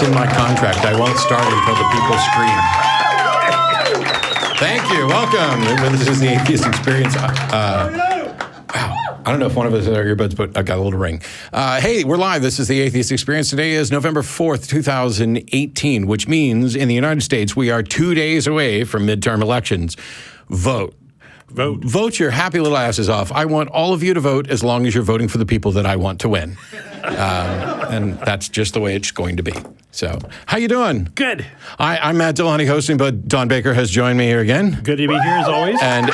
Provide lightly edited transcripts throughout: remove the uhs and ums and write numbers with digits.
in my contract. I won't start until the people scream. Thank you. Welcome. This is the Atheist Experience. I don't know if one of us has our earbuds, but I got a little ring. Hey, we're live. This is the Atheist Experience. Today is November 4th, 2018, which means in the United States, we are 2 days away from midterm elections. Vote. Vote your happy little asses off. I want all of you to vote as long as you're voting for the people that I want to win. And that's just the way it's going to be. So, how you doing? Good. I'm Matt Dillahunty hosting, but Don Baker has joined me here again. Good to be here as always. And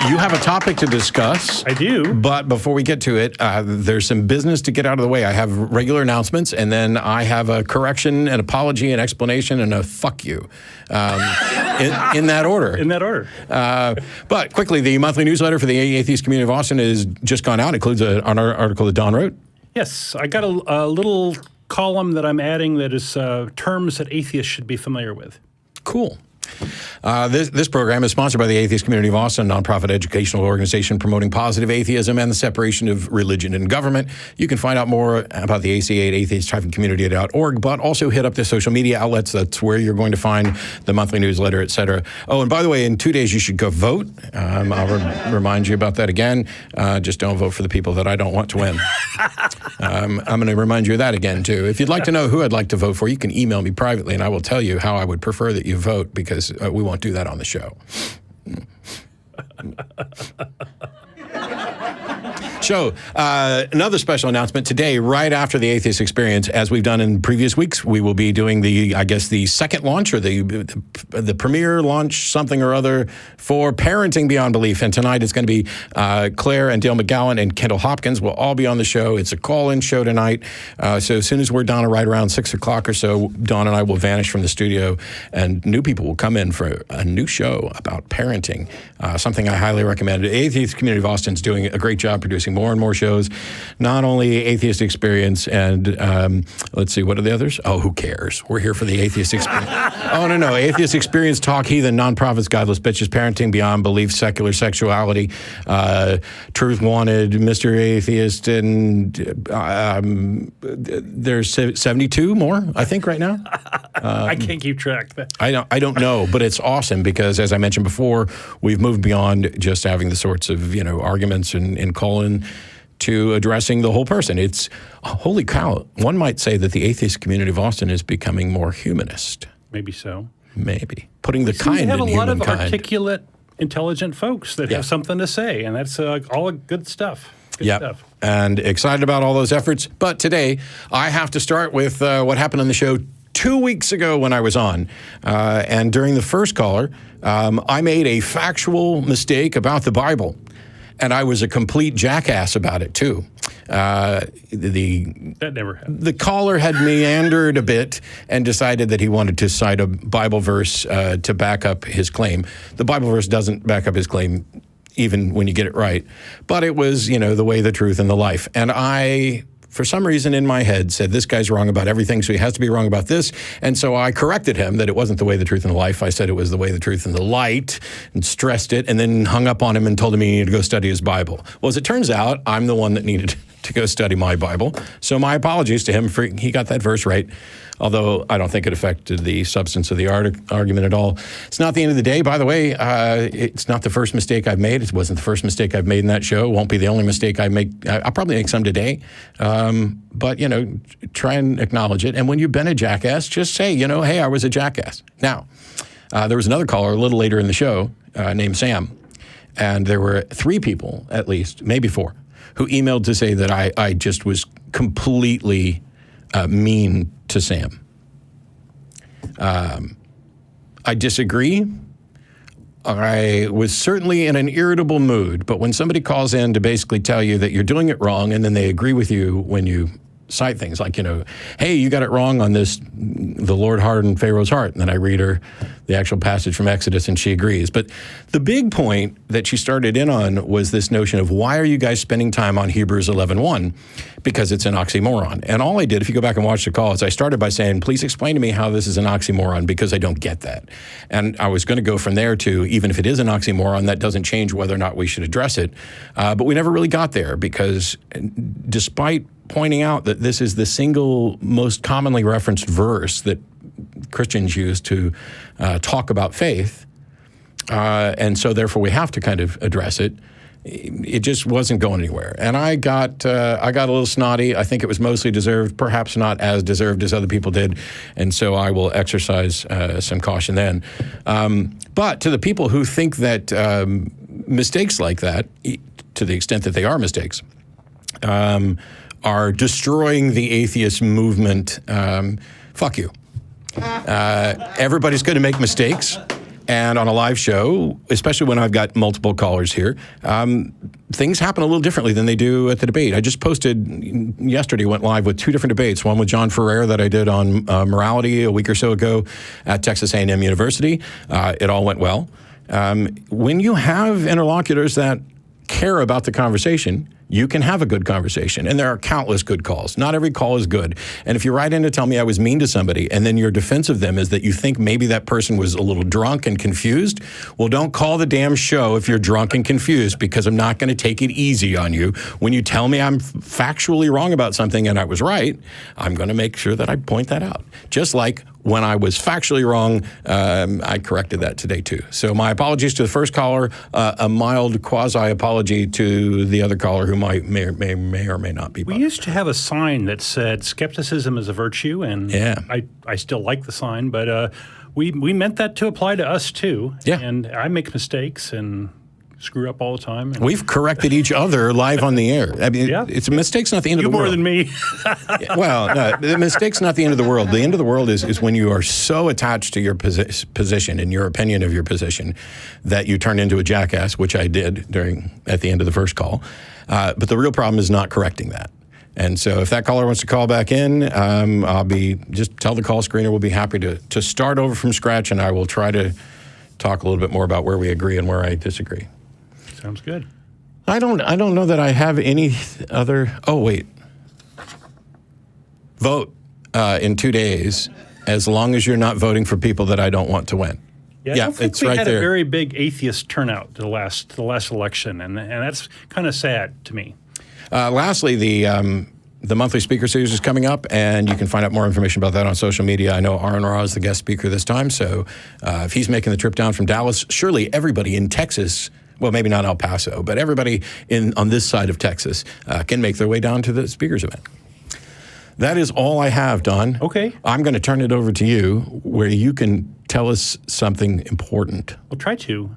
you have a topic to discuss. I do. But before we get to it, there's some business to get out of the way. I have regular announcements, and then I have a correction, an apology, an explanation, and a fuck you. In that order. In that order. But quickly, the monthly newsletter for the atheist community of Austin has just gone out. It includes an article that Don wrote. Yes, I got a little column that I'm adding that is terms that atheists should be familiar with. Cool. This program is sponsored by the Atheist Community of Austin, a nonprofit educational organization promoting positive atheism and the separation of religion and government. You can find out more about the ACA at atheist-community.org, but also hit up the social media outlets. That's where you're going to find the monthly newsletter, etc. Oh, and by the way, in 2 days, you should go vote. I'll remind you about that again. Just don't vote for the people that I don't want to win. I'm going to remind you of that again, too. If you'd like to know who I'd like to vote for, you can email me privately, and I will tell you how I would prefer that you vote, because we won't do that on the show. So, another special announcement today, right after the Atheist Experience, as we've done in previous weeks, we will be doing the second launch or the premiere launch, something or other, for Parenting Beyond Belief. And tonight it's going to be Clare and Dale McGowan and Kendall Hopkins will all be on the show. It's a call-in show tonight. So as soon as we're done, right around 6 o'clock or so, Dawn and I will vanish from the studio, and new people will come in for a new show about parenting, something I highly recommend. The Atheist Community of Austin is doing a great job producing more and more shows, not only Atheist Experience and let's see, what are the others? Oh, who cares? We're here for the Atheist Experience. Oh, no. Atheist Experience, Talk Heathen, Nonprofits, Godless Bitches, Parenting Beyond Belief, Secular Sexuality, Truth Wanted, Mr. Atheist, and there's 72 more, I think, right now. I can't keep track. I don't know, but it's awesome because, as I mentioned before, we've moved beyond just having the sorts of, arguments and call-in to addressing the whole person. It's, holy cow, one might say that the atheist community of Austin is becoming more humanist. Maybe so. Maybe. Putting the kind in humankind. We have a lot of articulate, intelligent folks that have something to say, and that's all good stuff. Good stuff. And excited about all those efforts. But today, I have to start with what happened on the show 2 weeks ago when I was on. And during the first caller, I made a factual mistake about the Bible. And I was a complete jackass about it, too. That never happened. The caller had meandered a bit and decided that he wanted to cite a Bible verse to back up his claim. The Bible verse doesn't back up his claim, even when you get it right. But it was, the way, the truth, and the life. And I, for some reason in my head, said, this guy's wrong about everything, so he has to be wrong about this. And so I corrected him that it wasn't the way, the truth, and the life. I said it was the way, the truth, and the light, and stressed it, and then hung up on him and told him he needed to go study his Bible. Well, as it turns out, I'm the one that needed to go study my Bible. So my apologies to him for he got that verse right, although I don't think it affected the substance of the argument at all. It's not the end of the day. By the way, it's not the first mistake I've made. It wasn't the first mistake I've made in that show. It won't be the only mistake I make. I'll probably make some today. But, try and acknowledge it. And when you've been a jackass, just say, hey, I was a jackass. Now, there was another caller a little later in the show named Sam. And there were 3 people, at least, maybe 4, who emailed to say that I just was completely mean to Sam. I disagree. I was certainly in an irritable mood, but when somebody calls in to basically tell you that you're doing it wrong, and then they agree with you when you cite things like, hey, you got it wrong on this, the Lord hardened Pharaoh's heart. And then I read her the actual passage from Exodus and she agrees. But the big point that she started in on was this notion of, why are you guys spending time on Hebrews 11:1? Because it's an oxymoron. And all I did, if you go back and watch the call, is I started by saying, please explain to me how this is an oxymoron, because I don't get that. And I was going to go from there to, even if it is an oxymoron, that doesn't change whether or not we should address it. But we never really got there, because despite pointing out that this is the single most commonly referenced verse that Christians use to talk about faith, and so therefore we have to kind of address it. It just wasn't going anywhere, and I got a little snotty. I think it was mostly deserved, perhaps not as deserved as other people did, and so I will exercise some caution then. But to the people who think that mistakes like that, to the extent that they are mistakes, are destroying the atheist movement, fuck you. Everybody's going to make mistakes. And on a live show, especially when I've got multiple callers here, things happen a little differently than they do at the debate. I just posted yesterday, went live with 2 different debates. One with John Ferrer that I did on morality a week or so ago at Texas A&M University. It all went well. When you have interlocutors that care about the conversation, you can have a good conversation. And there are countless good calls. Not every call is good. And if you write in to tell me I was mean to somebody, and then your defense of them is that you think maybe that person was a little drunk and confused, well, don't call the damn show if you're drunk and confused, because I'm not going to take it easy on you. When you tell me I'm factually wrong about something and I was right, I'm going to make sure that I point that out. Just like when I was factually wrong, I corrected that today too. So my apologies to the first caller, a mild quasi-apology to the other caller who may or may not be. We used to have a sign that said skepticism is a virtue, and yeah. I still like the sign, but we meant that to apply to us too. Yeah. And I make mistakes and screw up all the time. We've corrected each other live on the air. I mean, yeah. It's a mistake's not the end of the world. You more than me. Well, no, the mistake's not the end of the world. The end of the world is when you are so attached to your position and your opinion of your position that you turn into a jackass, which I did at the end of the first call. But the real problem is not correcting that. And so if that caller wants to call back in, just tell the call screener we'll be happy to start over from scratch, and I will try to talk a little bit more about where we agree and where I disagree. Sounds good. I don't know that I have any other. Oh, wait. Vote in 2 days, as long as you're not voting for people that I don't want to win. Yeah, I don't think we had a very big atheist turnout the last election, and that's kind of sad to me. Lastly, the monthly speaker series is coming up, and you can find out more information about that on social media. I know RFRA is the guest speaker this time, so if he's making the trip down from Dallas, surely everybody in Texas, well, maybe not El Paso, but everybody on this side of Texas can make their way down to the speakers event. That is all I have, Don. Okay. I'm going to turn it over to you, where you can tell us something important. I'll try to.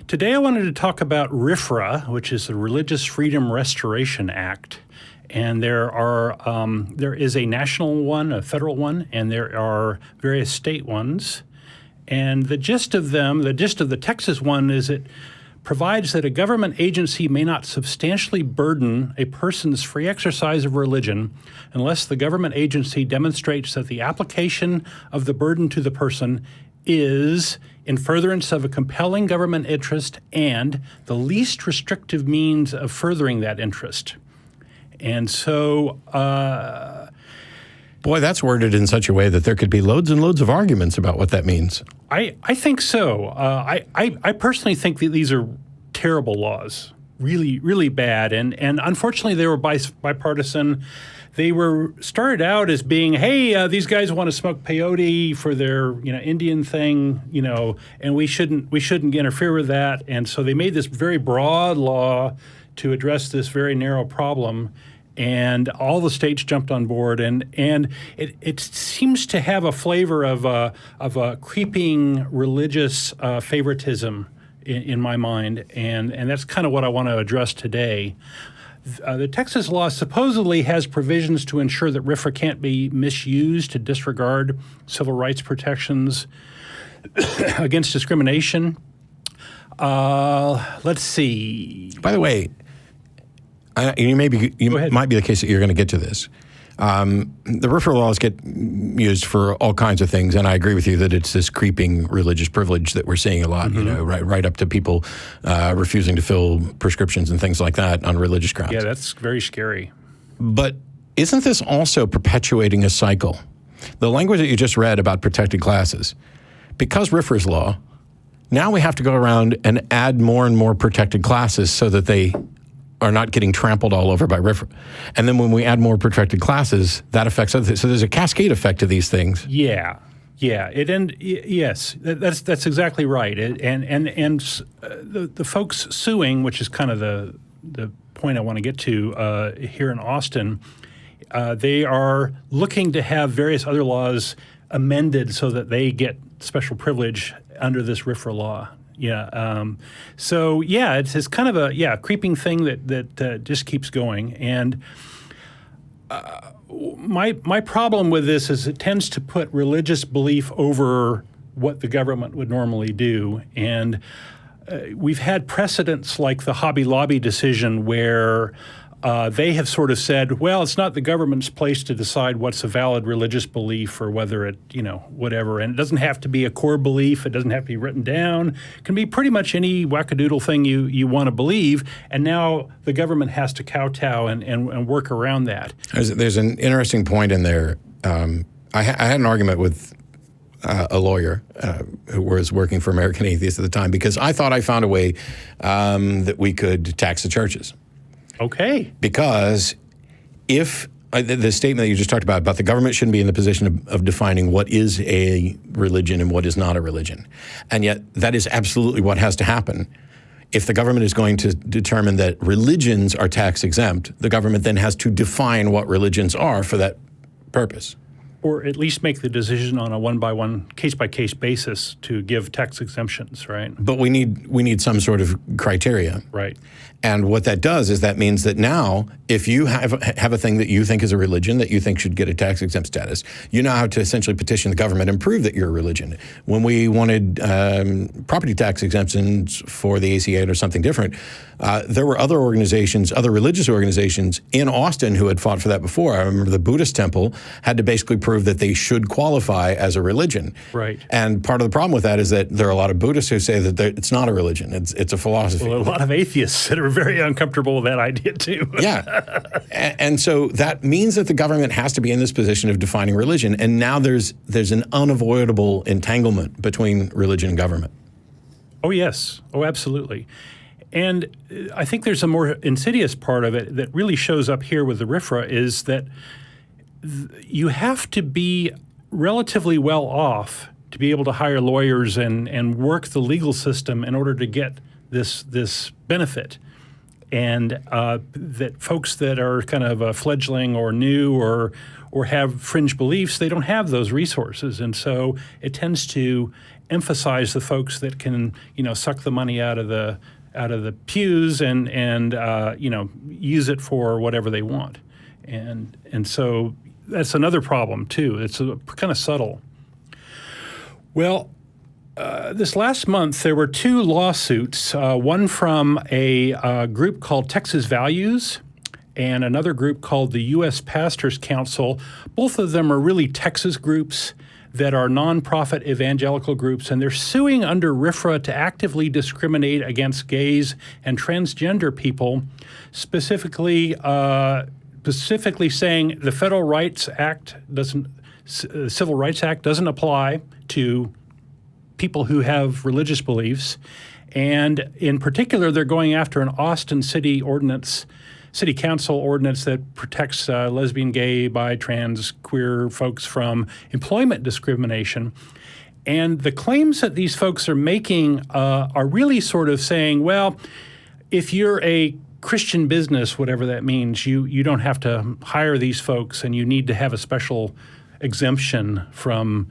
Today I wanted to talk about RFRA, which is the Religious Freedom Restoration Act. And there is a national one, a federal one, and there are various state ones. And the gist of the Texas one is it provides that a government agency may not substantially burden a person's free exercise of religion unless the government agency demonstrates that the application of the burden to the person is in furtherance of a compelling government interest and the least restrictive means of furthering that interest. And so... Boy, that's worded in such a way that there could be loads and loads of arguments about what that means. I think so. I personally think that these are terrible laws, really, really bad. And unfortunately, they were bipartisan. They were started out as being, hey, these guys want to smoke peyote for their Indian thing, and we shouldn't interfere with that. And so they made this very broad law to address this very narrow problem. And all the states jumped on board, and it seems to have a flavor of a creeping religious favoritism in my mind, and that's kind of what I want to address today. The Texas law supposedly has provisions to ensure that RFRA can't be misused to disregard civil rights protections against discrimination. Let's see. By the way, might be the case that you're going to get to this. The RFRA laws get used for all kinds of things, and I agree with you that it's this creeping religious privilege that we're seeing a lot. Mm-hmm. Right up to people refusing to fill prescriptions and things like that on religious grounds. Yeah, that's very scary. But isn't this also perpetuating a cycle? The language that you just read about protected classes, because RFRA's law, now we have to go around and add more and more protected classes so that they are not getting trampled all over by RFRA. And then when we add more protected classes, that affects other things. So there's a cascade effect to these things. Yeah. Yes, that's exactly right. The folks suing, which is kind of the point I want to get to here in Austin, they are looking to have various other laws amended so that they get special privilege under this RFRA law. It's kind of a creeping thing that just keeps going. And my problem with this is it tends to put religious belief over what the government would normally do. And we've had precedents like the Hobby Lobby decision where they have sort of said, well, it's not the government's place to decide what's a valid religious belief or whether it, whatever. And it doesn't have to be a core belief. It doesn't have to be written down. It can be pretty much any wackadoodle thing you want to believe. And now the government has to kowtow and work around that. There's an interesting point in there. I had an argument with a lawyer who was working for American Atheists at the time because I thought I found a way that we could tax the churches. Okay. Because if the statement that you just talked about the government shouldn't be in the position of defining what is a religion and what is not a religion. And yet that is absolutely what has to happen. If the government is going to determine that religions are tax exempt, the government then has to define what religions are for that purpose. Or at least make the decision on a one-by-one, case-by-case basis to give tax exemptions, right? But we need some sort of criteria. Right. And what that does is that means that now, if you have a thing that you think is a religion that you think should get a tax exempt status, you now have to essentially petition the government and prove that you're a religion. When we wanted property tax exemptions for the ACA or something different, there were other organizations, other religious organizations in Austin who had fought for that before. I remember the Buddhist temple had to basically prove that they should qualify as a religion. Right. And part of the problem with that is that there are a lot of Buddhists who say that it's not a religion, it's a philosophy. Well, a lot of atheists that are very uncomfortable with that idea too. Yeah. And so that means that the government has to be in this position of defining religion. And now there's an unavoidable entanglement between religion and government. Oh, yes. Oh, absolutely. And I think there's a more insidious part of it that really shows up here with the RFRA is that you have to be relatively well off to be able to hire lawyers and work the legal system in order to get this benefit. And that folks that are kind of fledgling or new or have fringe beliefs, they don't have those resources. And so it tends to emphasize the folks that can, suck the money out of the pews and use it for whatever they want. And so that's another problem too. It's kind of subtle. Well, this last month, there were two lawsuits, one from a group called Texas Values and another group called the U.S. Pastors Council. Both of them are really Texas groups that are nonprofit evangelical groups, and they're suing under RFRA to actively discriminate against gays and transgender people, specifically saying the Civil Rights Act doesn't apply to people who have religious beliefs. And in particular, they're going after an Austin City Council ordinance that protects lesbian, gay, bi, trans, queer folks from employment discrimination. And the claims that these folks are making are really sort of saying, well, if you're a Christian business, whatever that means, you don't have to hire these folks and you need to have a special exemption from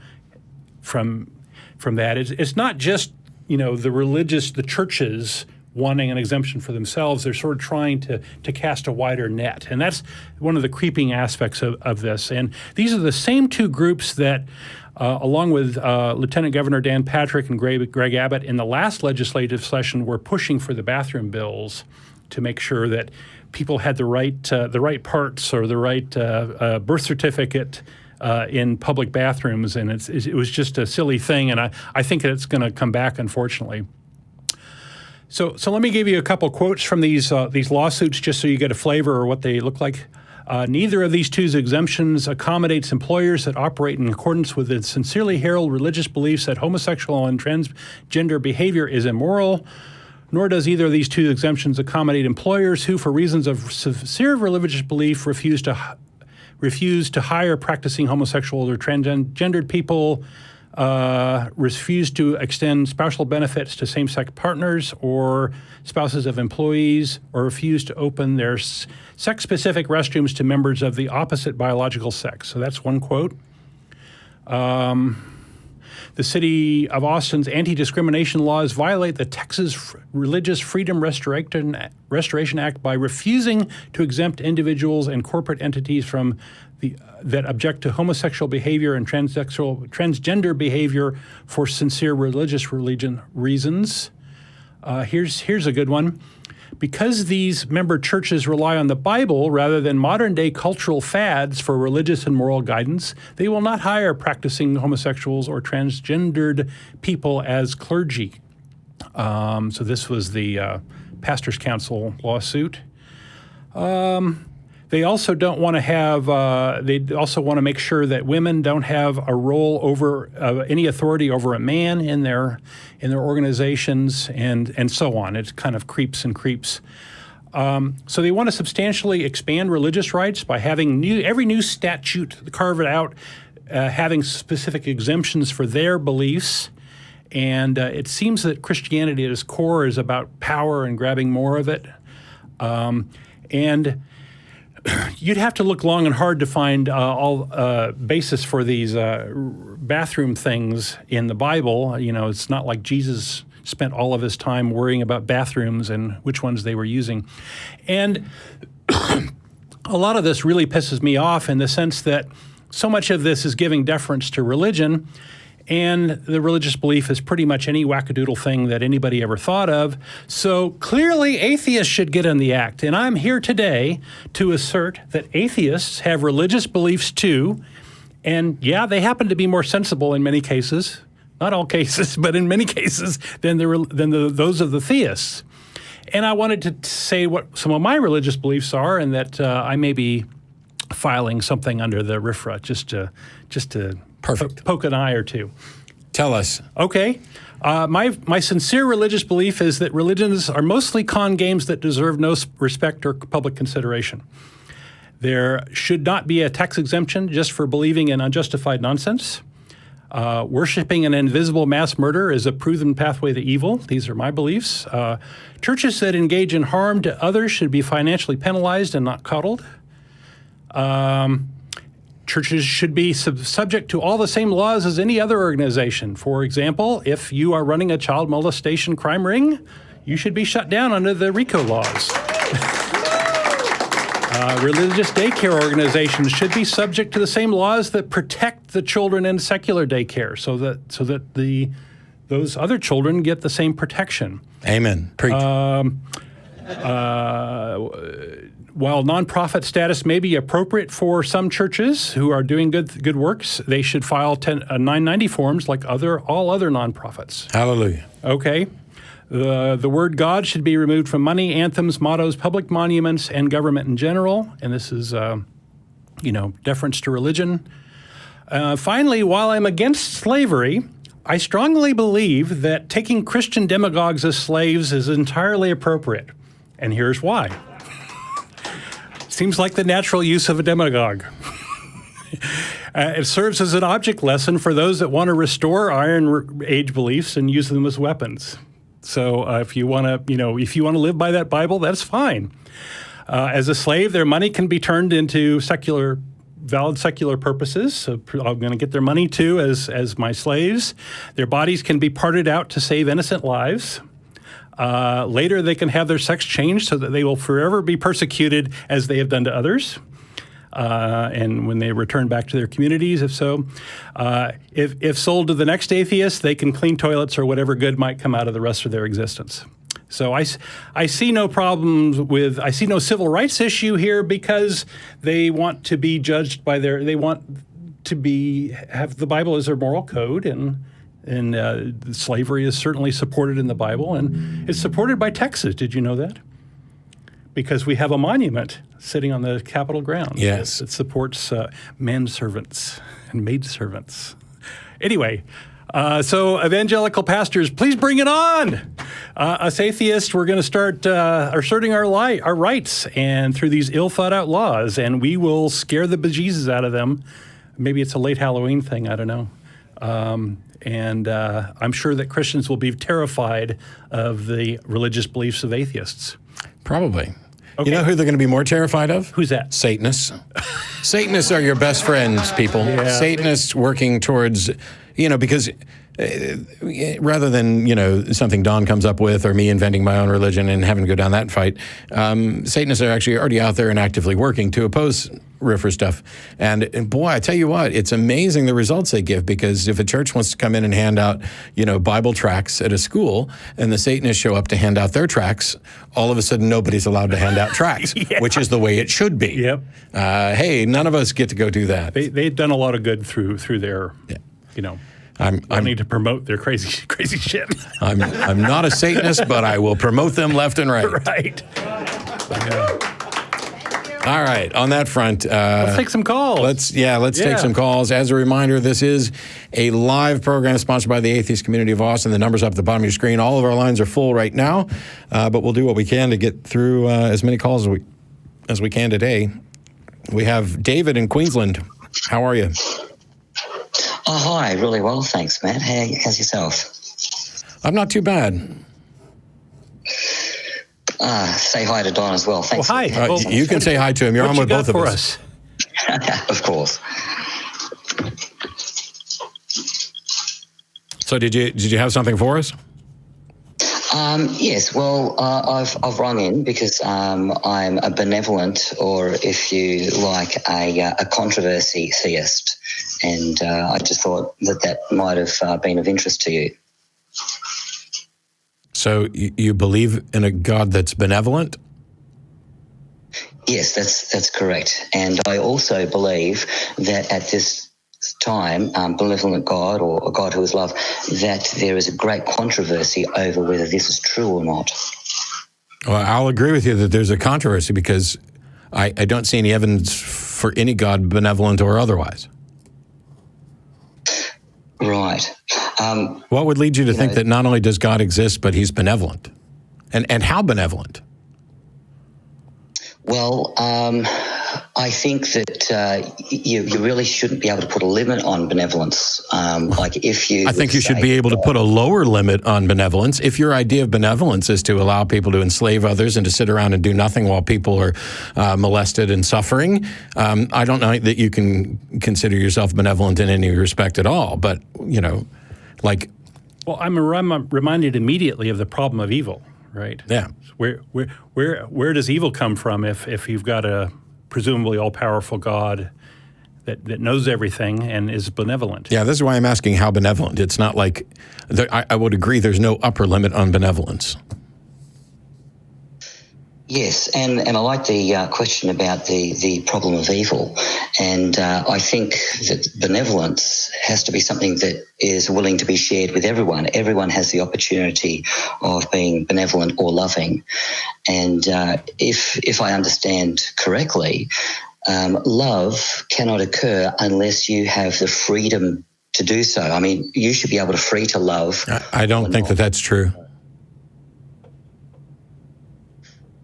that. It's not just, the churches wanting an exemption for themselves. They're sort of trying to cast a wider net. And that's one of the creeping aspects of this. And these are the same two groups that, along with Lieutenant Governor Dan Patrick and Greg Abbott in the last legislative session, were pushing for the bathroom bills to make sure that people had the right parts or the right birth certificate in public bathrooms, and it was just a silly thing, and I think that it's going to come back, unfortunately. So let me give you a couple quotes from these lawsuits, just so you get a flavor of what they look like. Neither of these two exemptions accommodates employers that operate in accordance with the sincerely held religious beliefs that homosexual and transgender behavior is immoral. nor does either of these two exemptions accommodate employers who, for reasons of sincere religious belief, refuse to hire practicing homosexual or transgendered people, refuse to extend spousal benefits to same-sex partners or spouses of employees, or refuse to open their sex-specific restrooms to members of the opposite biological sex. So that's one quote. The City of Austin's anti-discrimination laws violate the Texas Religious Freedom Restoration Act by refusing to exempt individuals and corporate entities from that object to homosexual behavior and transgender behavior for sincere religious reasons. Here's a good one. Because these member churches rely on the Bible rather than modern-day cultural fads for religious and moral guidance, they will not hire practicing homosexuals or transgendered people as clergy. So this was the Pastors' Council lawsuit. They also don't want to have. They also want to make sure that women don't have a role over any authority over a man in their organizations, and so on. It kind of creeps and creeps. So they want to substantially expand religious rights by having every new statute carve it out, having specific exemptions for their beliefs. And it seems that Christianity at its core is about power and grabbing more of it, and you'd have to look long and hard to find all basis for these bathroom things in the Bible. You know, it's not like Jesus spent all of his time worrying about bathrooms and which ones they were using. And a lot of this really pisses me off in the sense that so much of this is giving deference to religion, and the religious belief is pretty much any wackadoodle thing that anybody ever thought of. So clearly atheists should get in the act. And I'm here today to assert that atheists have religious beliefs too. And yeah, they happen to be more sensible in many cases, not all cases, but in many cases than those of the theists. And I wanted to say what some of my religious beliefs are, and that I may be filing something under the RFRA just to Perfect. Poke an eye or two. Tell us. Okay. My sincere religious belief is that religions are mostly con games that deserve no respect or public consideration. There should not be a tax exemption just for believing in unjustified nonsense. Worshipping an invisible mass murder is a proven pathway to evil. These are my beliefs. Churches that engage in harm to others should be financially penalized and not coddled. Churches should be subject to all the same laws as any other organization. For example, if you are running a child molestation crime ring, you should be shut down under the RICO laws. Religious daycare organizations should be subject to the same laws that protect the children in secular daycare, so that those other children get the same protection. Amen. Preach. While nonprofit status may be appropriate for some churches who are doing good works, they should file 990 forms like all other nonprofits. Hallelujah. Okay. The word God should be removed from money, anthems, mottos, public monuments, and government in general. And this is, deference to religion. Finally, while I'm against slavery, I strongly believe that taking Christian demagogues as slaves is entirely appropriate. And here's why. Seems like the natural use of a demagogue. It serves as an object lesson for those that want to restore Iron Age beliefs and use them as weapons. So if you want to live by that Bible, that's fine. As a slave, their money can be turned into valid secular purposes. So I'm going to get their money too as my slaves. Their bodies can be parted out to save innocent lives. Later, they can have their sex changed so that they will forever be persecuted as they have done to others. And when they return back to their communities, if so, if sold to the next atheist, they can clean toilets or whatever good might come out of the rest of their existence. So I see no problems I see no civil rights issue here because they want to be judged by they want to have the Bible as their moral code, and slavery is certainly supported in the Bible, and it's supported by Texas. Did you know that? Because we have a monument sitting on the Capitol grounds. Yes. It supports manservants and maidservants. Anyway, so evangelical pastors, please bring it on. Us atheists, we're going to start asserting our rights, and through these ill-thought-out laws, and we will scare the bejesus out of them. Maybe it's a late Halloween thing, I don't know. And I'm sure that Christians will be terrified of the religious beliefs of atheists. Probably. Okay. You know who they're going to be more terrified of? Who's that? Satanists. Satanists are your best friends, people. Yeah. Satanists working towards, because rather than, something Don comes up with or me inventing my own religion and having to go down that fight, Satanists are actually already out there and actively working to oppose RFRA stuff. And boy, I tell you what, it's amazing the results they give, because if a church wants to come in and hand out, Bible tracts at a school, and the Satanists show up to hand out their tracts, all of a sudden nobody's allowed to hand out tracts, which is the way it should be. Yep. Hey, none of us get to go do that. They've done a lot of good through their, I need to promote their crazy shit. I'm not a Satanist, but I will promote them left and right. Right. All right. On that front, let's take some calls. Let's take some calls. As a reminder, this is a live program sponsored by the Atheist Community of Austin. The number's up at the bottom of your screen. All of our lines are full right now, but we'll do what we can to get through as many calls as we can today. We have David in Queensland. How are you? Oh, hi. Really well, thanks, Matt. How's yourself? I'm not too bad. Say hi to Don as well. Thanks. Well, hi. You can say hi to him. You're on with both of us. Of course. So did you have something for us? Yes. Well, I've rung in because I'm a benevolent, or if you like, a controversy theist, and I just thought that might have been of interest to you. So you believe in a God that's benevolent? Yes, that's correct. And I also believe that at this time, benevolent God, or a God who is love, that there is a great controversy over whether this is true or not. Well, I'll agree with you that there's a controversy, because I don't see any evidence for any God, benevolent or otherwise. Right. What would lead you to think that not only does God exist, but he's benevolent? And how benevolent? Well, I think that you really shouldn't be able to put a limit on benevolence. Like if you, I think you should be able to put a lower limit on benevolence. If your idea of benevolence is to allow people to enslave others and to sit around and do nothing while people are molested and suffering, I don't know that you can consider yourself benevolent in any respect at all. But well, I'm reminded immediately of the problem of evil, right? Yeah. Where does evil come from if you've got a presumably all-powerful God that knows everything and is benevolent? Yeah, this is why I'm asking how benevolent. It's not like, I would agree there's no upper limit on benevolence. Yes, and I like the question about the problem of evil. And I think that benevolence has to be something that is willing to be shared with everyone. Everyone has the opportunity of being benevolent or loving. And if I understand correctly, love cannot occur unless you have the freedom to do so. I mean, you should be able to free to love. I don't think that that's true.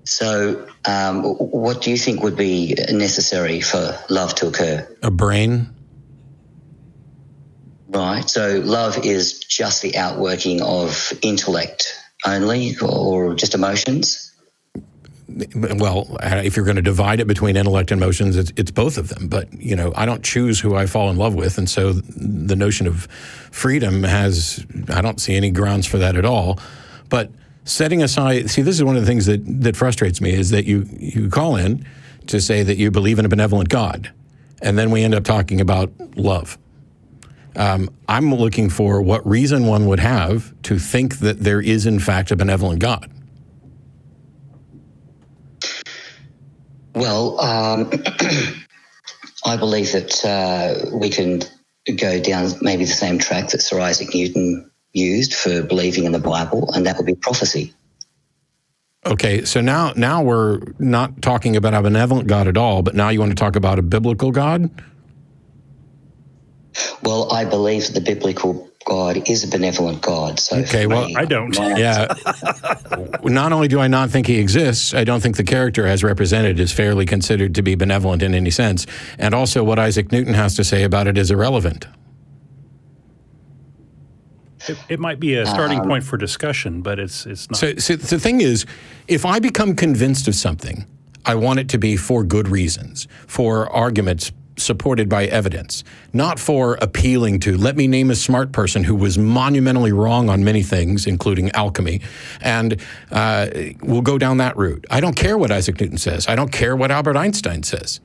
So what do you think would be necessary for love to occur? A brain. Right. So love is just the outworking of intellect only, or just emotions? Well, if you're going to divide it between intellect and emotions, it's both of them. But, I don't choose who I fall in love with. And so the notion of freedom I don't see any grounds for that at all. But setting aside, this is one of the things that frustrates me, is that you call in to say that you believe in a benevolent God, and then we end up talking about love. I'm looking for what reason one would have to think that there is, in fact, a benevolent God. Well, I believe that we can go down maybe the same track that Sir Isaac Newton used for believing in the Bible, and that would be prophecy. Okay, so now we're not talking about a benevolent God at all, but now you want to talk about a biblical God? Well, I believe that the biblical God is a benevolent God. So Okay, well, I don't. Yeah. Not only do I not think he exists, I don't think the character as represented is fairly considered to be benevolent in any sense. And also what Isaac Newton has to say about it is irrelevant. It might be a starting point for discussion, but it's not. So the thing is, if I become convinced of something, I want it to be for good reasons, for arguments supported by evidence, not for appealing to, let me name a smart person who was monumentally wrong on many things, including alchemy, and we'll go down that route. I don't care what Isaac Newton says. I don't care what Albert Einstein says.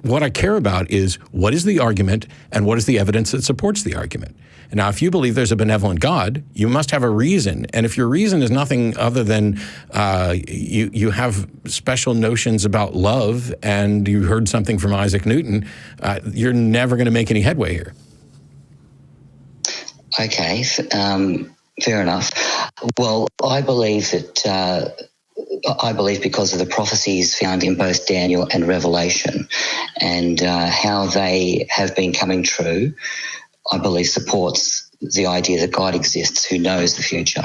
What I care about is what is the argument and what is the evidence that supports the argument. And now, if you believe there's a benevolent God, you must have a reason. And if your reason is nothing other than you have special notions about love and you heard something from Isaac Newton, you're never going to make any headway here. Okay, fair enough. Well, I believe that because of the prophecies found in both Daniel and Revelation and how they have been coming true, I believe supports the idea that God exists, who knows the future.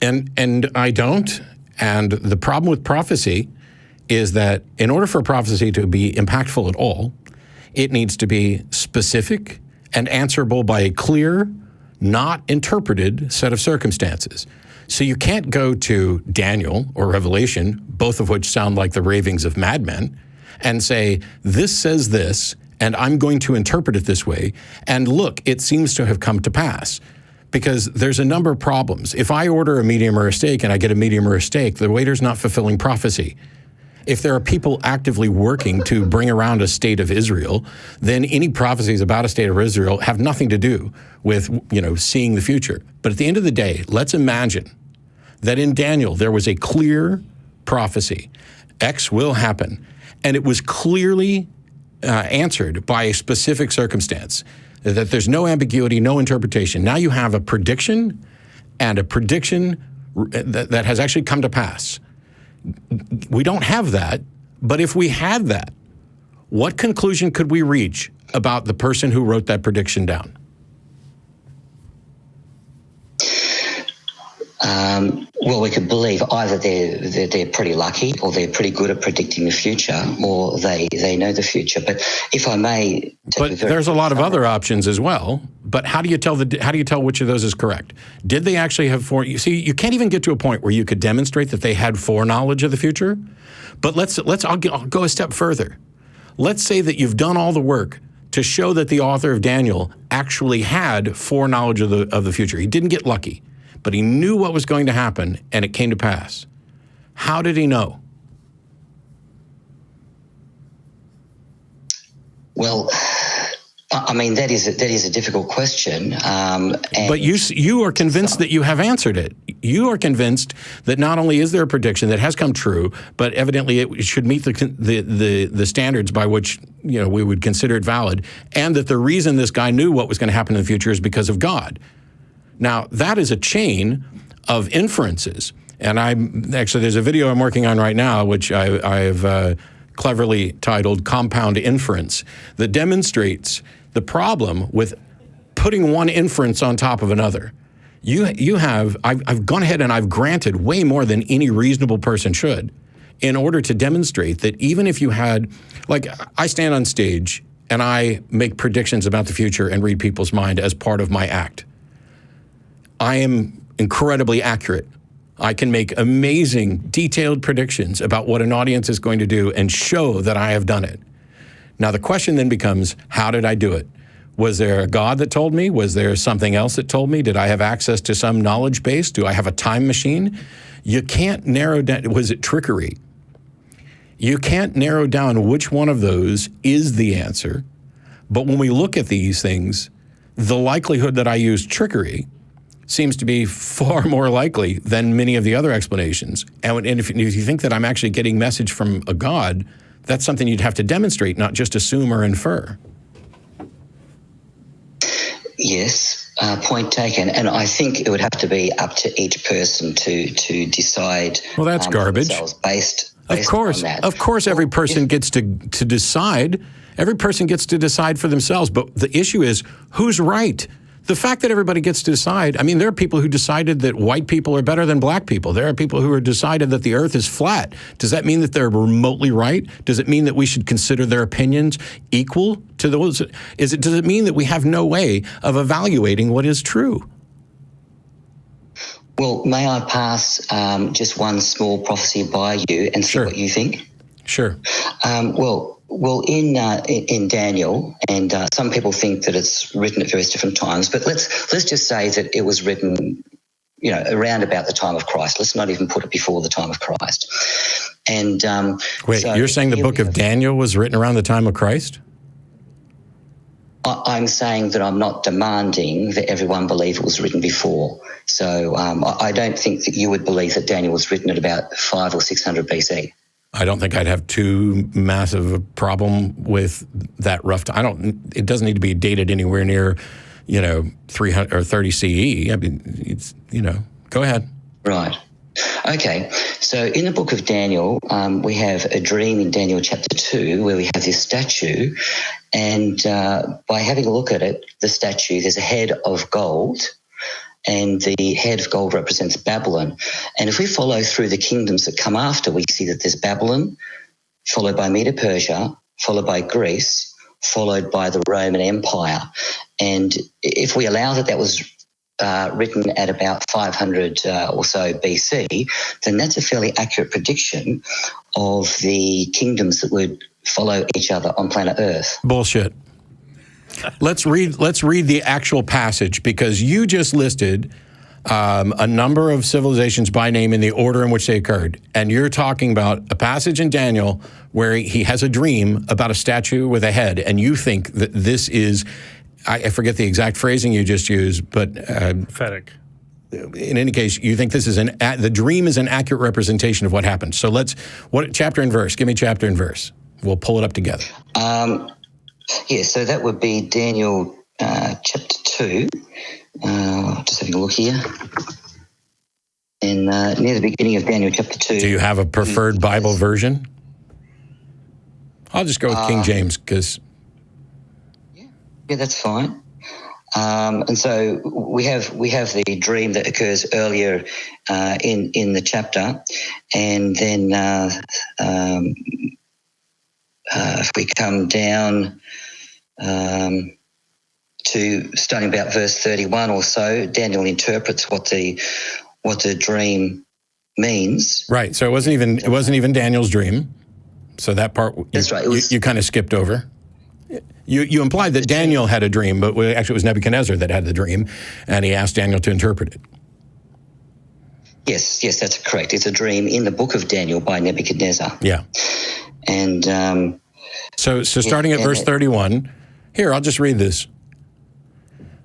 And I don't. And the problem with prophecy is that in order for a prophecy to be impactful at all, it needs to be specific and answerable by a clear, not interpreted set of circumstances. So you can't go to Daniel or Revelation, both of which sound like the ravings of madmen, and say, this says this, and I'm going to interpret it this way, and look, it seems to have come to pass. Because there's a number of problems. If I order a medium or a steak and I get a medium or a steak, the waiter's not fulfilling prophecy. If there are people actively working to bring around a state of Israel, then any prophecies about a state of Israel have nothing to do with, seeing the future. But at the end of the day, let's imagine that in Daniel there was a clear prophecy. X will happen. And it was clearly answered by a specific circumstance, that there's no ambiguity, no interpretation. Now you have a prediction and a prediction that has actually come to pass. We don't have that, but if we had that, what conclusion could we reach about the person who wrote that prediction down? Well, we could believe either they're pretty lucky, or they're pretty good at predicting the future, or they know the future. But if I may, but there's a lot of other options as well. But how do you tell which of those is correct? Did they actually have you see, you can't even get to a point where you could demonstrate that they had foreknowledge of the future. But I'll go a step further. Let's say that you've done all the work to show that the author of Daniel actually had foreknowledge of the future. He didn't get lucky, but he knew what was going to happen, and it came to pass. How did he know? Well, I mean, that is a difficult question. But you are convinced that you have answered it. You are convinced that not only is there a prediction that has come true, but evidently it should meet the standards by which we would consider it valid, and that the reason this guy knew what was going to happen in the future is because of God. Now, that is a chain of inferences. And there's a video I'm working on right now, which I've cleverly titled Compound Inference, that demonstrates the problem with putting one inference on top of another. I've gone ahead and I've granted way more than any reasonable person should in order to demonstrate that even if you had, I stand on stage and I make predictions about the future and read people's mind as part of my act. I am incredibly accurate. I can make amazing, detailed predictions about what an audience is going to do and show that I have done it. Now, the question then becomes, how did I do it? Was there a God that told me? Was there something else that told me? Did I have access to some knowledge base? Do I have a time machine? You can't narrow down, was it trickery? You can't narrow down which one of those is the answer. But when we look at these things, the likelihood that I used trickery seems to be far more likely than many of the other explanations. And if you think that I'm actually getting message from a God, that's something you'd have to demonstrate, not just assume or infer. Yes, point taken. And I think it would have to be up to each person to decide. Well, that's garbage. Based of course, on that. Of course, every person gets to decide. Every person gets to decide for themselves. But the issue is, who's right? The fact that everybody gets to decide, I mean, there are people who decided that white people are better than black people. There are people who have decided that the earth is flat. Does that mean that they're remotely right? Does it mean that we should consider their opinions equal to those? Does it mean that we have no way of evaluating what is true? Well, may I pass just one small prophecy by you and see what you think? Sure. Well, in Daniel, and some people think that it's written at various different times, but let's just say that it was written, around about the time of Christ. Let's not even put it before the time of Christ. And wait, so you're saying the book of Daniel was written around the time of Christ? I'm saying that I'm not demanding that everyone believe it was written before. So I don't think that you would believe that Daniel was written at about 500 or 600 BC. I don't think I'd have too massive a problem with that rough time. It doesn't need to be dated anywhere near, 300 or 30 CE. I mean, it's, go ahead. Right. Okay. So in the book of Daniel, we have a dream in Daniel chapter 2 where we have this statue. And by having a look at it, the statue, there's a head of gold. And the head of gold represents Babylon. And if we follow through the kingdoms that come after, we see that there's Babylon, followed by Medo-Persia, followed by Greece, followed by the Roman Empire. And if we allow that was written at about 500 or so BC, then that's a fairly accurate prediction of the kingdoms that would follow each other on planet Earth. Bullshit. Let's read the actual passage, because you just listed a number of civilizations by name in the order in which they occurred. And you're talking about a passage in Daniel where he has a dream about a statue with a head. And you think that this is, I forget the exact phrasing you just used, but prophetic. In any case, you think this is the dream is an accurate representation of what happened. So what chapter and verse? Give me chapter and verse. We'll pull it up together. Yeah, so that would be Daniel chapter 2. Just having a look here. And near the beginning of Daniel chapter 2. Do you have a preferred Bible version? I'll just go with King James, because... Yeah, that's fine. And so we have the dream that occurs earlier in the chapter. And then if we come down to starting about verse 31 or so, Daniel interprets what the dream means. Right. So it wasn't even Daniel's dream. So that part that's right. You kind of skipped over. You implied that Daniel had a dream, but actually it was Nebuchadnezzar that had the dream, and he asked Daniel to interpret it. Yes, that's correct. It's a dream in the book of Daniel by Nebuchadnezzar. Yeah. And so starting at verse 31, here, I'll just read this.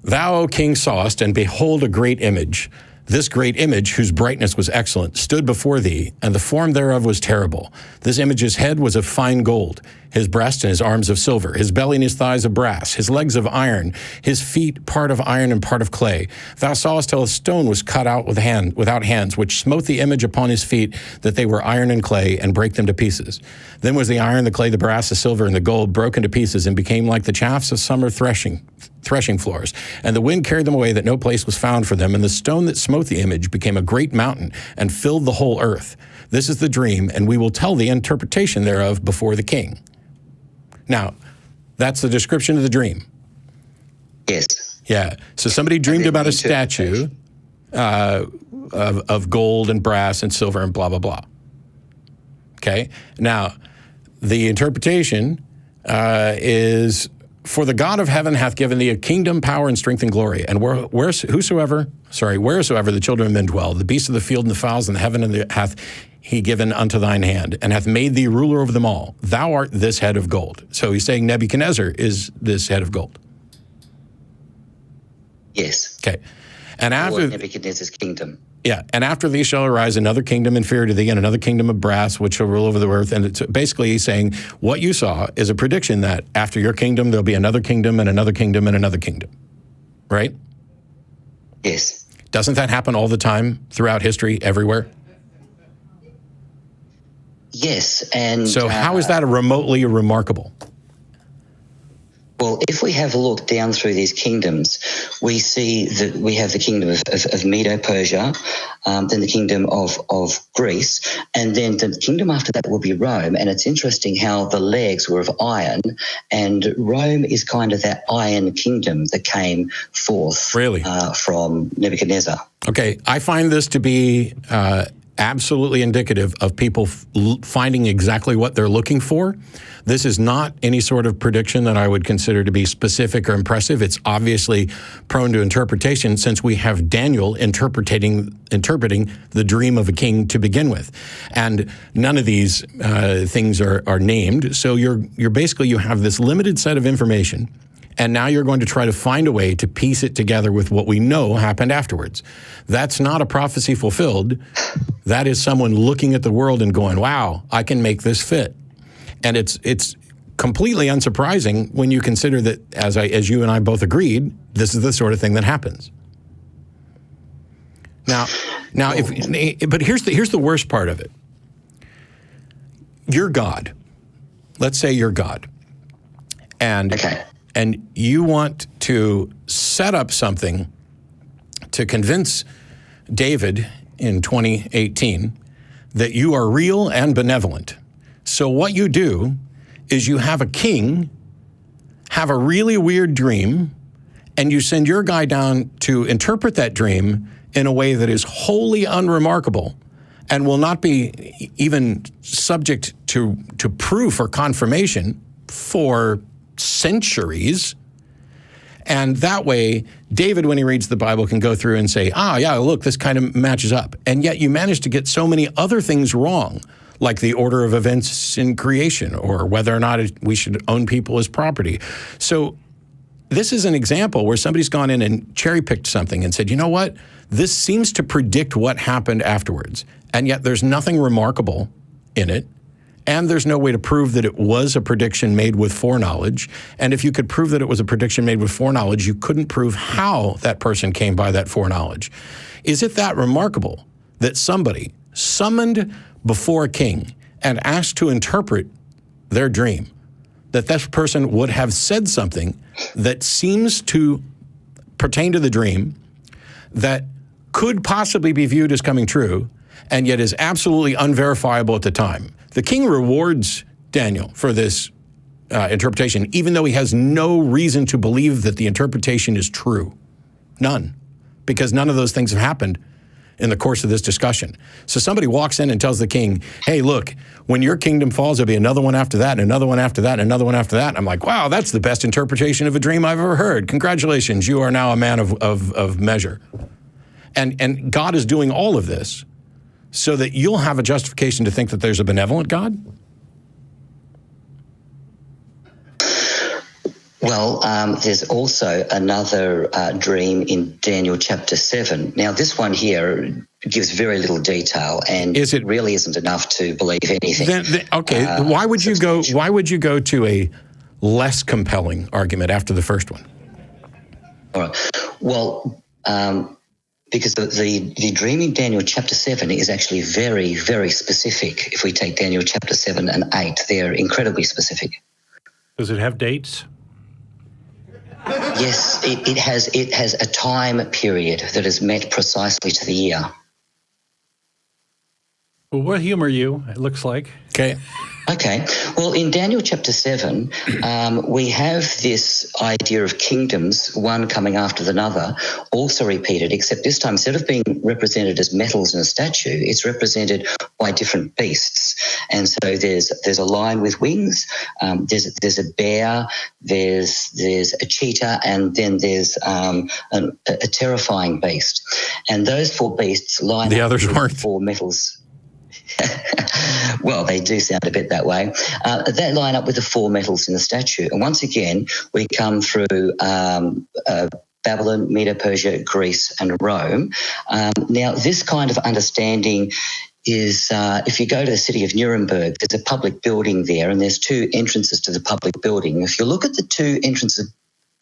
Thou, O king, sawest, and behold a great image. This great image, whose brightness was excellent, stood before thee, and the form thereof was terrible. This image's head was of fine gold, his breast and his arms of silver, his belly and his thighs of brass, his legs of iron, his feet part of iron and part of clay. Thou sawest till a stone was cut out without hands, which smote the image upon his feet, that they were iron and clay, and brake them to pieces. Then was the iron, the clay, the brass, the silver, and the gold broken to pieces, and became like the chaffs of summer threshing floors. And the wind carried them away, that no place was found for them. And the stone that smote the image became a great mountain, and filled the whole earth. This is the dream, and we will tell the interpretation thereof before the king. Now, that's the description of the dream. Yes. Yeah. So somebody dreamed about a statue of gold and brass and silver and blah, blah, blah. Okay. Now, the interpretation is, for the God of heaven hath given thee a kingdom, power, and strength, and glory. And wheresoever the children of men dwell, the beasts of the field and the fowls and the heaven hath he given unto thine hand, and hath made thee ruler over them all. Thou art this head of gold. So he's saying Nebuchadnezzar is this head of gold. Yes. Okay. And after Nebuchadnezzar's kingdom. Yeah, and after thee shall arise another kingdom inferior to thee, and another kingdom of brass, which shall rule over the earth. And it's basically he's saying what you saw is a prediction that after your kingdom, there'll be another kingdom and another kingdom and another kingdom. Right? Yes. Doesn't that happen all the time throughout history, everywhere? Yes. And so how is that remotely remarkable? Well, Well, if we have a look down through these kingdoms, we see that we have the kingdom of Medo-Persia, then the kingdom of Greece, and then the kingdom after that will be Rome. And it's interesting how the legs were of iron, and Rome is kind of that iron kingdom that came forth from Nebuchadnezzar. Okay, I find this to be absolutely indicative of people finding exactly what they're looking for. This is not any sort of prediction that I would consider to be specific or impressive. It's obviously prone to interpretation, since we have Daniel interpreting the dream of a king to begin with. And none of these things are named. So you're basically, you have this limited set of information, and now you're going to try to find a way to piece it together with what we know happened afterwards. That's not a prophecy fulfilled. That is someone looking at the world and going, wow, I can make this fit. And it's completely unsurprising when you consider that, as you and I both agreed, this is the sort of thing that happens. Now, but here's the worst part of it. You're God. Let's say you're God. And you want to set up something to convince David in 2018 that you are real and benevolent. So what you do is you have a king have a really weird dream, and you send your guy down to interpret that dream in a way that is wholly unremarkable and will not be even subject to proof or confirmation for centuries. And that way, David, when he reads the Bible, can go through and say, yeah, look, this kind of matches up. And yet you manage to get so many other things wrong, like the order of events in creation, or whether or not we should own people as property. So this is an example where somebody's gone in and cherry-picked something and said, you know what? This seems to predict what happened afterwards. And yet there's nothing remarkable in it. And there's no way to prove that it was a prediction made with foreknowledge. And if you could prove that it was a prediction made with foreknowledge, you couldn't prove how that person came by that foreknowledge. Is it that remarkable that somebody summoned before a king and asked to interpret their dream, that this person would have said something that seems to pertain to the dream, that could possibly be viewed as coming true, and yet is absolutely unverifiable at the time? The king rewards Daniel for this interpretation, even though he has no reason to believe that the interpretation is true. None. Because none of those things have happened in the course of this discussion. So somebody walks in and tells the king, hey, look, when your kingdom falls, there'll be another one after that, and another one after that, and another one after that. I'm like, wow, that's the best interpretation of a dream I've ever heard. Congratulations, you are now a man of measure. And God is doing all of this so that you'll have a justification to think that there's a benevolent God? Well, there's also another dream in Daniel chapter 7. Now, this one here gives very little detail, and it really isn't enough to believe anything. Why would you go to a less compelling argument after the first one? All right. Well, because the dream in Daniel chapter 7 is actually very, very specific. If we take Daniel chapter 7 and 8, they're incredibly specific. Does it have dates? Yes, it has a time period that is met precisely to the year. Well, we'll humor you, it looks like. Okay. Well, in Daniel chapter 7, we have this idea of kingdoms, one coming after another, also repeated, except this time, instead of being represented as metals in a statue, it's represented by different beasts. And so there's a lion with wings, there's a bear, there's a cheetah, and then there's a terrifying beast. And those four beasts line the up others with weren't. four metals. Well, they do sound a bit that way. They line up with the four metals in the statue. And once again, we come through Babylon, Medo-Persia, Greece, and Rome. Now, this kind of understanding is, if you go to the city of Nuremberg, there's a public building there, and there's two entrances to the public building. If you look at the two entrances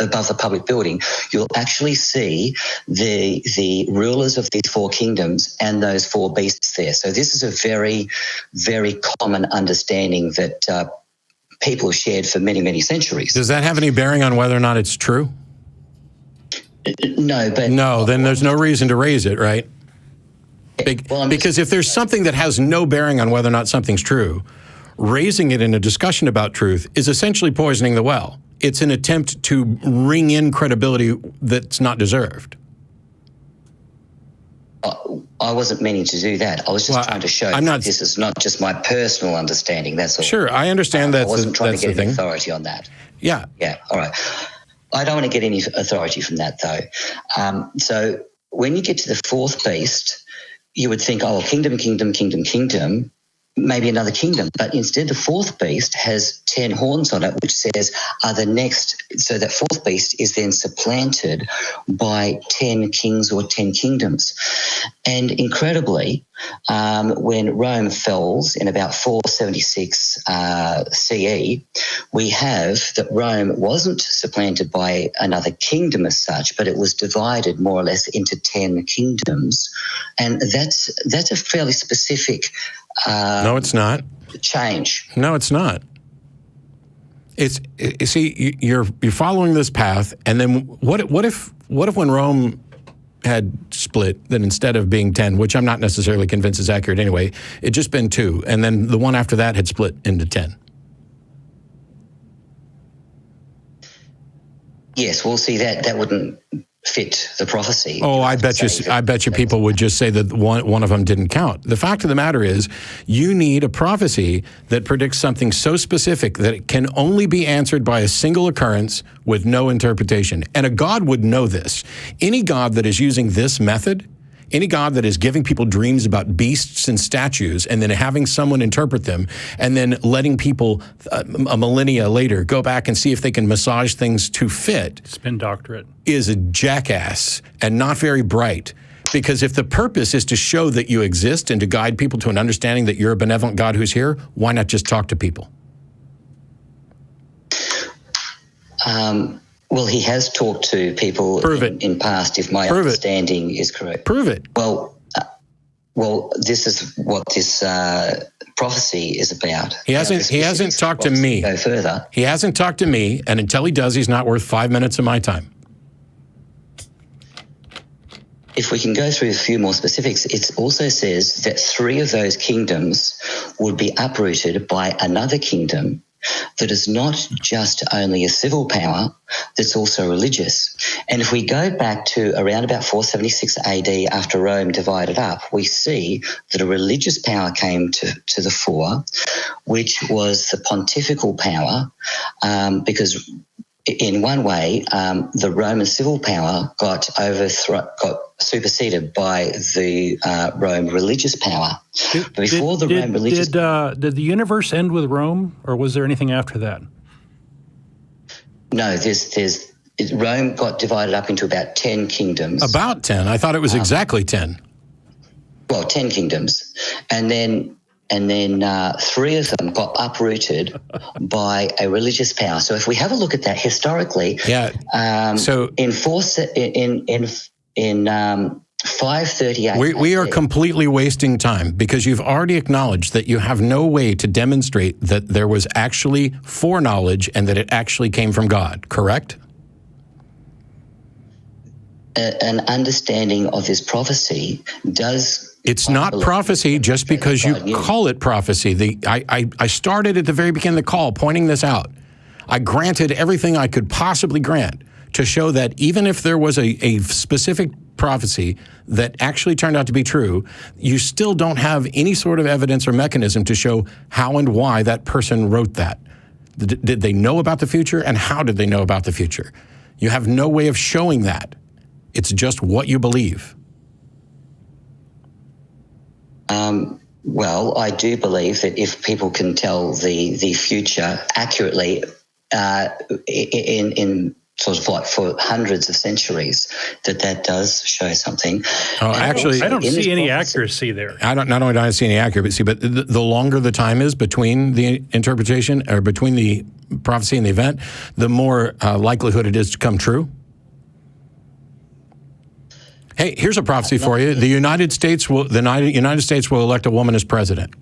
above the public building, you'll actually see the rulers of these four kingdoms and those four beasts there. So this is a very, very common understanding that people have shared for many, many centuries. Does that have any bearing on whether or not it's true? No, but... No, then there's no reason to raise it, right? Because if there's something that has no bearing on whether or not something's true, raising it in a discussion about truth is essentially poisoning the well. It's an attempt to ring in credibility that's not deserved. I wasn't meaning to do that. I was just trying to show this is not just my personal understanding. That's all. Sure, I understand that. I wasn't trying to get any authority on that. Yeah. Yeah, all right. I don't want to get any authority from that, though. So when you get to the fourth beast, you would think, oh, kingdom, kingdom, kingdom, kingdom, maybe another kingdom. But instead, the fourth beast has 10 horns on it, which says are the next. So that fourth beast is then supplanted by 10 kings or 10 kingdoms. And incredibly, when Rome falls in about 476 CE, we have that Rome wasn't supplanted by another kingdom as such, but it was divided more or less into 10 kingdoms. And that's a fairly specific no, it's not. change. No, it's not. It's you see, you're following this path, and then what if when Rome had split, then instead of being 10, which I'm not necessarily convinced is accurate anyway, it just been 2, and then the one after that had split into 10. Yes, we'll see that wouldn't fit the prophecy. Oh, I bet you people would just say that one of them didn't count. The fact of the matter is, you need a prophecy that predicts something so specific that it can only be answered by a single occurrence with no interpretation. And a God would know this. Any God that is using this method, any God that is giving people dreams about beasts and statues and then having someone interpret them and then letting people a millennia later go back and see if they can massage things to fit. Spin doctorate. Is a jackass and not very bright. Because if the purpose is to show that you exist and to guide people to an understanding that you're a benevolent God who's here, why not just talk to people? Well, he has talked to people in past, if my understanding is correct. Prove it. Well, this is what this prophecy is about. He hasn't talked to me. Go further. He hasn't talked to me, and until he does, he's not worth 5 minutes of my time. If we can go through a few more specifics, it also says that 3 of those kingdoms would be uprooted by another kingdom that is not just only a civil power, that's also religious. And if we go back to around about 476 AD after Rome divided up, we see that a religious power came to the fore, which was the pontifical power, because in one way, the Roman civil power got superseded by the Rome religious power. Did the universe end with Rome, or was there anything after that? No, Rome got divided up into about 10 kingdoms. About 10? I thought it was exactly 10. Well, 10 kingdoms. And then 3 of them got uprooted by a religious power. So if we have a look at that historically, so in 538, we are completely wasting time because you've already acknowledged that you have no way to demonstrate that there was actually foreknowledge and that it actually came from God, correct? An understanding of this prophecy does. It's not prophecy just because you call it prophecy. I started at the very beginning of the call pointing this out. I granted everything I could possibly grant to show that even if there was a specific prophecy that actually turned out to be true, you still don't have any sort of evidence or mechanism to show how and why that person wrote that. Did they know about the future, and how did they know about the future? You have no way of showing that. It's just what you believe. Well, I do believe that if people can tell the future accurately in sort of like for hundreds of centuries, that does show something. Oh, actually, I don't see any accuracy there. Not only do I see any accuracy, but the longer the time is between the interpretation or between the prophecy and the event, the more likelihood it is to come true. Hey, here's a prophecy for you. The United States will elect a woman as president.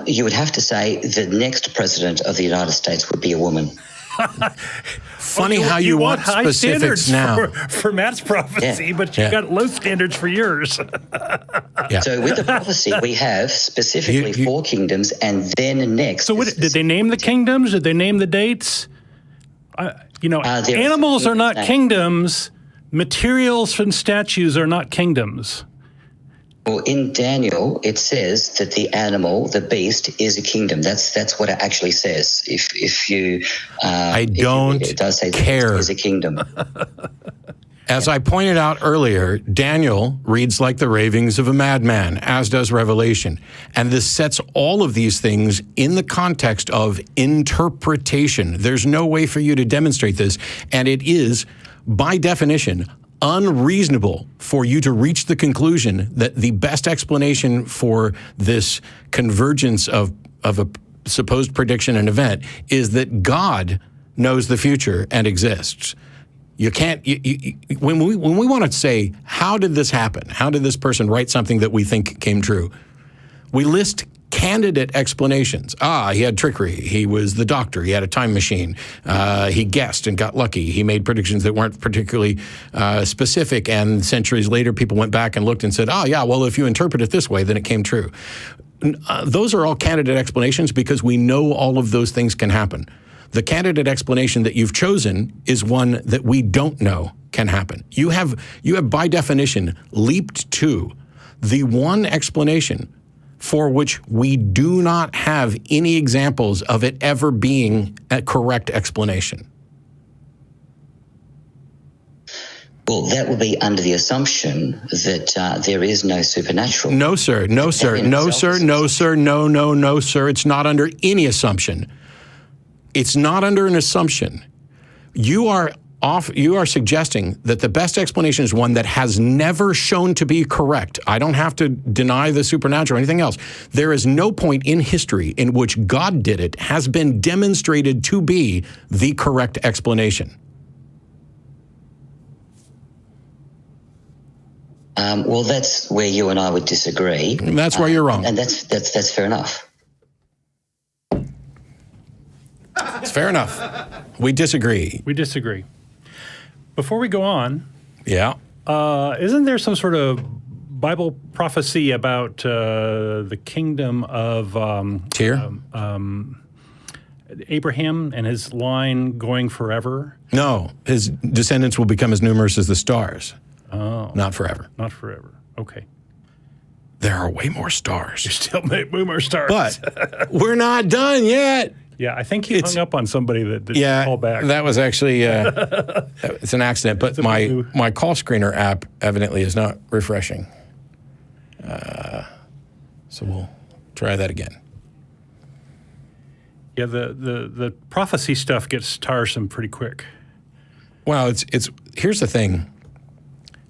you would have to say the next president of the United States would be a woman. Funny how you want high specifics standards now. for Matt's prophecy, but you got low standards for yours. So with the prophecy, we have specifically 4 kingdoms, and then next. So did they name the kingdoms? Did they name the dates? Animals are not kingdoms. Materials and statues are not kingdoms. Well, in Daniel, it says that the animal, the beast, is a kingdom. That's what it actually says. If you, I don't it does say care. The beast is a kingdom. As I pointed out earlier, Daniel reads like the ravings of a madman, as does Revelation. And this sets all of these things in the context of interpretation. There's no way for you to demonstrate this. And it is, by definition, unreasonable for you to reach the conclusion that the best explanation for this convergence of a supposed prediction and event is that God knows the future and exists. You can't, when we want to say, how did this happen? How did this person write something that we think came true? We list candidate explanations. He had trickery. He was the doctor. He had a time machine. He guessed and got lucky. He made predictions that weren't particularly specific. And centuries later, people went back and looked and said, well, if you interpret it this way, then it came true. Those are all candidate explanations because we know all of those things can happen. The candidate explanation that you've chosen is one that we don't know can happen. You have by definition leaped to the one explanation for which we do not have any examples of it ever being a correct explanation. Well, that would be under the assumption that there is no supernatural. No, sir. No, sir. No, sir. No, sir. No, no, no, sir. It's not under any assumption. It's not under an assumption. You are suggesting that the best explanation is one that has never shown to be correct. I don't have to deny the supernatural or anything else. There is no point in history in which God did it has been demonstrated to be the correct explanation. Well, that's where you and I would disagree. That's where you're wrong. And that's fair enough. It's fair enough. We disagree. We disagree. Before we go on, yeah, isn't there some sort of Bible prophecy about the kingdom of Abraham and his line going forever? No, his descendants will become as numerous as the stars. Oh, not forever. Not forever. Okay. There are way more stars. There's still way more stars. But we're not done yet. Yeah, I think you hung up on somebody that didn't call back. That was actually it's an accident. But my call screener app evidently is not refreshing. So we'll try that again. Yeah, the prophecy stuff gets tiresome pretty quick. Well, it's here's the thing,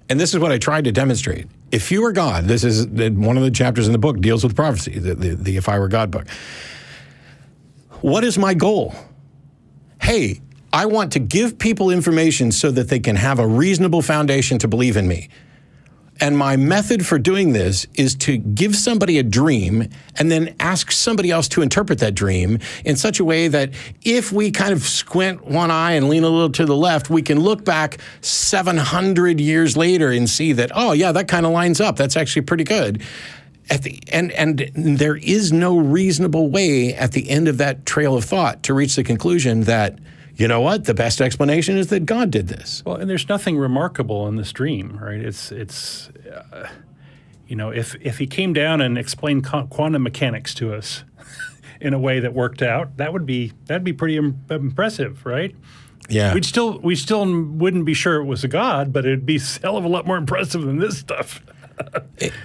and this is what I tried to demonstrate. If you were God, this is one of the chapters in the book deals with prophecy, the If I Were God book. What is my goal? Hey, I want to give people information so that they can have a reasonable foundation to believe in me. And my method for doing this is to give somebody a dream and then ask somebody else to interpret that dream in such a way that if we kind of squint one eye and lean a little to the left, we can look back 700 years later and see that, that kind of lines up. That's actually pretty good. And there is no reasonable way at the end of that trail of thought to reach the conclusion that, you know what, the best explanation is that God did this. Well, and there's nothing remarkable in this dream, right? It's if he came down and explained quantum mechanics to us in a way that worked out, that'd be pretty impressive, right? Yeah. We still wouldn't be sure it was a God, but it'd be a hell of a lot more impressive than this stuff.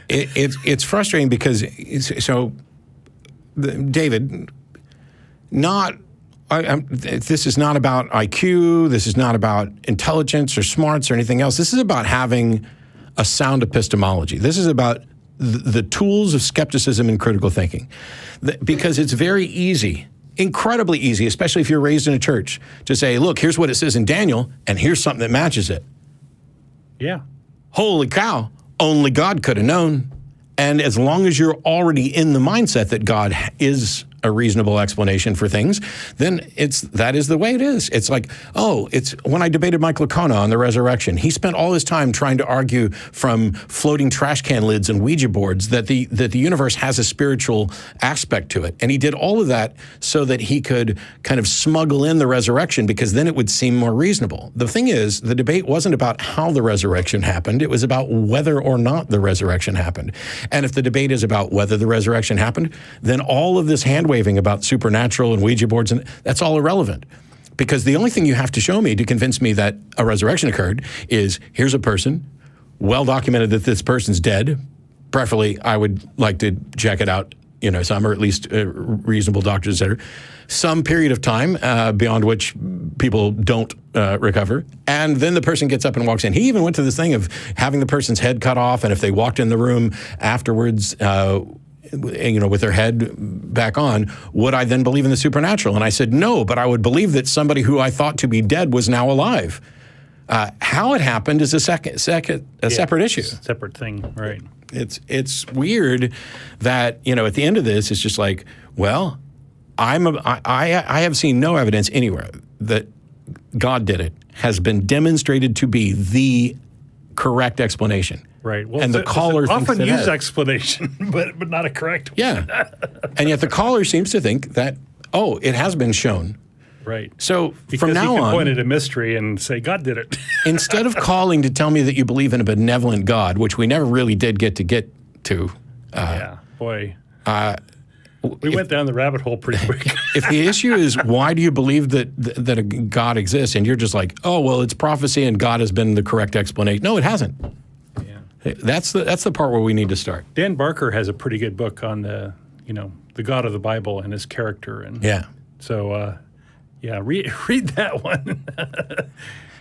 It's frustrating because David, this is not about IQ. This is not about intelligence or smarts or anything else. This is about having a sound epistemology. This is about the tools of skepticism and critical thinking, because it's very easy. Incredibly easy, especially if you're raised in a church, to say, look, here's what it says in Daniel, and here's something that matches it. Yeah. Holy cow, only God could have known. And as long as you're already in the mindset that God is a reasonable explanation for things, then that is the way it is. It's like, it's when I debated Michael Licona on the resurrection, he spent all his time trying to argue from floating trash can lids and Ouija boards that the universe has a spiritual aspect to it. And he did all of that so that he could kind of smuggle in the resurrection, because then it would seem more reasonable. The thing is, the debate wasn't about how the resurrection happened. It was about whether or not the resurrection happened. And if the debate is about whether the resurrection happened, then all of this hand-waving about supernatural and Ouija boards, and that's all irrelevant. Because the only thing you have to show me to convince me that a resurrection occurred is, here's a person, well documented that this person's dead. Preferably, I would like to check it out, some, or at least reasonable doctors, et cetera. Some period of time beyond which people don't recover. And then the person gets up and walks in. He even went to this thing of having the person's head cut off, and if they walked in the room afterwards, with their head back on, would I then believe in the supernatural? And I said, no, but I would believe that somebody who I thought to be dead was now alive. How it happened is a separate issue. Separate thing, right. It's weird that, at the end of this, it's just like, well, I have seen no evidence anywhere that God did it has been demonstrated to be the correct explanation. Right. Well, and the caller thinks often it used is. explanation, but not a correct one. Yeah. And yet the caller seems to think that, it has been shown. Right. So because from now he can on, point at a mystery and say, God did it. instead of calling to tell me that you believe in a benevolent God, which we never really did get to. We went down the rabbit hole pretty quick. If the issue is why do you believe that a God exists, and you're just like, it's prophecy and God has been the correct explanation. No, it hasn't. Yeah. That's the part where we need to start. Dan Barker has a pretty good book on the God of the Bible and his character, and so read that one.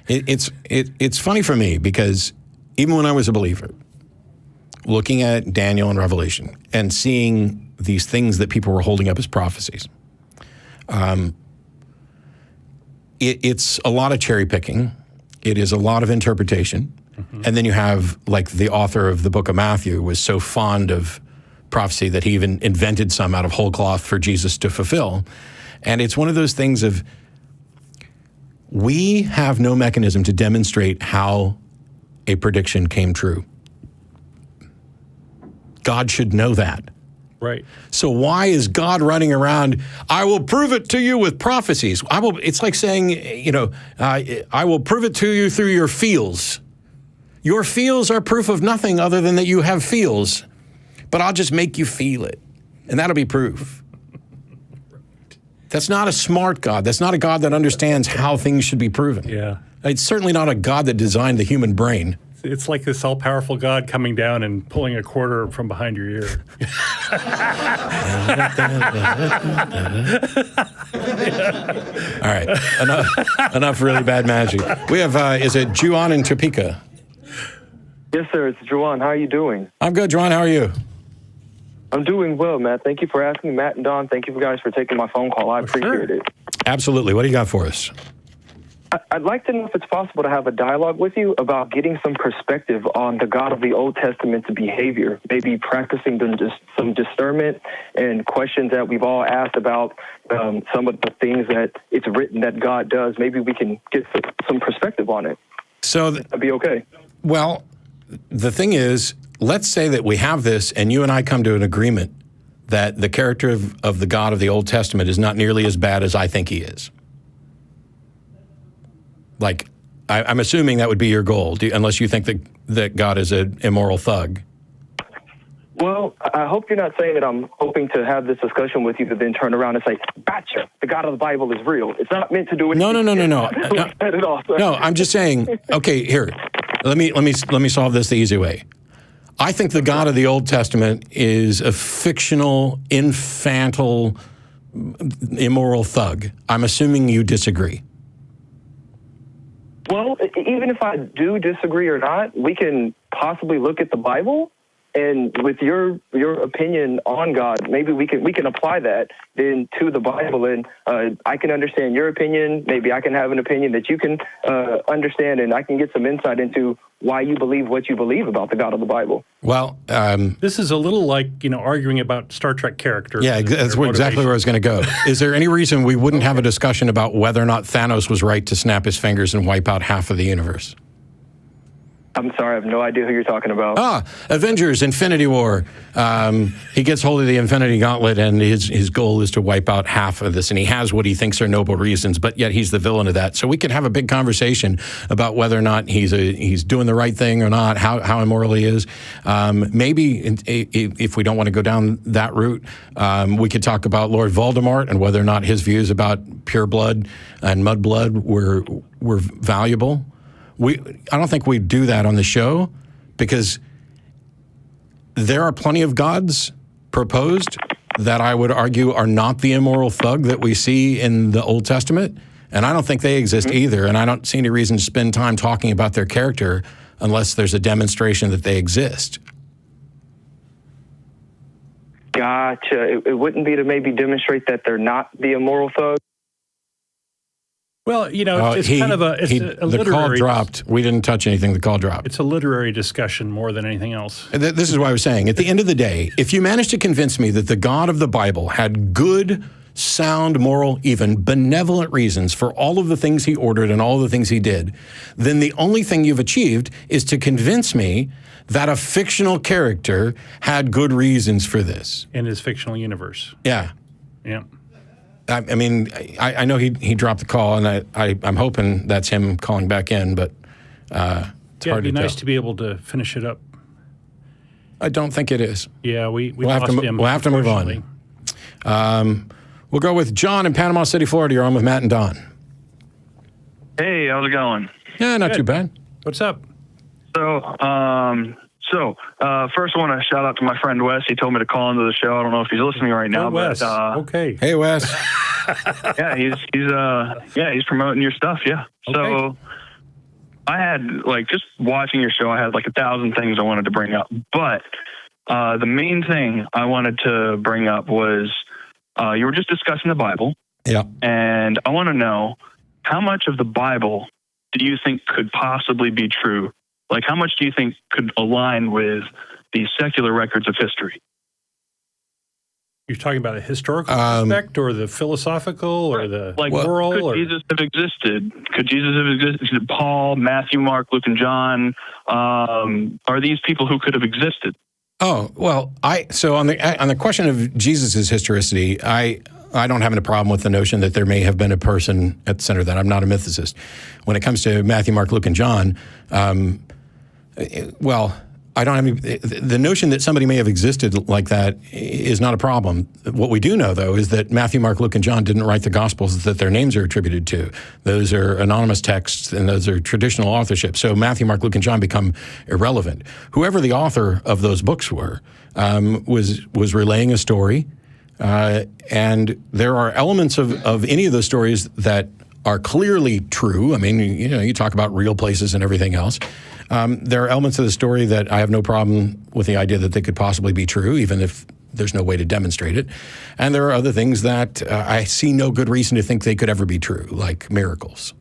It's funny for me because even when I was a believer, looking at Daniel and Revelation and seeing these things that people were holding up as prophecies, it's a lot of cherry picking. It is a lot of interpretation. Mm-hmm. And then you have, like, the author of the book of Matthew was so fond of prophecy that he even invented some out of whole cloth for Jesus to fulfill. And it's one of those things of, we have no mechanism to demonstrate how a prediction came true. God should know that. Right. So why is God running around, I will prove it to you with prophecies? It's like saying, I will prove it to you through your feels. Your feels are proof of nothing other than that you have feels. But I'll just make you feel it. And that'll be proof. That's not a smart God. That's not a God that understands how things should be proven. Yeah. It's certainly not a God that designed the human brain. It's like this all-powerful God coming down and pulling a quarter from behind your ear. All right, enough really bad magic. We have, is it Juone in Topeka? Yes, sir. It's Juone. How are you doing? I'm good, Juone. How are you? I'm doing well, Matt. Thank you for asking. Matt and Don, thank you guys for taking my phone call. I appreciate it. Absolutely. What do you got for us? I'd like to know if it's possible to have a dialogue with you about getting some perspective on the God of the Old Testament's behavior, maybe practicing some discernment and questions that we've all asked about some of the things that it's written that God does. Maybe we can get some perspective on it. So that'd be okay. Well, the thing is, let's say that we have this and you and I come to an agreement that the character of the God of the Old Testament is not nearly as bad as I think he is. Like, I'm assuming that would be your goal, unless you think that God is an immoral thug. Well, I hope you're not saying that I'm hoping to have this discussion with you to then turn around and say, gotcha, the God of the Bible is real. It's not meant to do anything. No. At all. No, I'm just saying, okay, here, let me solve this the easy way. I think the God of the Old Testament is a fictional, infantile, immoral thug. I'm assuming you disagree. Well, even if I do disagree or not, we can possibly look at the Bible And with your opinion on God, maybe we can apply that then to the Bible, and I can understand your opinion. Maybe I can have an opinion that you can understand, and I can get some insight into why you believe what you believe about the God of the Bible. Well, this is a little like, arguing about Star Trek characters. Yeah, that's exactly where I was going to go. Is there any reason we wouldn't have a discussion about whether or not Thanos was right to snap his fingers and wipe out half of the universe? I'm sorry, I have no idea who you're talking about. Avengers, Infinity War. He gets hold of the Infinity Gauntlet, and his goal is to wipe out half of this, and he has what he thinks are noble reasons, but yet he's the villain of that. So we could have a big conversation about whether or not he's doing the right thing or not, how immoral he is. Maybe if we don't want to go down that route, we could talk about Lord Voldemort and whether or not his views about pure blood and mudblood were valuable. I don't think we do that on the show because there are plenty of gods proposed that I would argue are not the immoral thug that we see in the Old Testament, and I don't think they exist either, and I don't see any reason to spend time talking about their character unless there's a demonstration that they exist. Gotcha. It wouldn't be to maybe demonstrate that they're not the immoral thug? Well, it's kind of a literary... The call dropped. We didn't touch anything. The call dropped. It's a literary discussion more than anything else. This is what I was saying. At the end of the day, if you manage to convince me that the God of the Bible had good, sound, moral, even benevolent reasons for all of the things he ordered and all the things he did, then the only thing you've achieved is to convince me that a fictional character had good reasons for this. In his fictional universe. Yeah. Yeah. I mean, I know he dropped the call, and I'm hoping that's him calling back in, but it's hard to tell. It'd be nice to be able to finish it up. I don't think it is. Yeah, we'll lost him. We'll have to move on. We'll go with John in Panama City, Florida. You're on with Matt and Don. Hey, how's it going? Yeah, not too bad. What's up? First I want to shout out to my friend Wes. He told me to call into the show. I don't know if he's listening right now. Wes. Okay. Hey, Wes. Yeah, he's promoting your stuff. Yeah. Okay. So I had just watching your show, I had 1,000 things I wanted to bring up, but the main thing I wanted to bring up was you were just discussing the Bible. Yeah. And I want to know, how much of the Bible do you think could possibly be true? How much do you think could align with the secular records of history? You're talking about a historical aspect, or the philosophical, or the moral? Could Jesus have existed? Could Jesus have existed? Paul, Matthew, Mark, Luke, and John. Are these people who could have existed? Oh, well, so on the question of Jesus' historicity, I don't have any problem with the notion that there may have been a person at the center of that. I'm not a mythicist. When it comes to Matthew, Mark, Luke, and John, I don't have any, the notion that somebody may have existed like that is not a problem. What we do know, though, is that Matthew, Mark, Luke, and John didn't write the Gospels that their names are attributed to. Those are anonymous texts, and those are traditional authorship. So Matthew, Mark, Luke, and John become irrelevant. Whoever the author of those books were was relaying a story, and there are elements of any of those stories that are clearly true. I mean, you talk about real places and everything else. There are elements of the story that I have no problem with the idea that they could possibly be true, even if there's no way to demonstrate it. And there are other things that I see no good reason to think they could ever be true, like miracles.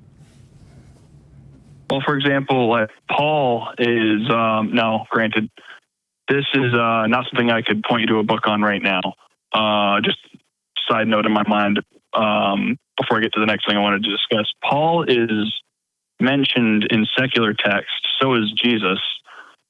Well, for example, Paul is, now, granted, this is not something I could point you to a book on right now. Just side note in my mind, before I get to the next thing I wanted to discuss. Paul is mentioned in secular text, so is Jesus.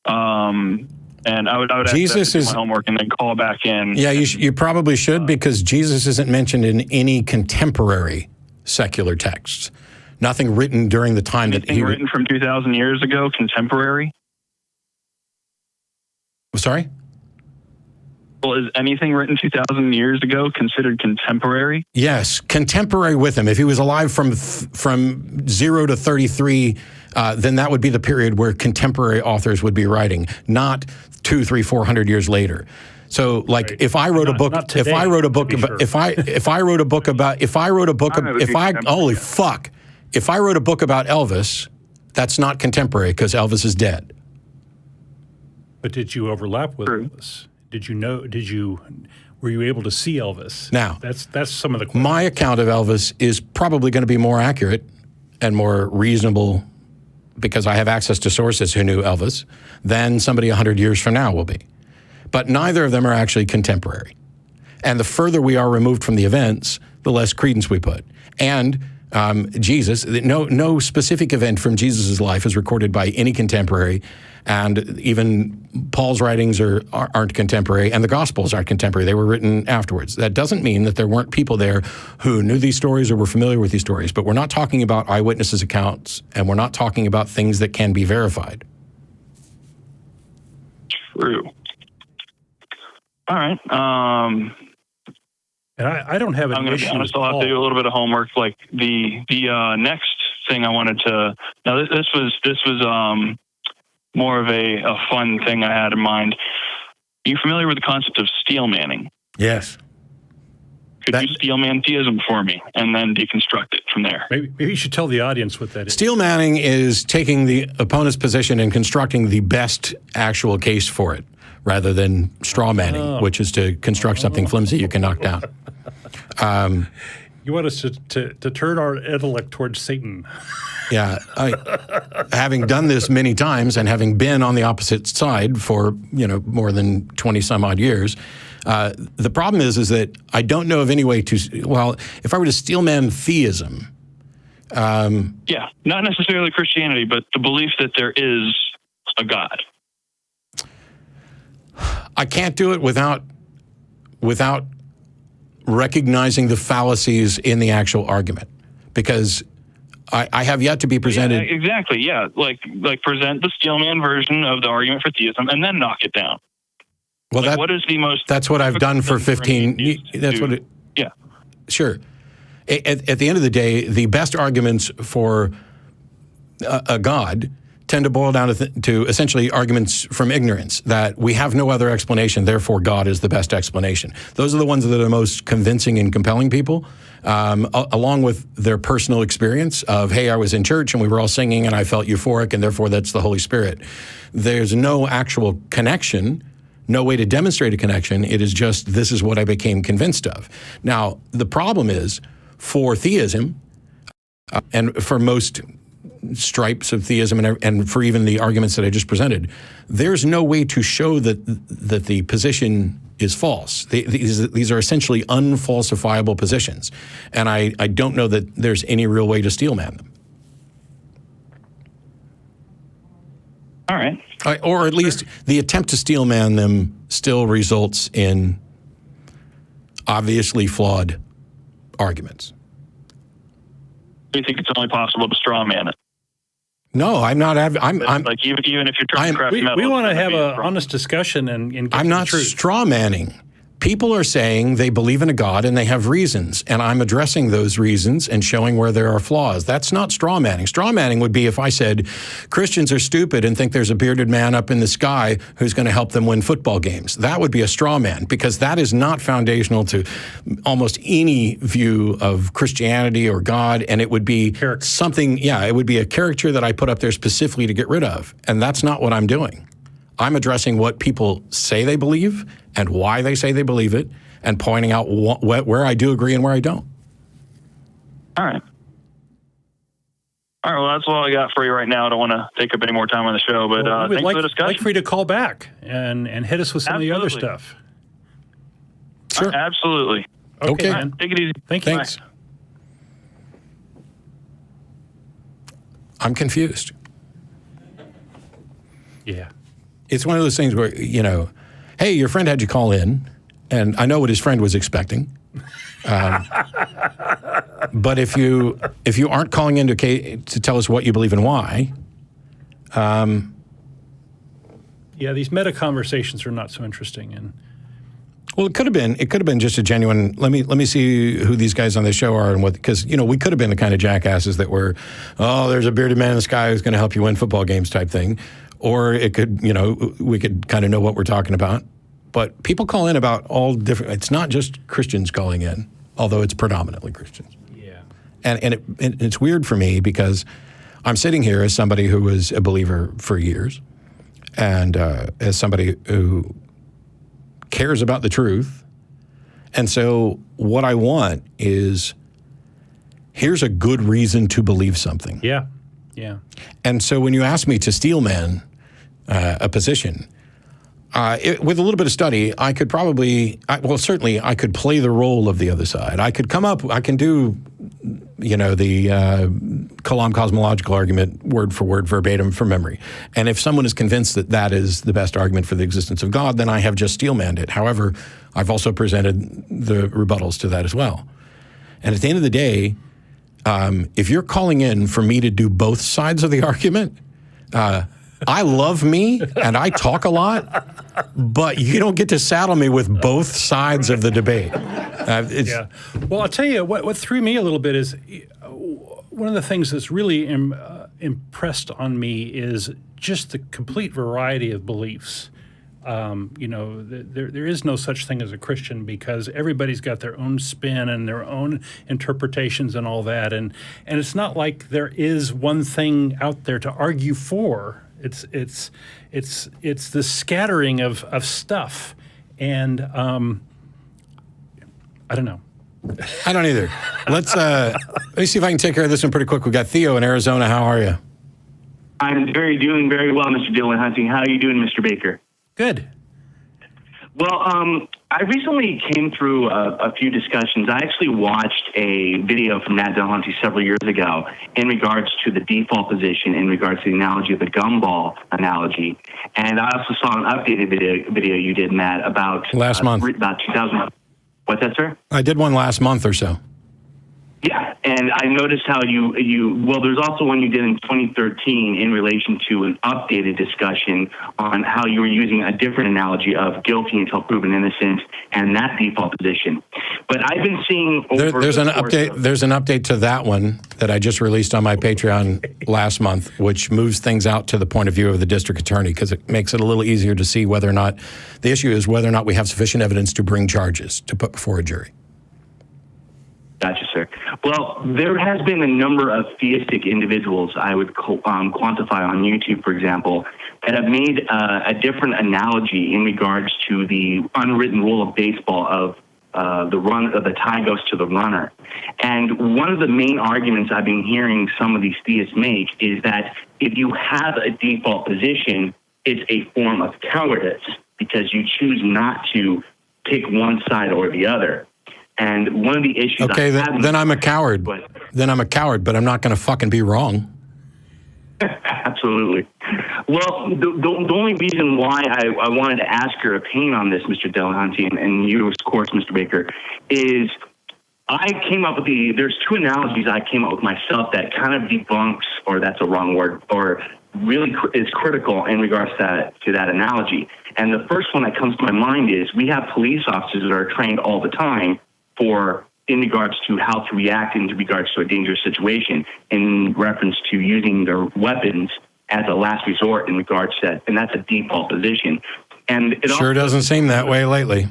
And I would Jesus ask that to do my homework and then call back in. Yeah, you probably should, because Jesus isn't mentioned in any contemporary secular texts. Nothing written during the time that he... written from 2,000 years ago, contemporary? Sorry? Well, is anything written 2,000 years ago considered contemporary? Yes, contemporary with him. If he was alive from 0 to 33, then that would be the period where contemporary authors would be writing, not 200, 300, 400 years later. So, Right. if I wrote a book, today, holy fuck, if I wrote a book about Elvis, that's not contemporary because Elvis is dead. But did you overlap with Elvis? Were you able to see Elvis? Now, that's some of the questions. My account of Elvis is probably going to be more accurate and more reasonable because I have access to sources who knew Elvis than somebody 100 years from now will be. But neither of them are actually contemporary. And the further we are removed from the events, the less credence we put. And Jesus, no specific event from Jesus' life is recorded by any contemporary, and even Paul's writings aren't contemporary, and the Gospels aren't contemporary. They were written afterwards. That doesn't mean that there weren't people there who knew these stories or were familiar with these stories, but we're not talking about eyewitnesses' accounts, and we're not talking about things that can be verified. True. All right. And I don't have an I'm going to issue. be honest. I'll have to do a little bit of homework. Like the next thing I wanted to. Now this was more of a fun thing I had in mind. Are you familiar with the concept of steel manning? Yes. Could you steel man theism for me and then deconstruct it from there? Maybe you should tell the audience what that is. Steel manning is taking the opponent's position and constructing the best actual case for it, rather than straw manning, which is to construct something flimsy you can knock down. You want us to turn our intellect towards Satan. Yeah. Having done this many times and having been on the opposite side for, more than 20 some odd years, the problem is that I don't know of any way to, if I were to steel man theism. Yeah, not necessarily Christianity, but the belief that there is a God. I can't do it without recognizing the fallacies in the actual argument, because I have yet to be presented. Yeah, exactly. Yeah, like present the steelman version of the argument for theism, and then knock it down. Well, what is the most? That's what I've done for 15. That's what. Yeah. Sure. At the end of the day, the best arguments for a God tend to boil down to essentially arguments from ignorance, that we have no other explanation, therefore God is the best explanation. Those are the ones that are the most convincing and compelling people, along with their personal experience of, hey, I was in church and we were all singing and I felt euphoric and therefore that's the Holy Spirit. There's no actual connection, no way to demonstrate a connection. It is just, this is what I became convinced of. Now, the problem is, for theism, and for most stripes of theism, and for even the arguments that I just presented, there's no way to show that the position is false. These are essentially unfalsifiable positions, and I don't know that there's any real way to steel man them. All right. Or at least the attempt to steel man them still results in obviously flawed arguments. Do you think it's only possible to straw man it? No, I'm not. I'm like even if you're trying to craft metal. We want to have an honest discussion and get I'm not the truth. Straw manning. People are saying they believe in a God and they have reasons, and I'm addressing those reasons and showing where there are flaws. That's not straw manning. Straw manning would be if I said Christians are stupid and think there's a bearded man up in the sky who's going to help them win football games. That would be a straw man, because that is not foundational to almost any view of Christianity or God, and it would be something, it would be a caricature that I put up there specifically to get rid of, and that's not what I'm doing. I'm addressing what people say they believe and why they say they believe it, and pointing out where I do agree and where I don't. All right. Well, that's all I got for you right now. I don't want to take up any more time on the show, but thanks for the discussion. Like for you to call back and hit us with some of the other stuff. Sure. Absolutely. Okay. Man. Take it easy. Thank you. Thanks. I'm confused. Yeah. It's one of those things where, hey, your friend had you call in, and I know what his friend was expecting. But if you aren't calling in to tell us what you believe and why, these meta conversations are not so interesting. And well, it could have been just a genuine. Let me see who these guys on this show are and what, because we could have been the kind of jackasses that were, there's a bearded man in the sky who's going to help you win football games type thing. Or it could, we could kind of know what we're talking about. But people call in about all different, it's not just Christians calling in, although it's predominantly Christians. Yeah. And it's weird for me because I'm sitting here as somebody who was a believer for years. and as somebody who cares about the truth. And so what I want is, here's a good reason to believe something. Yeah. And so when you ask me to steelman a position, with a little bit of study, I could certainly I could play the role of the other side. I can do, the Kalam cosmological argument word for word, verbatim from memory. And if someone is convinced that that is the best argument for the existence of God, then I have just steelmanned it. However, I've also presented the rebuttals to that as well. And at the end of the day, if you're calling in for me to do both sides of the argument, I love me and I talk a lot, but you don't get to saddle me with both sides of the debate. Yeah. Well, I'll tell you what threw me a little bit is one of the things that's really impressed on me is just the complete variety of beliefs. There is no such thing as a Christian because everybody's got their own spin and their own interpretations and all that. And it's not like there is one thing out there to argue for. It's the scattering of stuff. And I don't know. I don't either. Let me see if I can take care of this one pretty quick. We got Theo in Arizona. How are you? I'm doing very well, Mr. Dillahunty. How are you doing, Mr. Baker? Good. Well, I recently came through a few discussions. I actually watched a video from Matt Dillahunty several years ago in regards to the default position, in regards to the analogy of the gumball analogy. And I also saw an updated video you did, Matt, about last month. About 2000. What's that, sir? I did one last month or so. Yeah, and I noticed how there's also one you did in 2013 in relation to an updated discussion on how you were using a different analogy of guilty until proven innocent and that default position. But I've been seeing there's an update to that one that I just released on my Patreon last month, which moves things out to the point of view of the district attorney because it makes it a little easier to see whether or not the issue is whether or not we have sufficient evidence to bring charges to put before a jury. Gotcha, sir. Well, there has been a number of theistic individuals I would quantify on YouTube, for example, that have made a different analogy in regards to the unwritten rule of baseball of the tie goes to the runner. And one of the main arguments I've been hearing some of these theists make is that if you have a default position, it's a form of cowardice because you choose not to pick one side or the other. And one of the issues then I'm a coward. Then I'm a coward, but I'm not going to fucking be wrong. Absolutely. Well, the only reason why I wanted to ask your opinion on this, Mr. Dillahunty, and you, of course, Mr. Baker, is I came up with there's two analogies I came up with myself that kind of debunks, or that's a wrong word, or really is critical in regards to that analogy. And the first one that comes to my mind is we have police officers that are trained all the time in regards to how to react in regards to a dangerous situation in reference to using their weapons as a last resort in regards to that, and that's a default position. And it sure doesn't seem that way lately.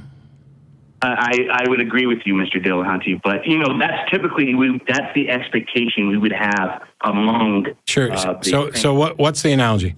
I would agree with you, Mr. Dillahunty, but that's typically that's the expectation we would have among. Sure. So what's the analogy?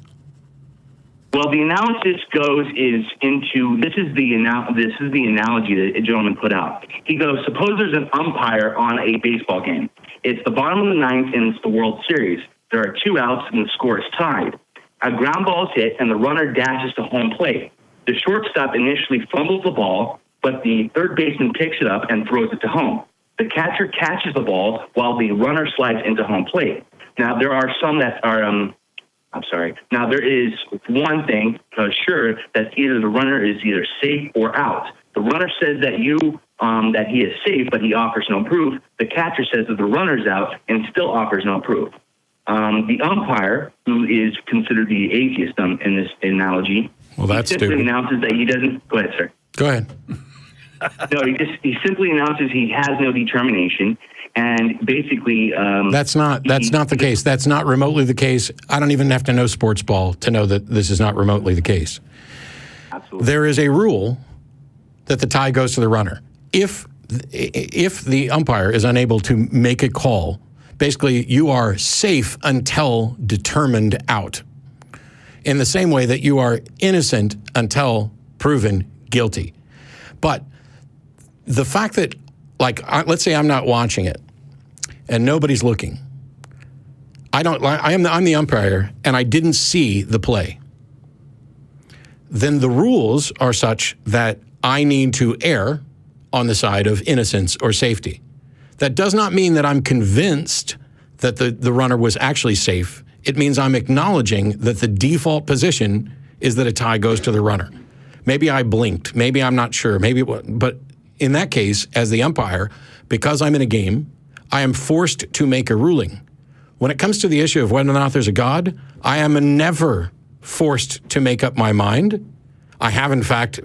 Well, the analysis this is the analogy that a gentleman put out. He goes, suppose there's an umpire on a baseball game. It's the bottom of the ninth and it's the World Series. There are 2 outs and the score is tied. A ground ball is hit and the runner dashes to home plate. The shortstop initially fumbles the ball, but the third baseman picks it up and throws it to home. The catcher catches the ball while the runner slides into home plate. Now, there are some that are... Now, there is one thing sure that either the runner is either safe or out. The runner says that that he is safe, but he offers no proof. The catcher says that the runner's out and still offers no proof. The umpire, who is considered the atheist in this analogy, he simply announces that he doesn't. Go ahead, sir. Go ahead. No, he simply announces he has no determination. And basically, that's not the case. That's not remotely the case. I don't even have to know sports ball to know that this is not remotely the case. Absolutely. There is a rule that the tie goes to the runner. If the umpire is unable to make a call, basically you are safe until determined out. in the same way that you are innocent until proven guilty. But the fact that, like, let's say I'm not watching it and nobody's looking. I'm the umpire and I didn't see the play. Then the rules are such that I need to err on the side of innocence or safety. That does not mean that I'm convinced that the runner was actually safe. It means I'm acknowledging that the default position is that a tie goes to the runner. Maybe I blinked. Maybe I'm not sure. But in that case, as the umpire, because I'm in a game, I am forced to make a ruling. When it comes to the issue of whether or not there's a God, I am never forced to make up my mind. I have, in fact,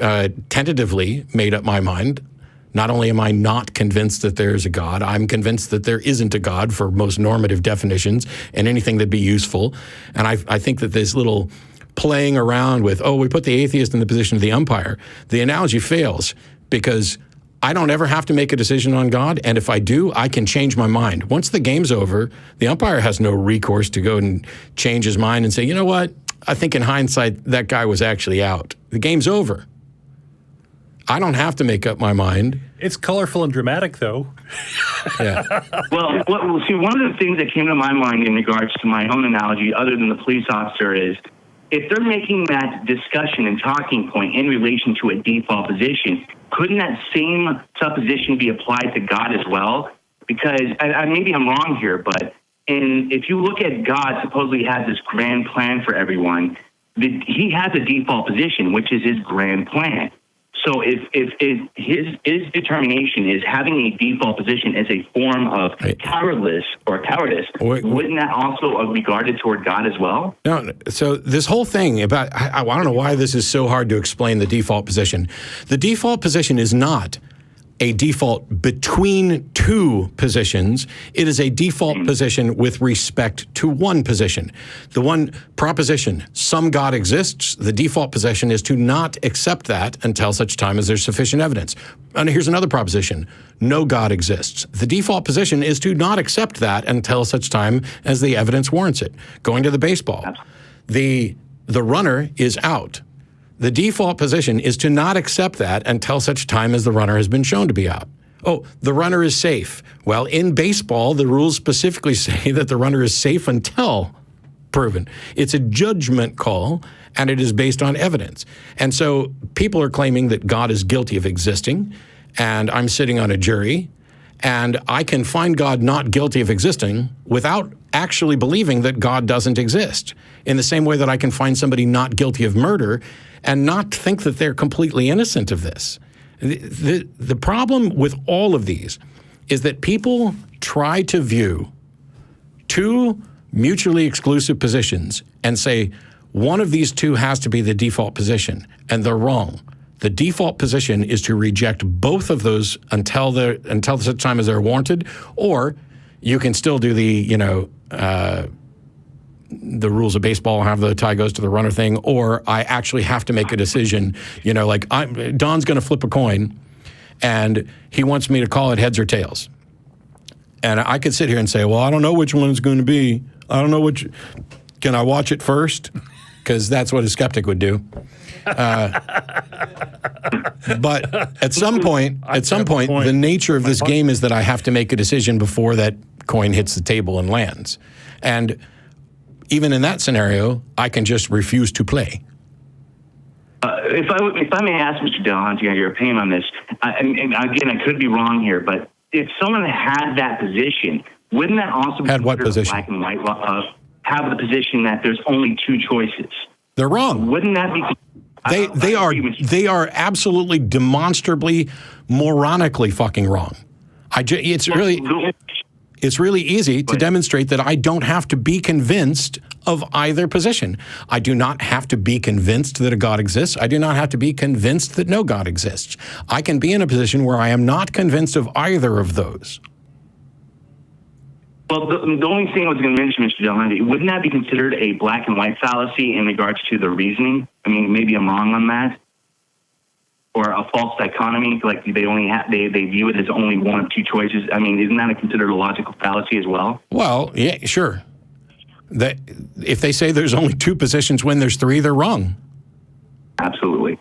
tentatively made up my mind. Not only am I not convinced that there's a God, I'm convinced that there isn't a God for most normative definitions and anything that'd be useful. And I think that this little playing around with, we put the atheist in the position of the umpire, the analogy fails because I don't ever have to make a decision on God, and if I do, I can change my mind. Once the game's over, the umpire has no recourse to go and change his mind and say, you know what, I think in hindsight, that guy was actually out. The game's over. I don't have to make up my mind. It's colorful and dramatic, though. Yeah. Well, see, one of the things that came to my mind in regards to my own analogy, other than the police officer, is if they're making that discussion and talking point in relation to a default position, couldn't that same supposition be applied to God as well? Because maybe I'm wrong here, but if you look at God, supposedly has this grand plan for everyone. He has a default position, which is his grand plan. So if his determination is having a default position as a form of cowardice, wouldn't that also be regarded toward God as well? No. So this whole thing about, I don't know why this is so hard to explain the default position. The default position is not a default between two positions. It is a default position with respect to one position. The one proposition, some God exists, the default position is to not accept that until such time as there's sufficient evidence. And here's another proposition, no God exists. The default position is to not accept that until such time as the evidence warrants it. Going to the baseball, the runner is out. The default position is to not accept that until such time as the runner has been shown to be out. Oh, the runner is safe. Well, in baseball, the rules specifically say that the runner is safe until proven. It's a judgment call, and it is based on evidence. And so people are claiming that God is guilty of existing, and I'm sitting on a jury, and I can find God not guilty of existing without actually believing that God doesn't exist. In the same way that I can find somebody not guilty of murder and not think that they're completely innocent of this. The problem with all of these is that people try to view two mutually exclusive positions and say one of these two has to be the default position, and they're wrong. The default position is to reject both of those until such time as they're warranted, or you can still do the rules of baseball, have the tie goes to the runner thing, or I actually have to make a decision, like Don's going to flip a coin and he wants me to call it heads or tails. And I could sit here and say, well, I don't know which one it's going to be. I don't know can I watch it first? Because that's what a skeptic would do. But at some point, the nature of this game is that I have to make a decision before that coin hits the table and lands. And even in that scenario, I can just refuse to play. If I may ask Mr. Dillahunty your opinion on this, and again, I could be wrong here, but if someone had that position, wouldn't that also be had what position? Black and white have the position that there's only two choices? They're wrong. Wouldn't that be? They are absolutely demonstrably, moronically fucking wrong. It's really easy to demonstrate that I don't have to be convinced of either position. I do not have to be convinced that a God exists. I do not have to be convinced that no God exists. I can be in a position where I am not convinced of either of those. Well, the only thing I was going to mention, Mr. Dillahunty, wouldn't that be considered a black and white fallacy in regards to the reasoning? I mean, maybe I'm wrong on that. Or a false dichotomy, like they view it as only one of two choices. I mean, isn't that considered a logical fallacy as well? Well, yeah, sure. That if they say there's only two positions when there's three, they're wrong. Absolutely.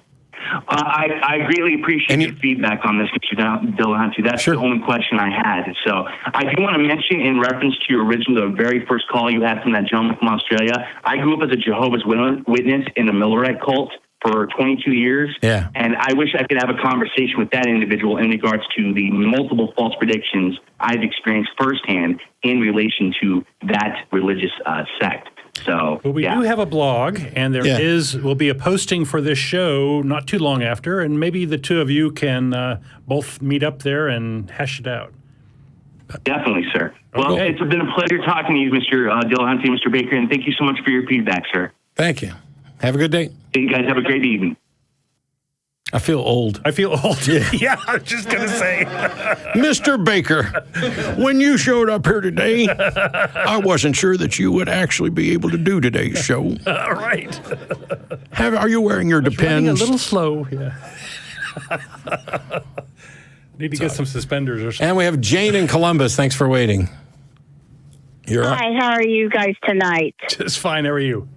I greatly appreciate your feedback on this, Mr. Dillahunty. That's the only question I had. So I do want to mention, in reference to your original, the very first call you had from that gentleman from Australia, I grew up as a Jehovah's Witness in a Millerite cult for 22 years. Yeah. And I wish I could have a conversation with that individual in regards to the multiple false predictions I've experienced firsthand in relation to that religious sect. So, well, we do have a blog, and there will be a posting for this show not too long after, and maybe the two of you can both meet up there and hash it out. Definitely, sir. Well, it's been a pleasure talking to you, Mr. Dillahunty, Mr. Baker, and thank you so much for your feedback, sir. Thank you. Have a good day. You guys have a great evening. I feel old. Yeah, I was just going to say. Mr. Baker, when you showed up here today, I wasn't sure that you would actually be able to do today's show. All right. Are you wearing your Depends? A little slow, yeah. Need to get some suspenders or something. And we have Jane in Columbus. Thanks for waiting. Hi, how are you guys tonight? Just fine. How are you?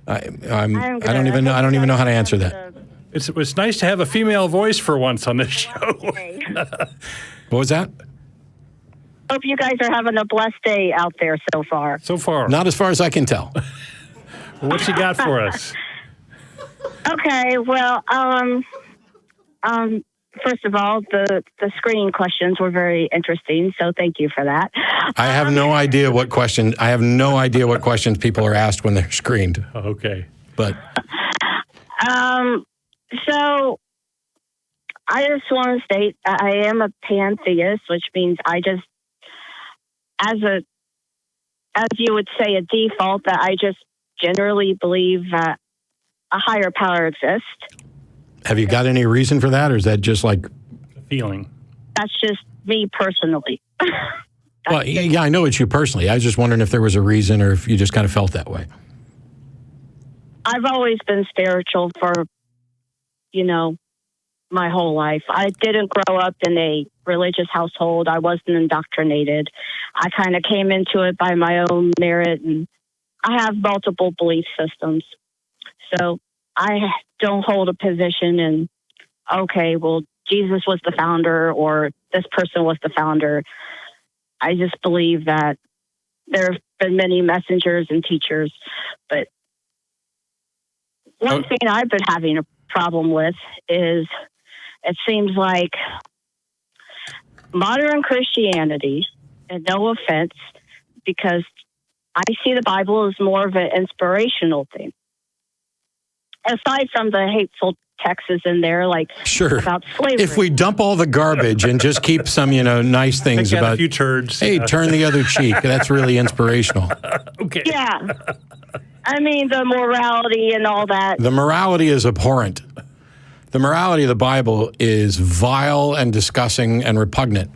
I don't even know how to answer that. It was nice to have a female voice for once on this show. Okay. What was that? Hope you guys are having a blessed day out there so far. So far. Not as far as I can tell. What you got for us? Okay, well, first of all, the screening questions were very interesting, so thank you for that. I have no idea what questions people are asked when they're screened. Okay. But so I just want to state I am a pantheist, which means I just, as you would say, a default, that I just generally believe that a higher power exists. Have you got any reason for that, or is that just like a feeling? That's just me personally. Well, yeah, I know it's you personally. I was just wondering if there was a reason, or if you just kind of felt that way. I've always been spiritual for, my whole life. I didn't grow up in a religious household. I wasn't indoctrinated. I kind of came into it by my own merit, and I have multiple belief systems. So I don't hold a position in, okay, well, Jesus was the founder or this person was the founder. I just believe that there have been many messengers and teachers. But one thing I've been having a problem with is it seems like modern Christianity, and no offense, because I see the Bible as more of an inspirational thing. Aside from the hateful texts in there, like about slavery. If we dump all the garbage and just keep some, nice things about a few turds. Hey, turn the other cheek. That's really inspirational. Okay. Yeah. I mean, the morality and all that. The morality is abhorrent. The morality of the Bible is vile and disgusting and repugnant.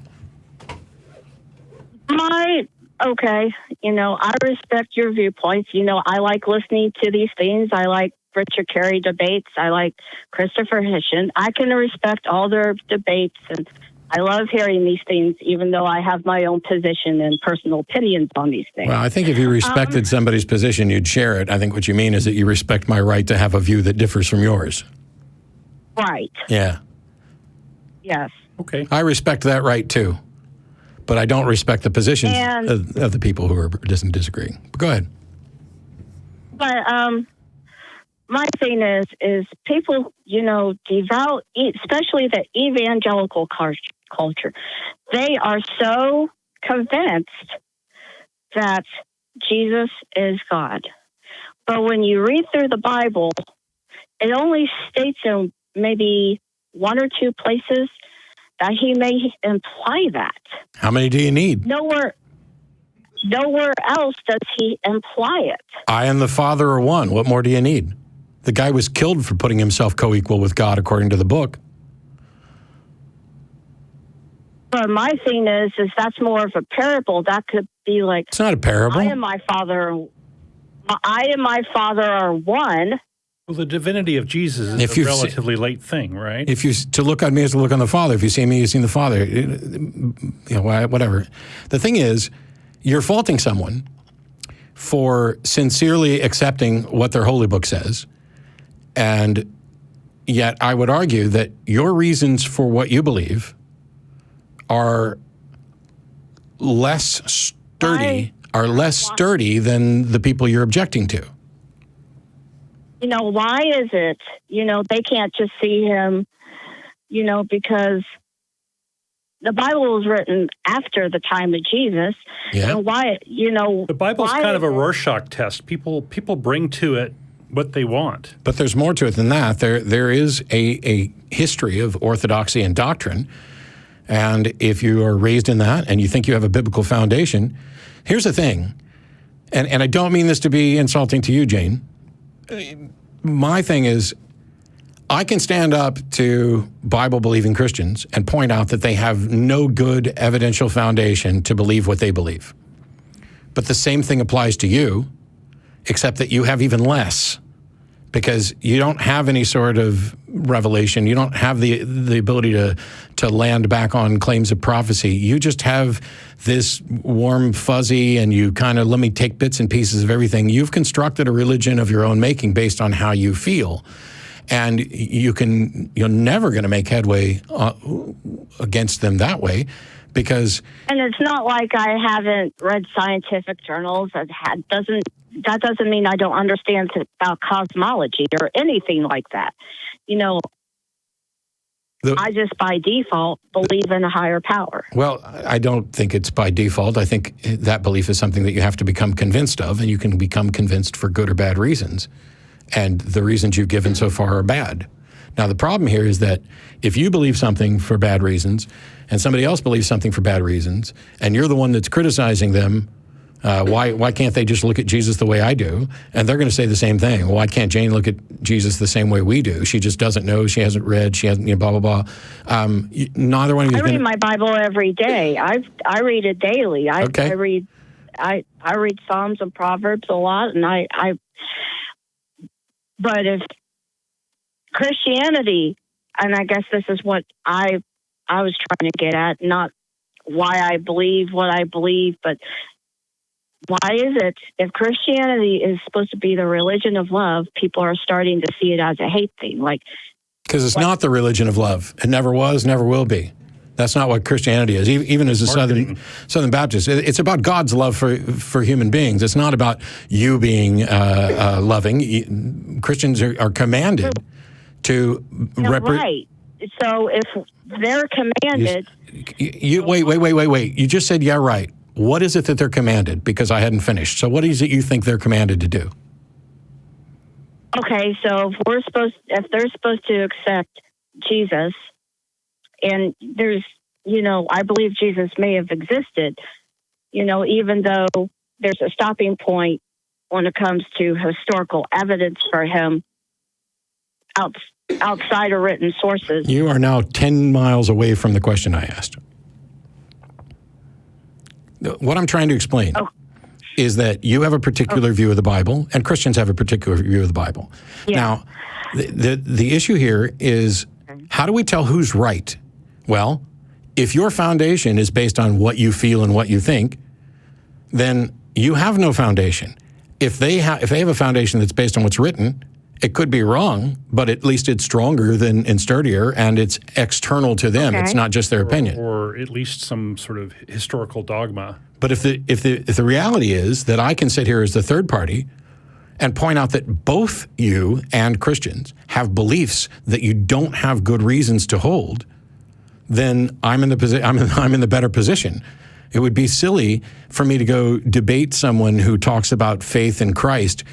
Okay. I respect your viewpoints. I like listening to these things. I like Richard Carey debates. I like Christopher Hitchens. I can respect all their debates, and I love hearing these things, even though I have my own position and personal opinions on these things. Well, I think if you respected somebody's position, you'd share it. I think what you mean is that you respect my right to have a view that differs from yours. Right. Yeah. Yes. Okay. I respect that right, too. But I don't respect the positions of the people who are disagreeing. But go ahead. But my thing is people, devout, especially the evangelical culture, they are so convinced that Jesus is God. But when you read through the Bible, it only states in maybe one or two places that he may imply that. How many do you need? Nowhere else does he imply it. I and the Father are one. What more do you need? The guy was killed for putting himself co-equal with God, according to the book. But my thing is that's more of a parable. That could be like... It's not a parable. I and my Father are one. Well, the divinity of Jesus is a relatively late thing, right? To look on me is to look on the Father. If you see me, you've seen the Father. Whatever. The thing is, you're faulting someone for sincerely accepting what their holy book says. And yet I would argue that your reasons for what you believe are less sturdy than the people you're objecting to. Why is it, they can't just see him, because the Bible was written after the time of Jesus. Yeah. And why, The Bible's kind of a Rorschach test. People bring to it what they want. But there's more to it than that. There is a history of orthodoxy and doctrine. And if you are raised in that and you think you have a biblical foundation, here's the thing. And I don't mean this to be insulting to you, Jane. My thing is, I can stand up to Bible-believing Christians and point out that they have no good evidential foundation to believe what they believe. But the same thing applies to you, except that you have even less, because you don't have any sort of revelation. You don't have the ability to land back on claims of prophecy. You just have this warm fuzzy, and you kind of let me take bits and pieces of everything. You've constructed a religion of your own making based on how you feel. And you're never going to make headway against them that way, because... And it's not like I haven't read scientific journals. That doesn't mean I don't understand about cosmology or anything like that. I just by default believe in a higher power. Well, I don't think it's by default. I think that belief is something that you have to become convinced of, and you can become convinced for good or bad reasons. And the reasons you've given so far are bad. Now, the problem here is that if you believe something for bad reasons and somebody else believes something for bad reasons, and you're the one that's criticizing them, why can't they just look at Jesus the way I do? And they're going to say the same thing. Why can't Jane look at Jesus the same way we do? She just doesn't know. She hasn't read. She hasn't, blah, blah, blah. Neither one of you. I read my Bible every day. I read it daily. I read Psalms and Proverbs a lot, and But if Christianity, and I guess this is what I was trying to get at, not why I believe what I believe, but why is it if Christianity is supposed to be the religion of love, people are starting to see it as a hate thing? Because it's not the religion of love. It never was, never will be. That's not what Christianity is, even as a Southern Baptist. It's about God's love for human beings. It's not about you being loving. Christians are commanded to right. So if they're commanded... Wait. You just said, yeah, right. What is it that they're commanded? Because I hadn't finished. So what is it you think they're commanded to do? Okay, so if they're supposed to accept Jesus... And there's, I believe Jesus may have existed, even though there's a stopping point when it comes to historical evidence for him outside of written sources. You are now 10 miles away from the question I asked. What I'm trying to explain is that you have a particular view of the Bible, and Christians have a particular view of the Bible. Yeah. Now, the issue here is, how do we tell who's right? Well, if your foundation is based on what you feel and what you think, then you have no foundation. If they have a foundation that's based on what's written, it could be wrong, but at least it's stronger and sturdier, and it's external to them. Okay. It's not just their opinion, or at least some sort of historical dogma. But if the reality is that I can sit here as the third party and point out that both you and Christians have beliefs that you don't have good reasons to hold, then I'm in the better position. It would be silly for me to go debate someone who talks about faith in Christ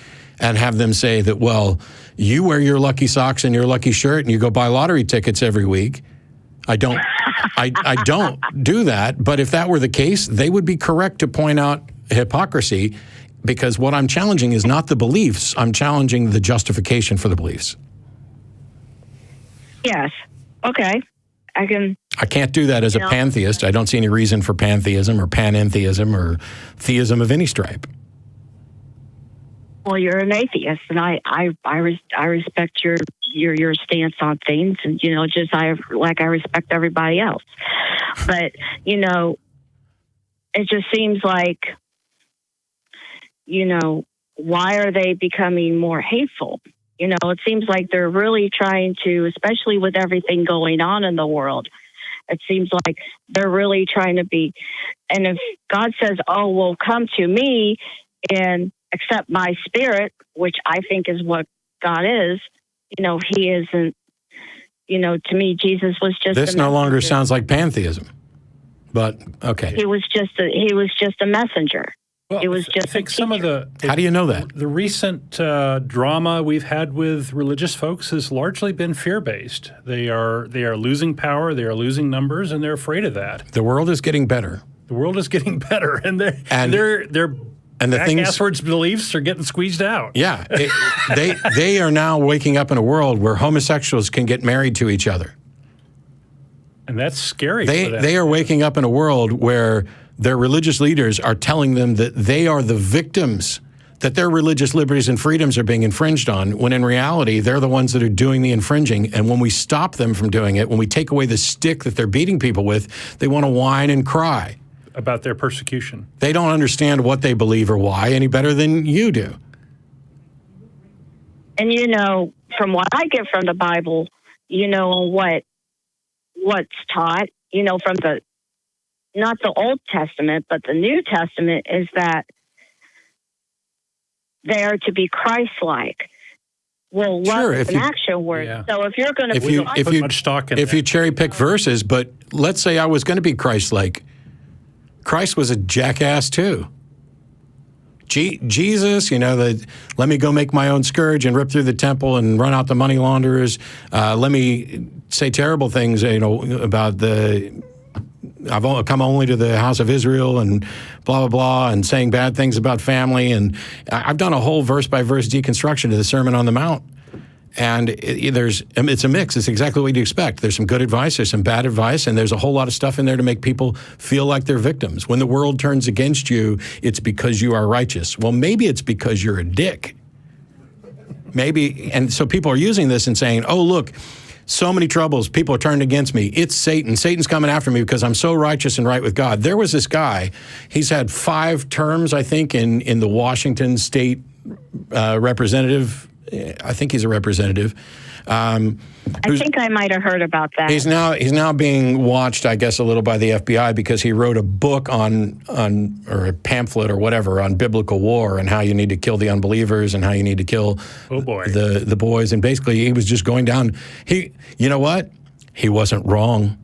and have them say that, well, you wear your lucky socks and your lucky shirt and you go buy lottery tickets every week. I don't do that. But if that were the case, they would be correct to point out hypocrisy, because what I'm challenging is not the beliefs. I'm challenging the justification for the beliefs. Yes. Okay. I can't do that as a pantheist. I don't see any reason for pantheism or panentheism or theism of any stripe. Well, you're an atheist, and I respect your stance on things, and just I respect everybody else. But it just seems like why are they becoming more hateful? It seems like they're really trying to, especially with everything going on in the world, it seems like they're really trying to be. And if God says, oh, well, come to me and accept my spirit, which I think is what God is, he isn't, to me, Jesus was just. This no longer sounds like pantheism, but okay. He was just a messenger. Well, it was just. I think some of the. How do you know that? The recent drama we've had with religious folks has largely been fear-based. They are losing power, they are losing numbers, and they're afraid of that. The world is getting better. The world is getting better, and their and the back-asswards beliefs are getting squeezed out. Yeah, they are now waking up in a world where homosexuals can get married to each other. And that's scary. They are waking up in a world where their religious leaders are telling them that they are the victims, that their religious liberties and freedoms are being infringed on, when in reality, they're the ones that are doing the infringing. And when we stop them from doing it, when we take away the stick that they're beating people with, they want to whine and cry about their persecution. They don't understand what they believe or why any better than you do. And, from what I get from the Bible, what's taught, from not the Old Testament, but the New Testament, is that they are to be Christ-like. Well, love is an action word. Yeah. So if you're going to if you cherry pick verses, but let's say I was going to be Christ-like, Christ was a jackass too. Jesus, let me go make my own scourge and rip through the temple and run out the money launderers. Let me say terrible things, about I've come only to the house of Israel and blah, blah, blah, and saying bad things about family. And I've done a whole verse-by-verse deconstruction to the Sermon on the Mount. And it's a mix. It's exactly what you'd expect. There's some good advice, there's some bad advice, and there's a whole lot of stuff in there to make people feel like they're victims. When the world turns against you, it's because you are righteous. Well, maybe it's because you're a dick. Maybe, and so people are using this and saying, oh, look, so many troubles, people are turned against me. It's Satan. Satan's coming after me because I'm so righteous and right with God. There was this guy, he's had 5 terms, I think, in the Washington State representative. I think he's a representative. I think I might have heard about that. He's now being watched, I guess, a little by the FBI because he wrote a book on or a pamphlet or whatever on biblical war and how you need to kill the unbelievers and how you need to kill the boys. And basically, he was just going down. You know what? He wasn't wrong.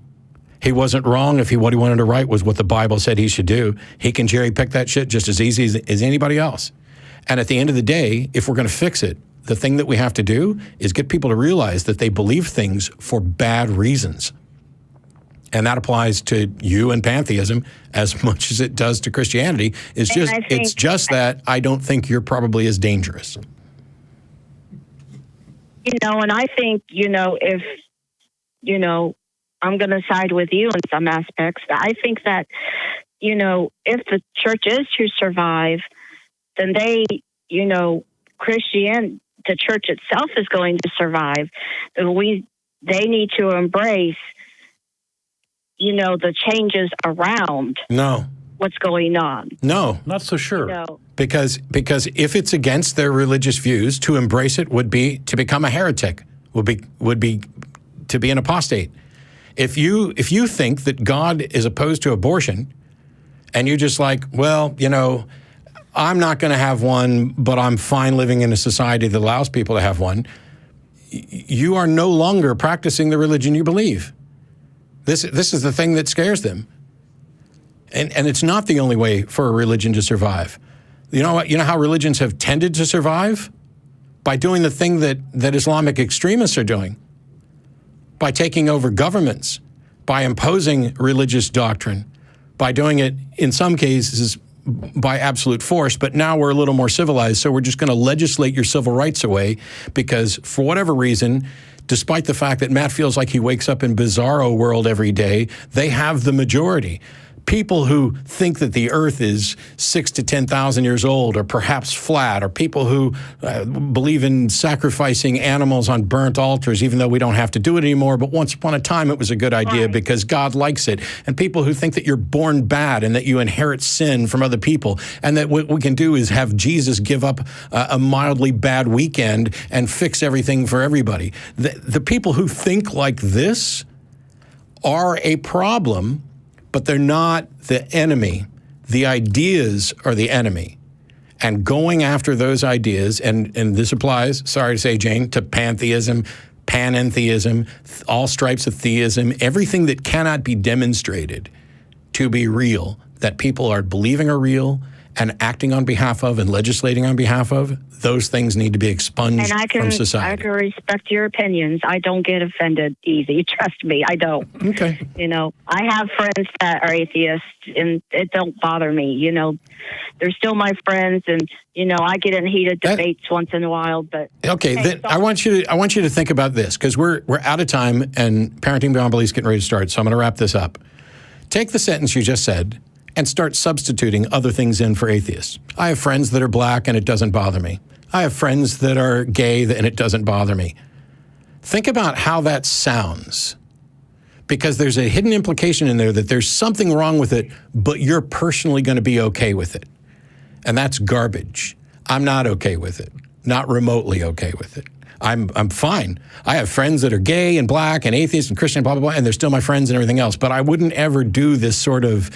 He wasn't wrong if what he wanted to write was what the Bible said he should do. He can cherry pick that shit just as easy as anybody else. And at the end of the day, if we're going to fix it, the thing that we have to do is get people to realize that they believe things for bad reasons. And that applies to you and pantheism as much as it does to Christianity. It's just that I don't think you're probably as dangerous. And I think, if, I'm going to side with you in some aspects. I think that, if the church is to survive, then the church itself is going to survive. They need to embrace, the changes around. No. What's going on? No, not so sure. Because if it's against their religious views, to embrace it would be to become a heretic. Would be to be an apostate. If you think that God is opposed to abortion, and you're just like, well, I'm not going to have one, but I'm fine living in a society that allows people to have one, you are no longer practicing the religion you believe. This is the thing that scares them. And it's not the only way for a religion to survive. You know what? You know how religions have tended to survive? By doing the thing that Islamic extremists are doing. By taking over governments. By imposing religious doctrine. By doing it, in some cases, by absolute force, but now we're a little more civilized, so we're just going to legislate your civil rights away because for whatever reason, despite the fact that Matt feels like he wakes up in bizarro world every day, they have the majority. people who think that the earth is 6,000 to 10,000 years old, or perhaps flat, or people who believe in sacrificing animals on burnt altars, even though we don't have to do it anymore, but once upon a time it was a good idea because God likes it, and people who think that you're born bad and that you inherit sin from other people, and that what we can do is have Jesus give up a mildly bad weekend and fix everything for everybody. The people who think like this are a problem, but they're not the enemy. The ideas are the enemy. And going after those ideas, and this applies, sorry to say, Jane, to pantheism, panentheism, all stripes of theism, everything that cannot be demonstrated to be real, that people are believing are real and acting on behalf of and legislating on behalf of, those things need to be expunged from society. I can respect your opinions. I don't get offended easy. Trust me, I don't. Okay. You know, I have friends that are atheists, and it don't bother me. You know, they're still my friends, and you know, I get in heated debates once in a while. But okay, then I want you to think about this, because we're out of time, and Parenting Beyond Belief is getting ready to start. So I'm going to wrap this up. Take the sentence you just said and start substituting other things in for atheists. I have friends that are black and it doesn't bother me. I have friends that are gay and it doesn't bother me. Think about how that sounds, because there's a hidden implication in there that there's something wrong with it, but you're personally going to be okay with it. And that's garbage. I'm not okay with it, not remotely okay with it. I'm fine. I have friends that are gay and black and atheist and Christian, blah, blah, blah, and they're still my friends and everything else. But I wouldn't ever do this sort of,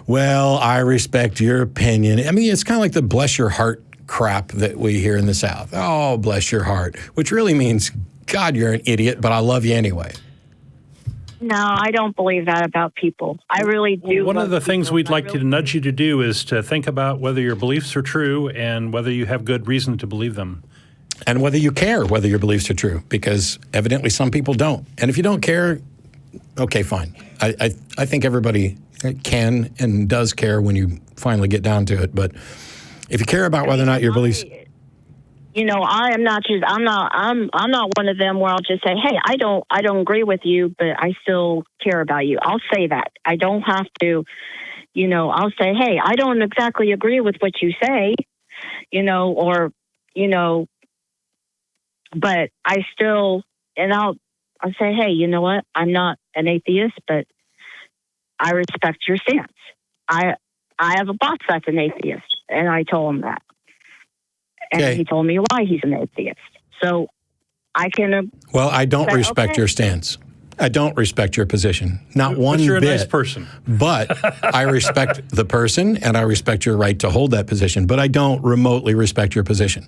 well, I respect your opinion. I mean, it's kind of like the bless your heart crap that we hear in the South. Oh, bless your heart, which really means, God, you're an idiot, but I love you anyway. No, I don't believe that about people. I really do. One of the things we'd like to nudge you to do is to think about whether your beliefs are true and whether you have good reason to believe them. And whether you care whether your beliefs are true, because evidently some people don't. And if you don't care, okay, fine. I think everybody can and does care when you finally get down to it. But if you care about whether or not your beliefs, you know, I'm not one of them where I'll just say, hey, I don't agree with you, but I still care about you. I'll say that. I don't have to, you know, I'll say, hey, I don't exactly agree with what you say, you know, or, you know, but I still, and I'll say, hey, you know what? I'm not an atheist, but I respect your stance. I have a boss that's an atheist, and I told him that. And he told me why he's an atheist. So I can... Well, I don't respect your stance. I don't respect your position. Not one bit. You're a nice person. But I respect the person, and I respect your right to hold that position. But I don't remotely respect your position.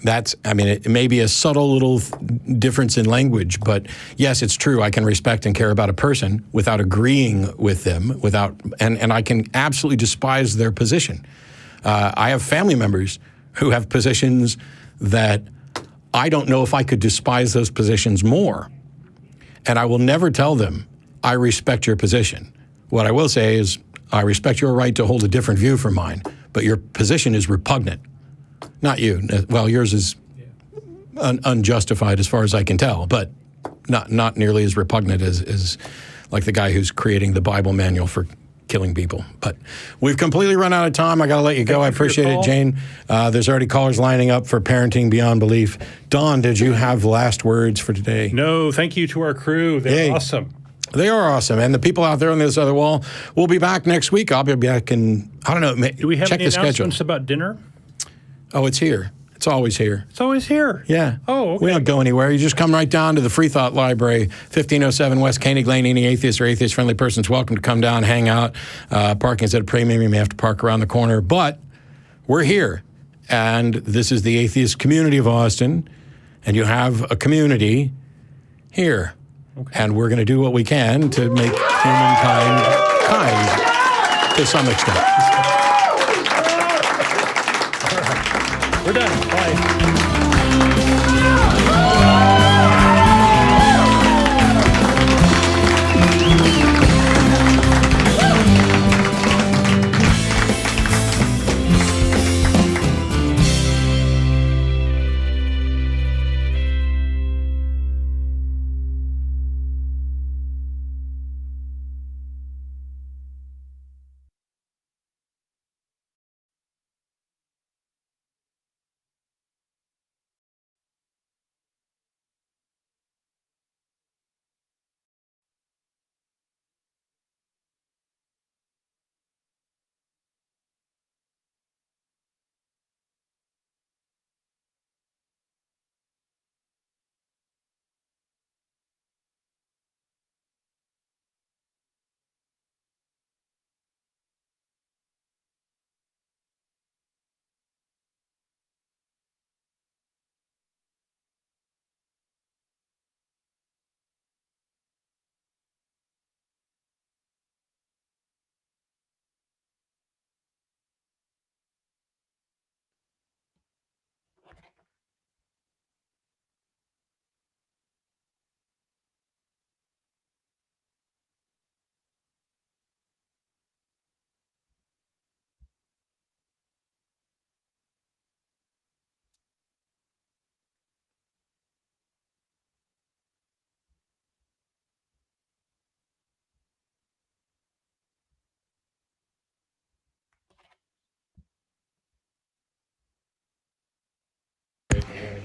It may be a subtle little difference in language, but yes, it's true. I can respect and care about a person without agreeing with them, and I can absolutely despise their position. I have family members who have positions that I don't know if I could despise those positions more. And I will never tell them, I respect your position. What I will say is, I respect your right to hold a different view from mine, but your position is repugnant. Not you. Well, yours is unjustified as far as I can tell, but not nearly as repugnant as like the guy who's creating the Bible manual for killing people. But we've completely run out of time. I got to let you go. I appreciate it, Jane. There's already callers lining up for Parenting Beyond Belief. Dawn, did you have last words for today? No, thank you to our crew. They're awesome. They are awesome. And the people out there on this other wall, we'll be back next week. I'll be back in, I don't know, Do we have check any the schedule. announcements about dinner? Oh, it's here. It's always here. It's always here? Yeah. Oh, okay. We don't go anywhere. You just come right down to the Free Thought Library, 1507 West Koenig Lane. Any atheist or atheist-friendly person's welcome to come down, hang out. Parking is at a premium. You may have to park around the corner. But we're here. And this is the atheist community of Austin. And you have a community here. Okay. And we're going to do what we can to make humankind kind to some extent. We're done. Bye.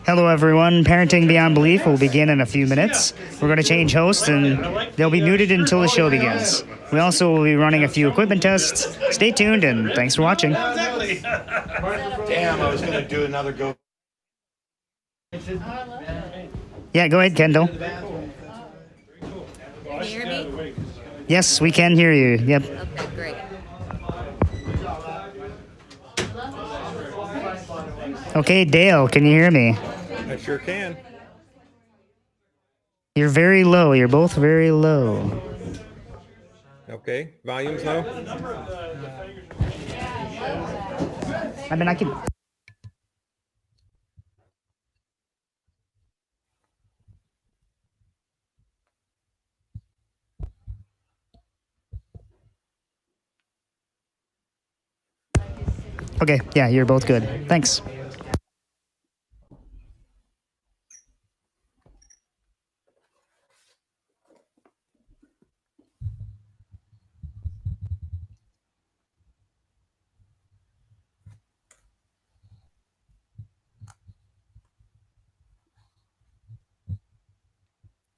Hello, everyone. Parenting Beyond Belief will begin in a few minutes. We're going to change hosts, and they'll be muted until the show begins. We also will be running a few equipment tests. Stay tuned, and thanks for watching. Damn, I was going to do another go. Yeah, go ahead, Kendall. Can you hear me? Yes, we can hear you. Yep. Okay, great. Okay, Dale, can you hear me? I sure can. You're very low. You're both very low. Okay, volume's low. I mean, I can... Okay, yeah, you're both good. Thanks.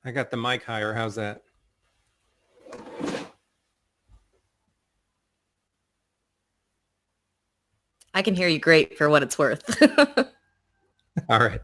I got the mic higher. How's that? I can hear you great for what it's worth. All right.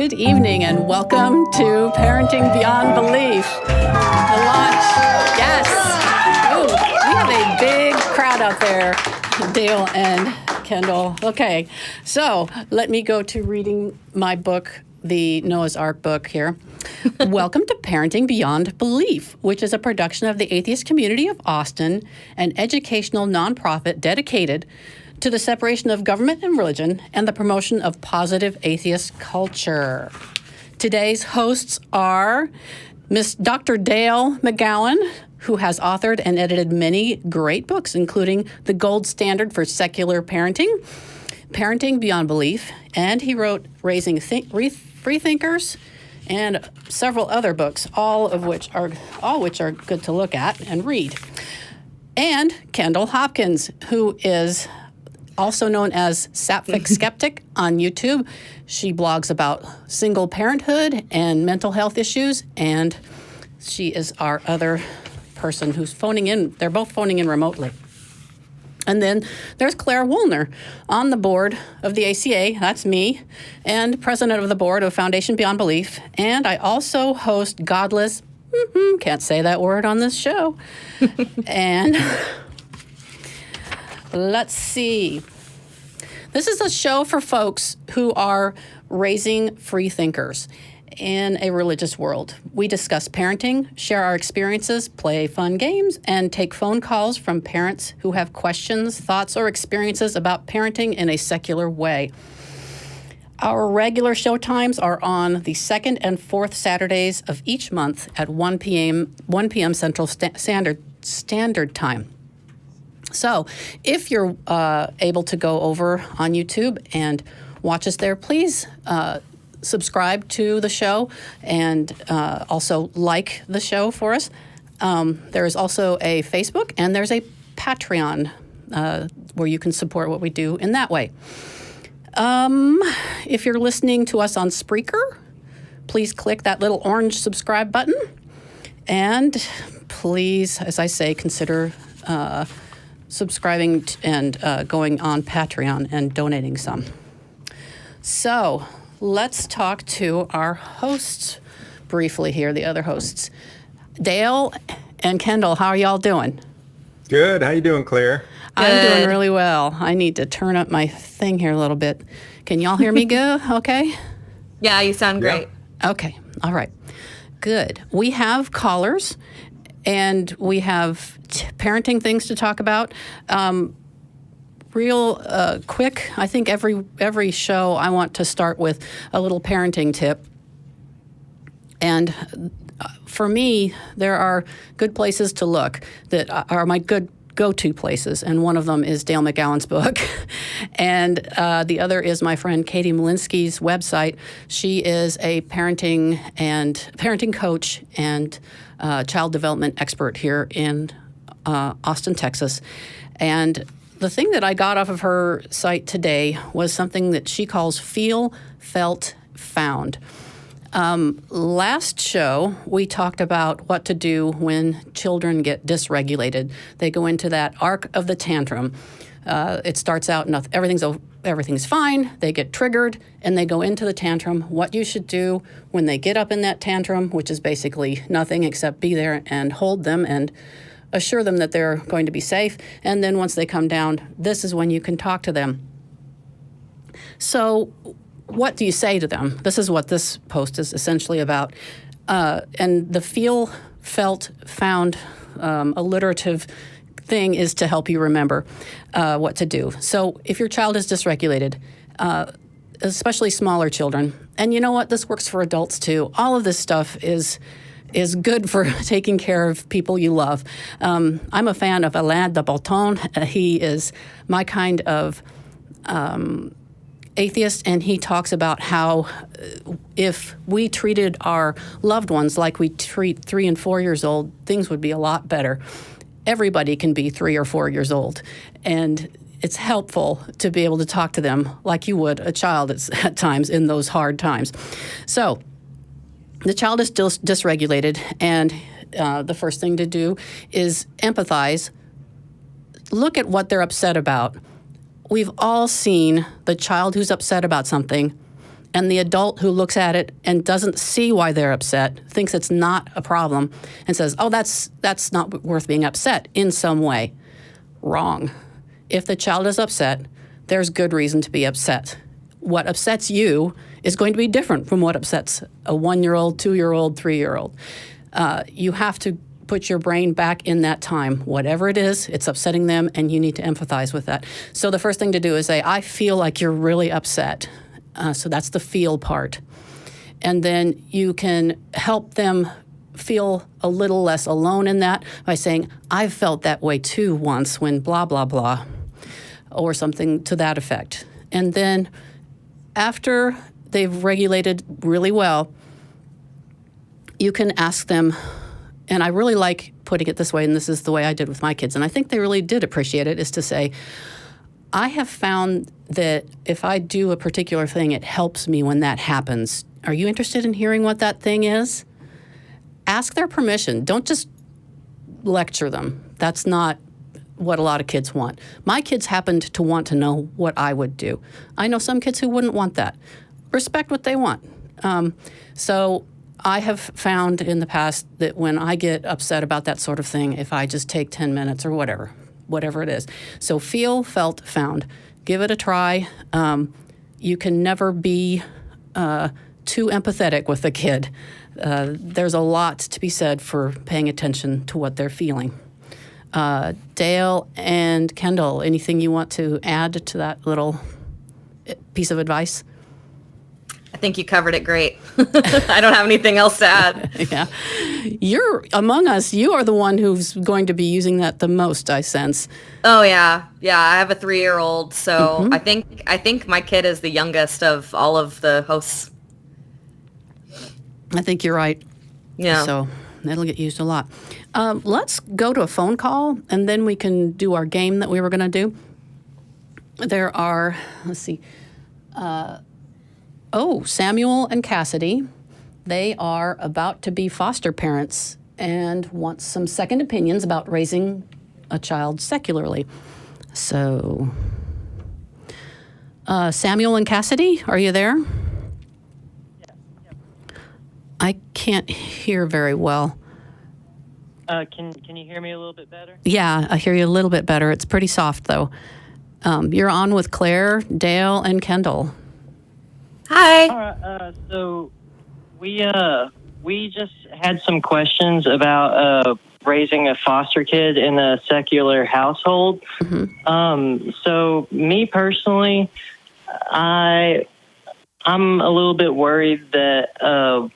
Good evening and welcome to Parenting Beyond Belief. The launch. Yes. Ooh, we have a big crowd out there, Dale and Kendall. Okay, so let me go to reading my book, the Noah's Ark book here. Welcome to Parenting Beyond Belief, which is a production of the Atheist Community of Austin, an educational nonprofit dedicated to the separation of government and religion and the promotion of positive atheist culture. Today's hosts are Miss Dr. Dale McGowan, who has authored and edited many great books, including The Gold Standard for Secular Parenting, Parenting Beyond Belief, and he wrote Raising Freethinkers, and several other books, all which are good to look at and read. And Kendall Hopkins, who is also known as Sapphic Skeptic on YouTube. She blogs about single parenthood and mental health issues, and she is our other person who's phoning in. They're both phoning in remotely. And then there's Clare Wuellner on the board of the ACA, that's me, and president of the board of Foundation Beyond Belief. And I also host Godless, can't say that word on this show. And let's see. This is a show for folks who are raising free thinkers in a religious world. We discuss parenting, share our experiences, play fun games, and take phone calls from parents who have questions, thoughts, or experiences about parenting in a secular way. Our regular show times are on the second and fourth Saturdays of each month at 1 p.m. Central Standard Time. So if you're able to go over on YouTube and watch us there, please subscribe to the show and also like the show for us. There is also a Facebook and there's a Patreon where you can support what we do in that way. If you're listening to us on Spreaker, please click that little orange subscribe button. And please, as I say, consider subscribing and going on Patreon and donating some. So let's talk to our hosts briefly here, the other hosts. Dale and Kendall, how are y'all doing? Good. How you doing, Claire? I'm doing really well. I need to turn up my thing here a little bit. Can y'all hear me good? Okay? Yeah, you sound great. Okay. All right. Good. We have callers, and we have parenting things to talk about. Real quick, I think every show I want to start with a little parenting tip. And for me, there are good places to look that are my good go-to places, and one of them is Dale McGowan's book, and the other is my friend Katie Malinsky's website. She is a parenting coach and child development expert here in Austin, Texas, and the thing that I got off of her site today was something that she calls Feel, Felt, Found. Last show, we talked about what to do when children get dysregulated. They go into that arc of the tantrum. It starts out, everything's fine. They get triggered, and they go into the tantrum. What you should do when they get up in that tantrum, which is basically nothing except be there and hold them and assure them that they're going to be safe. And then once they come down, this is when you can talk to them. So what do you say to them? This is what this post is essentially about. And the Feel, Felt, Found alliterative thing is to help you remember what to do. So if your child is dysregulated, especially smaller children, and you know what, this works for adults too. All of this stuff is good for taking care of people you love. I'm a fan of Alain de Botton. He is my kind of atheist, and he talks about how if we treated our loved ones like we treat 3 and 4 years old, things would be a lot better. Everybody can be 3 or 4 years old, and it's helpful to be able to talk to them like you would a child at times in those hard times. So the child is still dysregulated, and the first thing to do is empathize. Look at what they're upset about. We've all seen the child who's upset about something And the adult who looks at it and doesn't see why they're upset, thinks it's not a problem, and says, oh, that's not worth being upset in some way. Wrong. If the child is upset, there's good reason to be upset. What upsets you is going to be different from what upsets a 1-year-old, 2-year-old, 3-year-old. You have to put your brain back in that time. Whatever it is, it's upsetting them, and you need to empathize with that. So the first thing to do is say, I feel like you're really upset. So that's the feel part. And then you can help them feel a little less alone in that by saying, I've felt that way too once when blah, blah, blah, or something to that effect. And then after they've regulated really well, you can ask them, and I really like putting it this way, and this is the way I did with my kids, and I think they really did appreciate it, is to say, I have found that if I do a particular thing, it helps me when that happens. Are you interested in hearing what that thing is? Ask their permission. Don't just lecture them. That's not what a lot of kids want. My kids happened to want to know what I would do. I know some kids who wouldn't want that. Respect what they want. So I have found in the past that when I get upset about that sort of thing, if I just take 10 minutes or whatever it is. So feel, felt, found. Give it a try. You can never be too empathetic with a kid. There's a lot to be said for paying attention to what they're feeling. Dale and Kendall, anything you want to add to that little piece of advice? I think you covered it great. I don't have anything else to add. Yeah. You're, among us, you are the one who's going to be using that the most, I sense. Oh, yeah. Yeah, I have a 3-year-old, so I think my kid is the youngest of all of the hosts. I think you're right. Yeah. So that'll get used a lot. Let's go to a phone call, and then we can do our game that we were going to do. There are, let's see, Samuel and Cassidy. They are about to be foster parents and want some second opinions about raising a child secularly. So, Samuel and Cassidy, are you there? Yeah. I can't hear very well. Can you hear me a little bit better? Yeah, I hear you a little bit better. It's pretty soft, though. You're on with Claire, Dale, and Kendall. Hi. All right. So we just had some questions about raising a foster kid in a secular household. Mm-hmm. So me personally, I'm a little bit worried that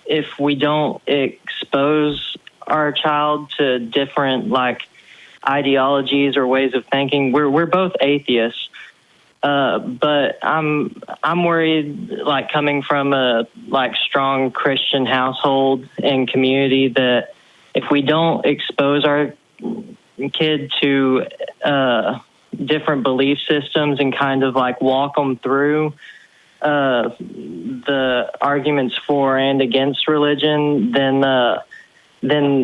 if we don't expose our child to different ideologies or ways of thinking, we're both atheists. But I'm worried, coming from a strong Christian household and community, that if we don't expose our kid to different belief systems and kind of walk them through the arguments for and against religion, then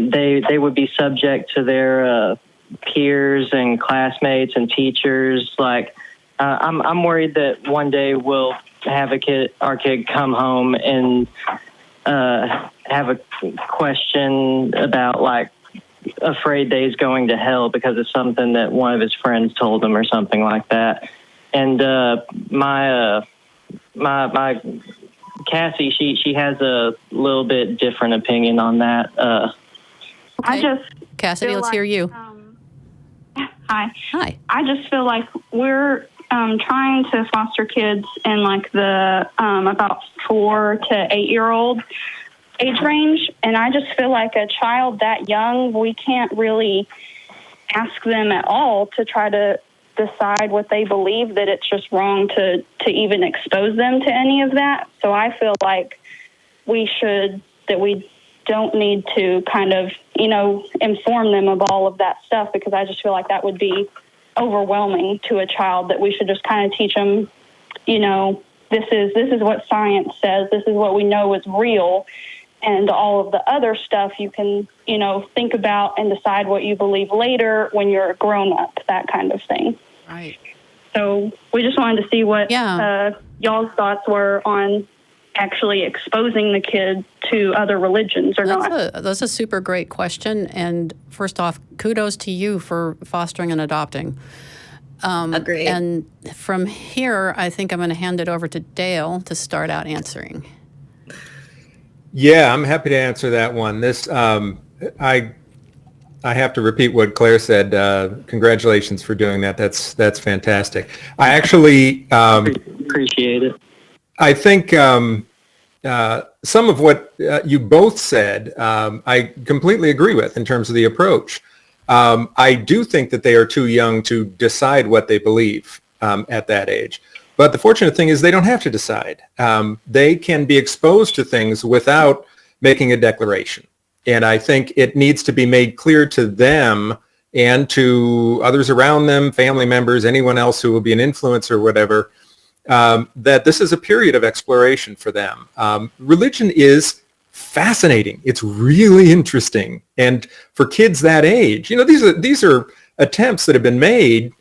they would be subject to their peers and classmates and teachers. I'm worried that one day we'll have our kid come home and have a question about afraid that he's going to hell because of something that one of his friends told him or something like that. And my Cassie, she has a little bit different opinion on that. Okay. Cassidy, let's hear you. Hi. I just feel like we're trying to foster kids in the about 4 to 8-year-old age range, and I just feel like a child that young, we can't really ask them at all to try to decide what they believe, that it's just wrong to even expose them to any of that. So I feel like we don't need to kind of, inform them of all of that stuff, because I just feel like that would be overwhelming to a child, that we should just kind of teach them, this is what science says, this is what we know is real, and all of the other stuff you can, think about and decide what you believe later when you're a grown up, that kind of thing. Right. So we just wanted to see what y'all's thoughts were on actually exposing the kid to other religions or not. That's a super great question. And first off, kudos to you for fostering and adopting. Agreed. And from here, I think I'm going to hand it over to Dale to start out answering. Yeah, I'm happy to answer that one. This, I have to repeat what Claire said. Congratulations for doing that. That's fantastic. I actually appreciate it. I think some of what you both said, I completely agree with in terms of the approach. I do think that they are too young to decide what they believe at that age. But the fortunate thing is they don't have to decide. They can be exposed to things without making a declaration. And I think it needs to be made clear to them and to others around them, family members, anyone else who will be an influence or whatever, that this is a period of exploration for them. Religion is fascinating. It's really interesting. And for kids that age, these are attempts that have been made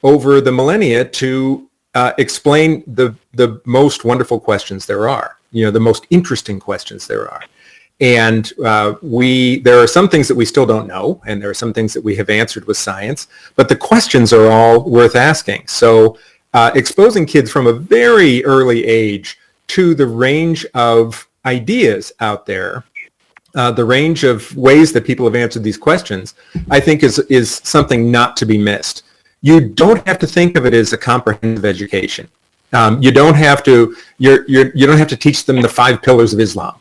over the millennia to explain the most wonderful questions there are, the most interesting questions there are. And there are some things that we still don't know, and there are some things that we have answered with science, but the questions are all worth asking. So exposing kids from a very early age to the range of ideas out there, the range of ways that people have answered these questions, I think is something not to be missed. You don't have to think of it as a comprehensive education. You don't have to. You don't have to teach them the 5 pillars of Islam,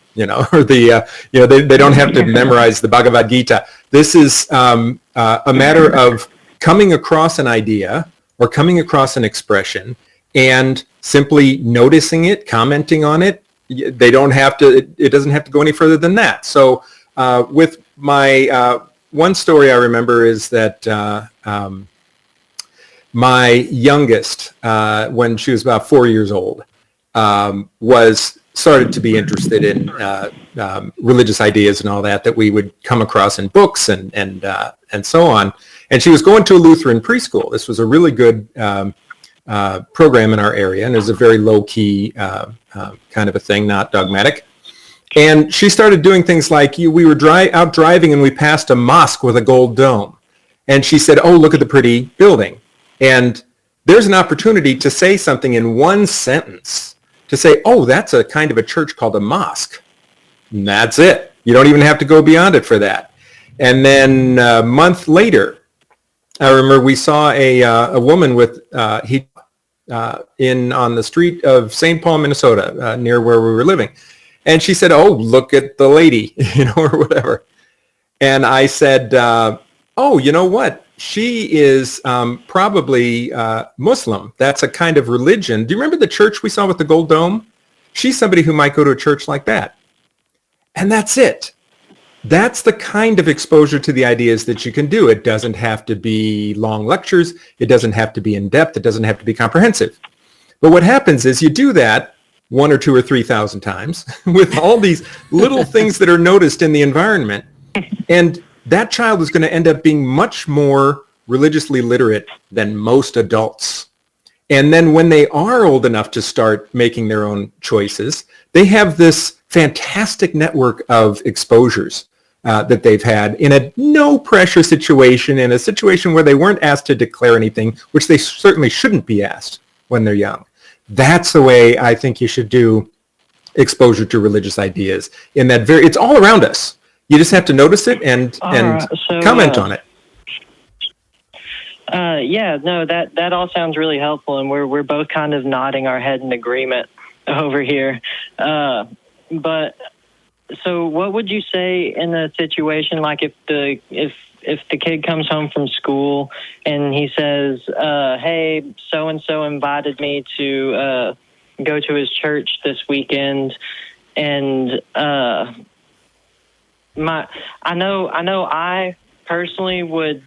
or they don't have to memorize the Bhagavad Gita. This is a matter of coming across an idea or coming across an expression and simply noticing it, commenting on it. They don't have to. It doesn't have to go any further than that. So, with my one story I remember is that. My youngest, when she was about 4 years old, started to be interested in religious ideas and all that we would come across in books and so on. And she was going to a Lutheran preschool. This was a really good program in our area, and it was a very low-key kind of a thing, not dogmatic. And she started doing things like we were out driving and we passed a mosque with a gold dome. And she said, "Oh, look at the pretty building." And there's an opportunity to say something in one sentence, to say, "Oh, that's a kind of a church called a mosque." And that's it. You don't even have to go beyond it for that. And then a month later, I remember we saw a woman with on the street of St. Paul, Minnesota, near where we were living. And she said, "Oh, look at the lady," or whatever. And I said, "Oh, you know what? She is probably Muslim. That's a kind of religion. Do you remember the church we saw with the gold dome? She's somebody who might go to a church like that." And that's it. That's the kind of exposure to the ideas that you can do. It doesn't have to be long lectures. It doesn't have to be in-depth. It doesn't have to be comprehensive. But what happens is you do that 1,000 or 2,000 or 3,000 times with all these little things that are noticed in the environment. And that child is going to end up being much more religiously literate than most adults. And then when they are old enough to start making their own choices, they have this fantastic network of exposures that they've had in a no-pressure situation, in a situation where they weren't asked to declare anything, which they certainly shouldn't be asked when they're young. That's the way I think you should do exposure to religious ideas. It's all around us. You just have to notice it and comment on it. That all sounds really helpful, and we're both kind of nodding our head in agreement over here. But so, what would you say in a situation like if the kid comes home from school and he says, "Hey, so and so invited me to go to his church this weekend," and I personally would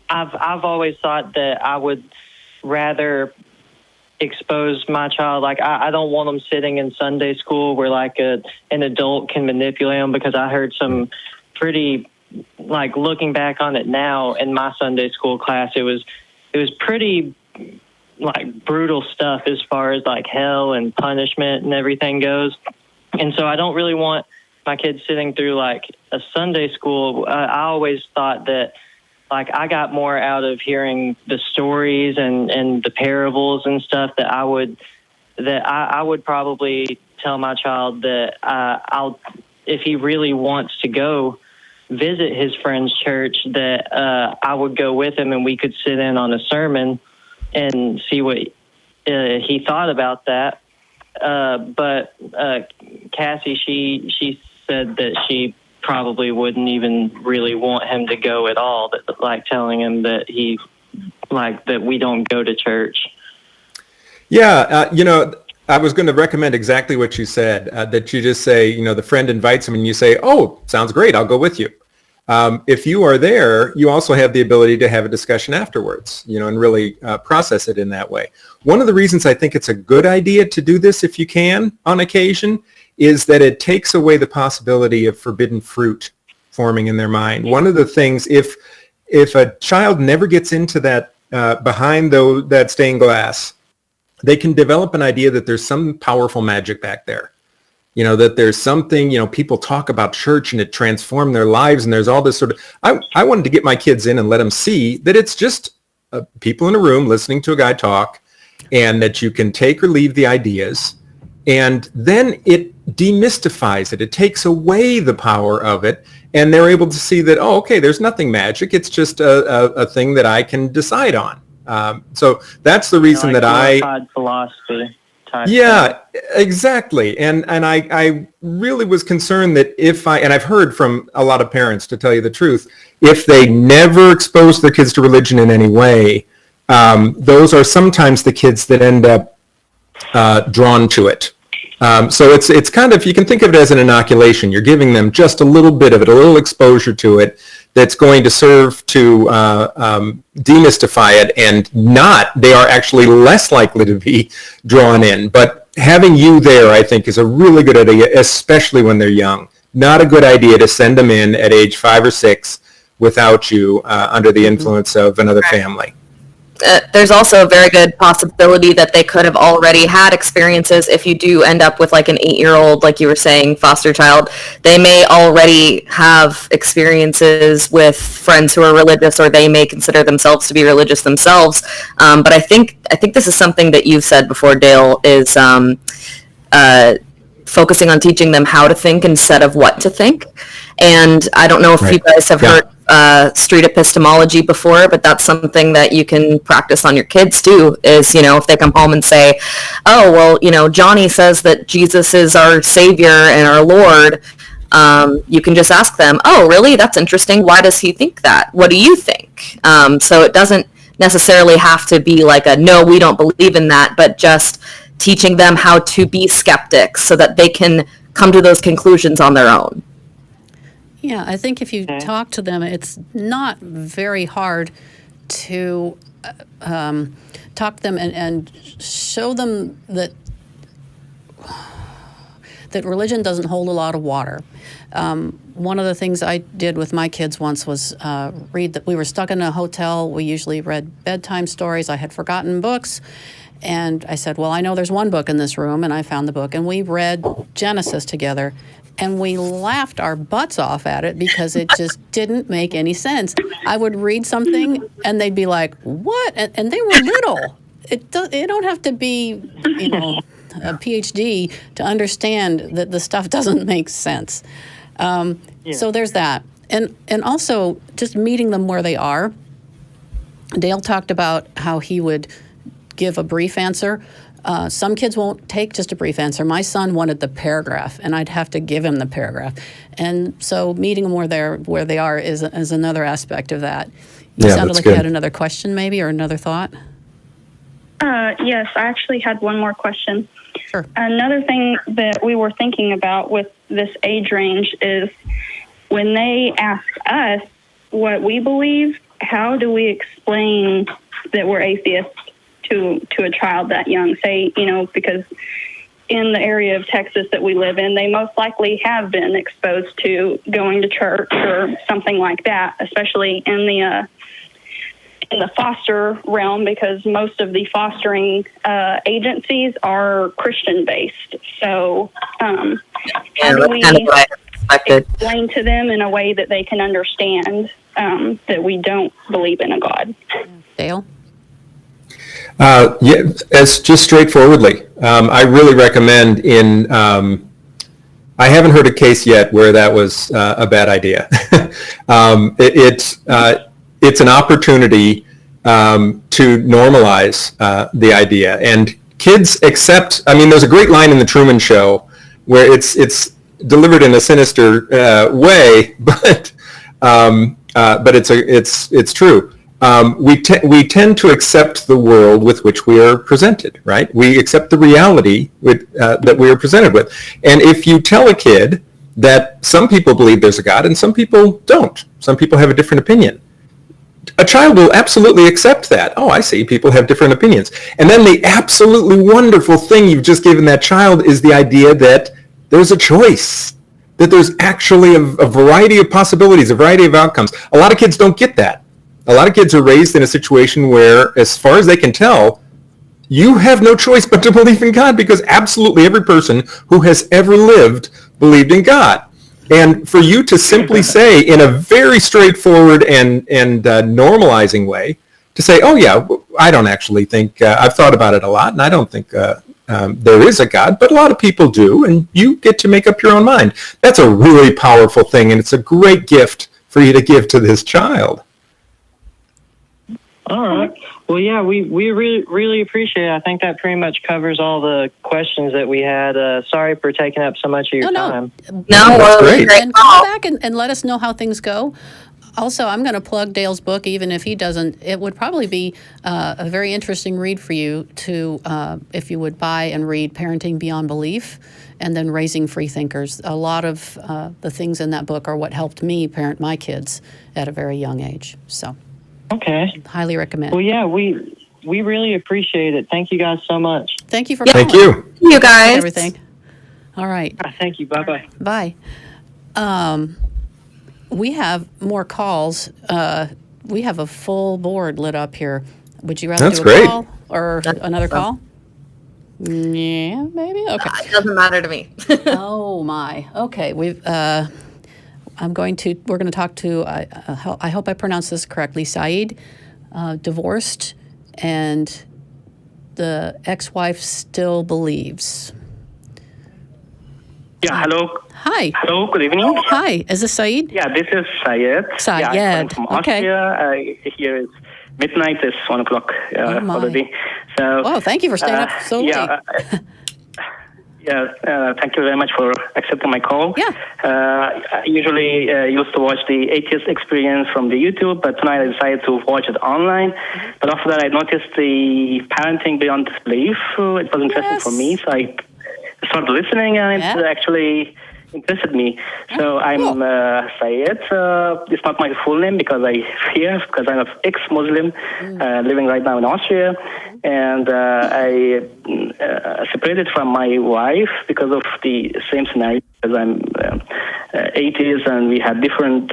I've always thought that I would rather expose my child. Like I don't want them sitting in Sunday school where like an adult can manipulate them, because I heard some pretty, like, looking back on it now in my Sunday school class, it was pretty like brutal stuff as far as like hell and punishment and everything goes. And so I don't really want my kids sitting through like a Sunday school. I always thought that like I got more out of hearing the stories and the parables and stuff that I would probably tell my child that if he really wants to go visit his friend's church, that I would go with him and we could sit in on a sermon and see what he thought about that. But Cassie, she said that she probably wouldn't even really want him to go at all, that like telling him that that we don't go to church. Yeah, I was going to recommend exactly what you said, that you just say, the friend invites him and you say, oh, sounds great, I'll go with you. If you are there, you also have the ability to have a discussion afterwards, and really process it in that way. One of the reasons I think it's a good idea to do this, if you can, on occasion, is that it takes away the possibility of forbidden fruit forming in their mind. One of the things, if a child never gets into that behind that stained glass, they can develop an idea that there's some powerful magic back there. That there's something, people talk about church and it transformed their lives, and there's all this sort of, I wanted to get my kids in and let them see that it's just people in a room listening to a guy talk, and that you can take or leave the ideas, and then it demystifies it. It takes away the power of it, and they're able to see that, oh, okay, there's nothing magic. It's just a thing that I can decide on. So that's the reason that glorified philosophy. Yeah, exactly. And I really was concerned that and I've heard from a lot of parents, to tell you the truth, if they never expose their kids to religion in any way, those are sometimes the kids that end up drawn to it. So it's kind of, you can think of it as an inoculation. You're giving them just a little bit of it, a little exposure to it, that's going to serve to demystify it, and they are actually less likely to be drawn in. But having you there, I think, is a really good idea, especially when they're young. Not a good idea to send them in at age 5 or 6 without you under the influence of another family. There's also a very good possibility that they could have already had experiences. If you do end up with like an 8-year-old, like you were saying, foster child, they may already have experiences with friends who are religious, or they may consider themselves to be religious themselves. But I think this is something that you've said before, Dale, is focusing on teaching them how to think instead of what to think. And I don't know if you guys have heard street epistemology before, but that's something that you can practice on your kids too, is, if they come home and say, oh, well, Johnny says that Jesus is our Savior and our Lord, you can just ask them, oh, really? That's interesting. Why does he think that? What do you think? So it doesn't necessarily have to be like no, we don't believe in that, but just teaching them how to be skeptics so that they can come to those conclusions on their own. Yeah, I think if you talk to them, it's not very hard to talk to them and show them that religion doesn't hold a lot of water. One of the things I did with my kids once was read that. We were stuck in a hotel. We usually read bedtime stories. I had forgotten books. And I said, well, I know there's one book in this room, and I found the book. And we read Genesis together. And we laughed our butts off at it because it just didn't make any sense. I would read something and they'd be like, what? And they were little. It don't have to be, a PhD to understand that the stuff doesn't make sense. So there's that. And also just meeting them where they are. Dale talked about how he would give a brief answer. Some kids won't take just a brief answer. My son wanted the paragraph, and I'd have to give him the paragraph. And so meeting them where they are is another aspect of that. You sounded like you had another question maybe, or another thought? Yes, I actually had one more question. Sure. Another thing that we were thinking about with this age range is when they ask us what we believe, how do we explain that we're atheists to a child that young? Say, because in the area of Texas that we live in, they most likely have been exposed to going to church or something like that, especially in in the foster realm, because most of the fostering agencies are Christian based. So how do we explain to them in a way that they can understand that we don't believe in a God? Dale? Yeah, as just straightforwardly, I really recommend I haven't heard a case yet where that was a bad idea. It's an opportunity to normalize the idea, and kids accept. I mean, there's a great line in the Truman Show where it's delivered in a sinister way, but it's true. We tend to accept the world with which we are presented, right? We accept the reality that we are presented with. And if you tell a kid that some people believe there's a God and some people don't, some people have a different opinion, a child will absolutely accept that. Oh, I see, people have different opinions. And then the absolutely wonderful thing you've just given that child is the idea that there's a choice, that there's actually a variety of possibilities, a variety of outcomes. A lot of kids don't get that. A lot of kids are raised in a situation where, as far as they can tell, you have no choice but to believe in God, because absolutely every person who has ever lived believed in God. And for you to simply say, in a very straightforward and normalizing way, to say, oh yeah, I don't actually think, I've thought about it a lot, and I don't think there is a God, but a lot of people do, and you get to make up your own mind. That's a really powerful thing, and it's a great gift for you to give to this child. All right. Well, yeah, we really appreciate it. I think that pretty much covers all the questions that we had. Sorry for taking up so much of your time. No, that's great. And come back and let us know how things go. Also, I'm going to plug Dale's book, even if he doesn't. It would probably be a very interesting read for you to, if you would buy and read Parenting Beyond Belief and then Raising Free Thinkers. A lot of the things in that book are what helped me parent my kids at a very young age. So. Okay. Highly recommend. Well, yeah, we really appreciate it. Thank you guys so much. Thank you for calling. Thank you. You guys. Everything. All right. Thank you. Bye-bye. Bye. We have more calls. We have a full board lit up here. Would you rather do a call or another call? Yeah, maybe. Okay. It doesn't matter to me. Oh my. Okay. We're going to talk to, I hope I pronounced this correctly, Saeed, divorced, and the ex-wife still believes. Yeah, hello. Hi. Hello, good evening. Hi, is this Saeed? Yeah, this is Syed. Syed, yeah, I'm from Austria. Here is midnight, it's 1 o'clock already. So, thank you for staying up so late. Thank you very much for accepting my call. Yeah. I usually used to watch the Atheist Experience from the YouTube, but tonight I decided to watch it online. But after that, I noticed the Parenting Beyond Belief. It was interesting for me, so I started listening, and it actually interested me. So I'm Syed. It's not my full name because I'm an ex-Muslim living right now in Austria. And I separated from my wife because of the same scenario, because I'm atheist and we had different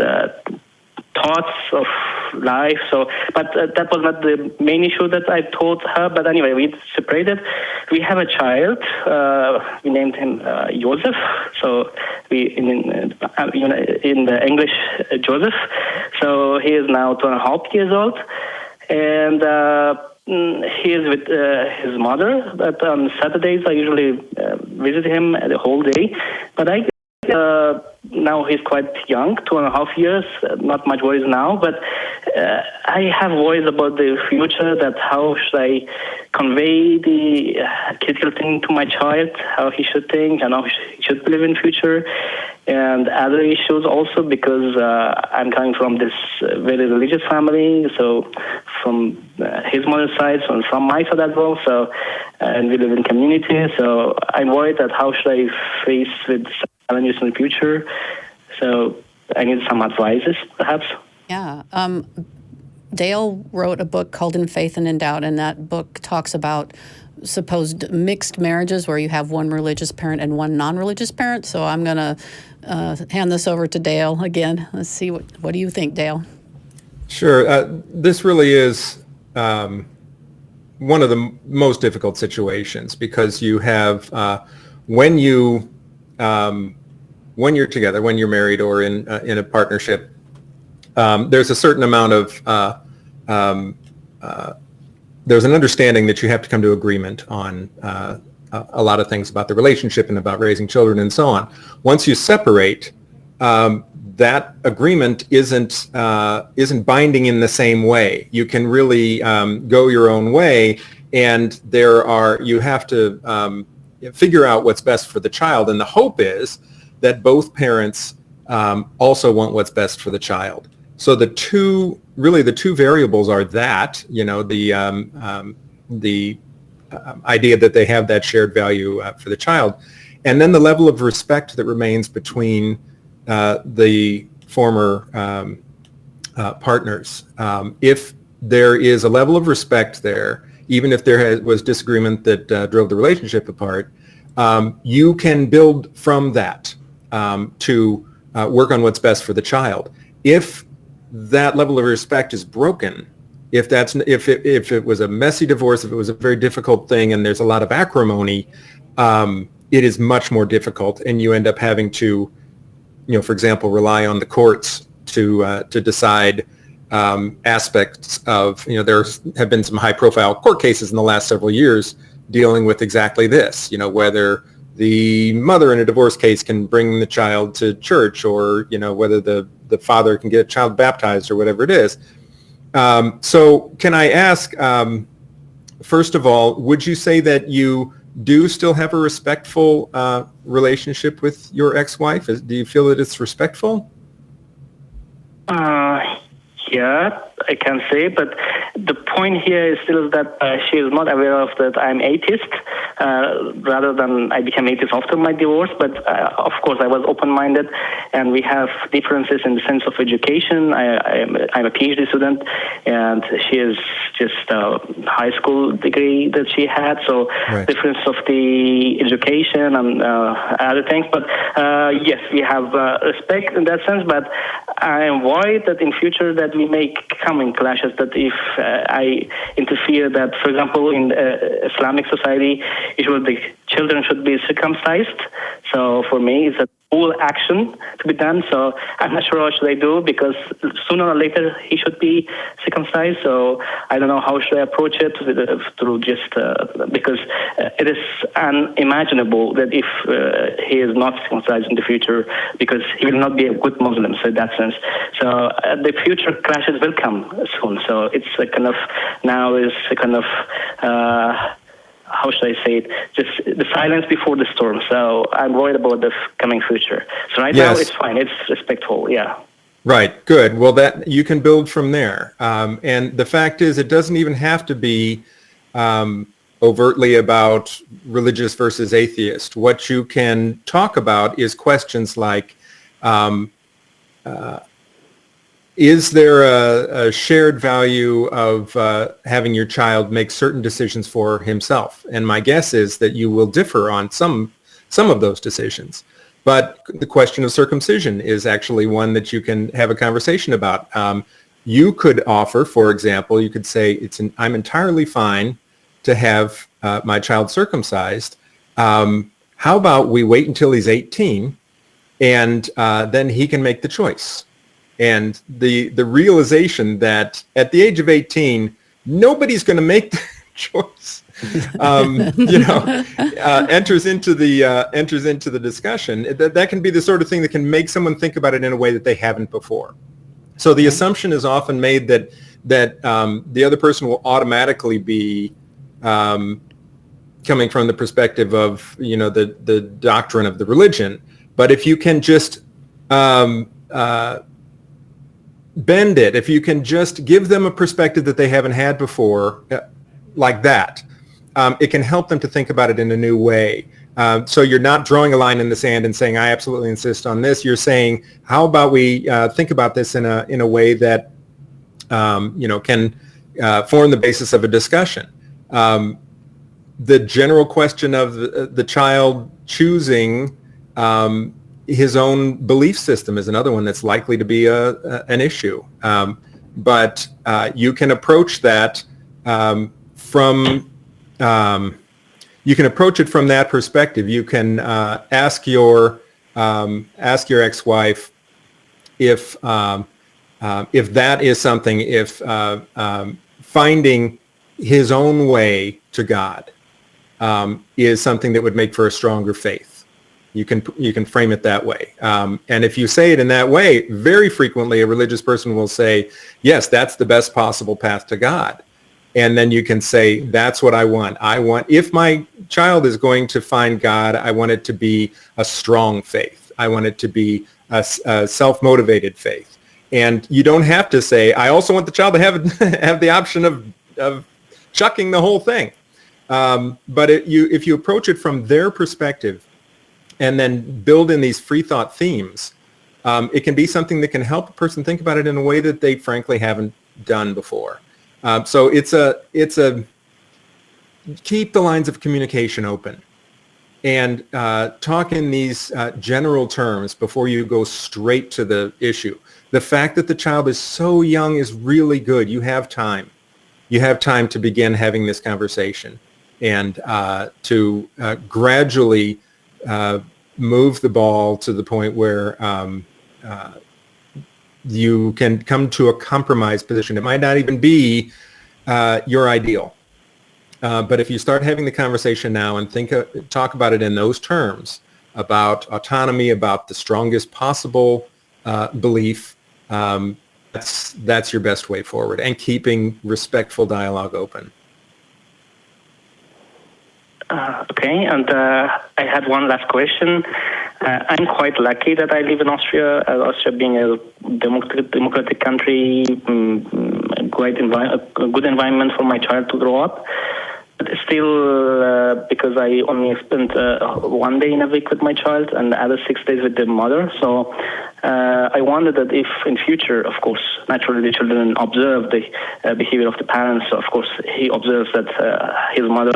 thoughts of life. So, but that was not the main issue that I told her. But anyway, we separated. We have a child. We named him Joseph. So in the English, Joseph. So he is now 2.5 years old, and he is with his mother. But on Saturdays, I usually visit him the whole day. But now he's quite young, 2.5 years, not much worries now, but I have worries about the future, that how should I convey the critical thinking to my child, how he should think and how he should live in future, and other issues also, because I'm coming from this very religious family, so from his mother's side, and from my side as well, so, and we live in community, so I'm worried that how should I face with challenges in the future. So I need some advices, perhaps. Yeah. Dale wrote a book called In Faith and in Doubt, and that book talks about supposed mixed marriages where you have one religious parent and one non-religious parent. So I'm going to hand this over to Dale again. Let's see, what do you think, Dale? Sure. This really is one of the most difficult situations, because you have when you're together, when you're married or in a partnership, there's a certain amount of there's an understanding that you have to come to agreement on a lot of things about the relationship and about raising children and so on. Once you separate, that agreement isn't binding in the same way. You can really go your own way, and you have to figure out what's best for the child. And the hope is that both parents also want what's best for the child. So the two variables are that, the idea that they have that shared value for the child, and then the level of respect that remains between the former partners. If there is a level of respect there, even if there was disagreement that drove the relationship apart, you can build from that to work on what's best for the child. If that level of respect is broken, if it was a messy divorce, if it was a very difficult thing and there's a lot of acrimony, it is much more difficult, and you end up having to, for example, rely on the courts to decide aspects of, there have been some high-profile court cases in the last several years dealing with exactly this, whether the mother in a divorce case can bring the child to church, or, whether the father can get a child baptized or whatever it is. So can I ask, first of all, would you say that you do still have a respectful relationship with your ex-wife? Do you feel that it's respectful? Yeah, I can say, but the point here is still that she is not aware of that I'm atheist, rather than I became atheist after my divorce. But of course, I was open-minded, and we have differences in the sense of education. I'm a PhD student, and she is just a high school degree that she had, so right. Difference of the education and other things. But yes, we have respect in that sense, but I am worried that in future that we may come in clashes, that if I interfere, that, for example, in Islamic society, usually the children should be circumcised. So for me, it's a full action to be done. So I'm not sure what should I do, because sooner or later he should be circumcised. So I don't know how should I approach it through just because it is unimaginable that if he is not circumcised in the future, because he will not be a good Muslim. So in that sense, so the future clashes will come soon. So it's a kind of now is a kind of. How should I say it? Just the silence before the storm. So I'm worried about the coming future. So right now it's fine. It's respectful. Yeah. Right. Good. Well, that you can build from there. And the fact is, it doesn't even have to be overtly about religious versus atheist. What you can talk about is questions like, is there a shared value of having your child make certain decisions for himself? And my guess is that you will differ on some of those decisions. But the question of circumcision is actually one that you can have a conversation about. You could offer, for example, you could say, I'm entirely fine to have my child circumcised. How about we wait until he's 18 and then he can make the choice? And the realization that at the age of 18, nobody's going to make the choice, enters into the discussion. That can be the sort of thing that can make someone think about it in a way that they haven't before. So the assumption is often made that the other person will automatically be coming from the perspective of the doctrine of the religion. But if you can just bend it, if you can just give them a perspective that they haven't had before, like that, it can help them to think about it in a new way. So you're not drawing a line in the sand and saying, I absolutely insist on this. You're saying, how about we think about this in a way that can form the basis of a discussion. The general question of the child choosing his own belief system is another one that's likely to be an issue. but you can approach that from that perspective. You can ask your ex-wife if that is something, if finding his own way to God is something that would make for a stronger faith. You can frame it that way. And if you say it in that way, very frequently a religious person will say, yes, that's the best possible path to God. And then you can say, that's what I want. If my child is going to find God, I want it to be a strong faith. I want it to be a self-motivated faith. And you don't have to say, I also want the child to have the option of chucking the whole thing. But if you approach it from their perspective and then build in these free thought themes, it can be something that can help a person think about it in a way that they frankly haven't done before. So it's a keep the lines of communication open and talk in these general terms before you go straight to the issue. The fact that the child is so young is really good. You have time. You have time to begin having this conversation and to gradually move the ball to the point where you can come to a compromise position. It might not even be your ideal. But if you start having the conversation now and talk about it in those terms, about autonomy, about the strongest possible belief, that's your best way forward, and keeping respectful dialogue open. Okay, and I had one last question. I'm quite lucky that I live in Austria. Austria being a democratic country, a good environment for my child to grow up. But still, because I only spent 1 day in a week with my child and the other 6 days with the mother, so I wondered that if in future, of course, naturally the children observe the behavior of the parents. So of course, he observes that his mother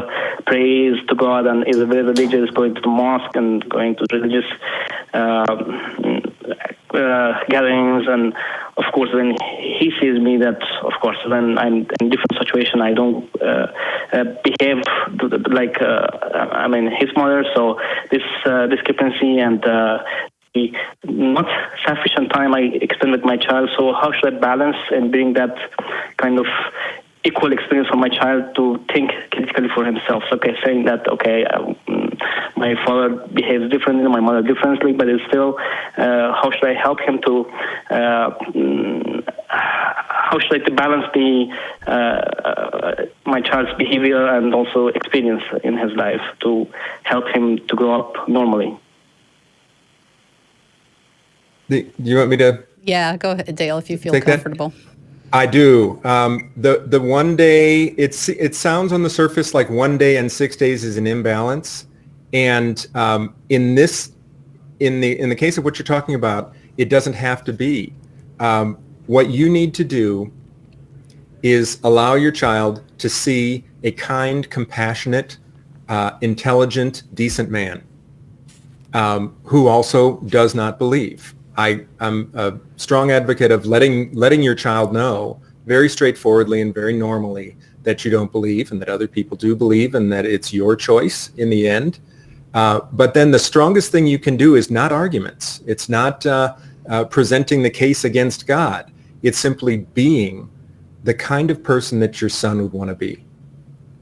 prays to God and is very religious, going to the mosque and going to religious gatherings. And of course, when he sees me, that of course, when I'm in different situation, I don't behave like his mother. So this discrepancy and not sufficient time I expend with my child. So how should I balance and bring that kind of equal experience for my child to think critically for himself? Okay, saying that, okay, my father behaves differently, my mother differently, but it's still, how should I help him to, how should I to balance my child's behavior and also experience in his life to help him to grow up normally? Do you want me to? Yeah, go ahead, Dale, if you feel take comfortable. That? I do. The 1 day, it sounds on the surface like 1 day and 6 days is an imbalance, and in the case of what you're talking about, it doesn't have to be. What you need to do is allow your child to see a kind, compassionate, intelligent, decent man who also does not believe. I'm a strong advocate of letting your child know very straightforwardly and very normally that you don't believe and that other people do believe and that it's your choice in the end. But then the strongest thing you can do is not arguments. It's not presenting the case against God. It's simply being the kind of person that your son would want to be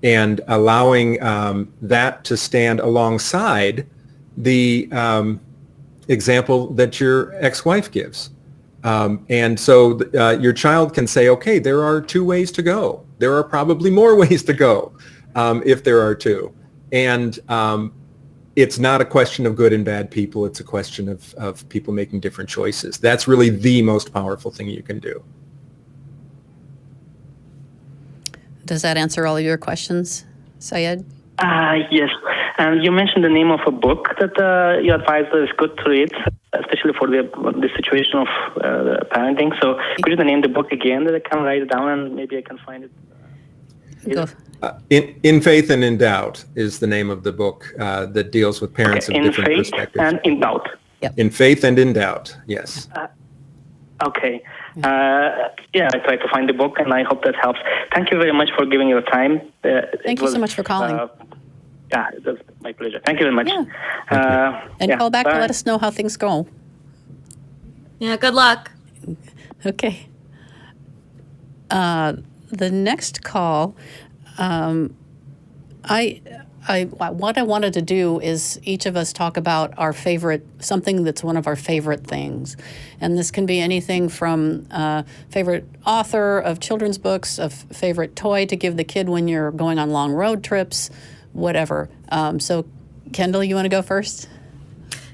and allowing that to stand alongside the example that your ex-wife gives. And so your child can say, okay, there are two ways to go. There are probably more ways to go if there are two. And it's not a question of good and bad people. It's a question of people making different choices. That's really the most powerful thing you can do. Does that answer all of your questions, Syed? Yes. You mentioned the name of a book that you advise is good to read, especially for the situation of parenting. So could you name the book again that I can write it down and maybe I can find it? Go. In Faith and in Doubt is the name of the book that deals with parents of different perspectives. In Faith and in Doubt. Yep. In Faith and in Doubt, yes. Okay. I tried to find the book, and I hope that helps. Thank you very much for giving your time. Thank you so much for calling. It was my pleasure. Thank you very much. And call back to let us know how things go. Yeah, good luck. Okay. The next call, what I wanted to do is each of us talk about our favorite, something that's one of our favorite things. And this can be anything from favorite author of children's books, a favorite toy to give the kid when you're going on long road trips, whatever. So, Kendall, you want to go first?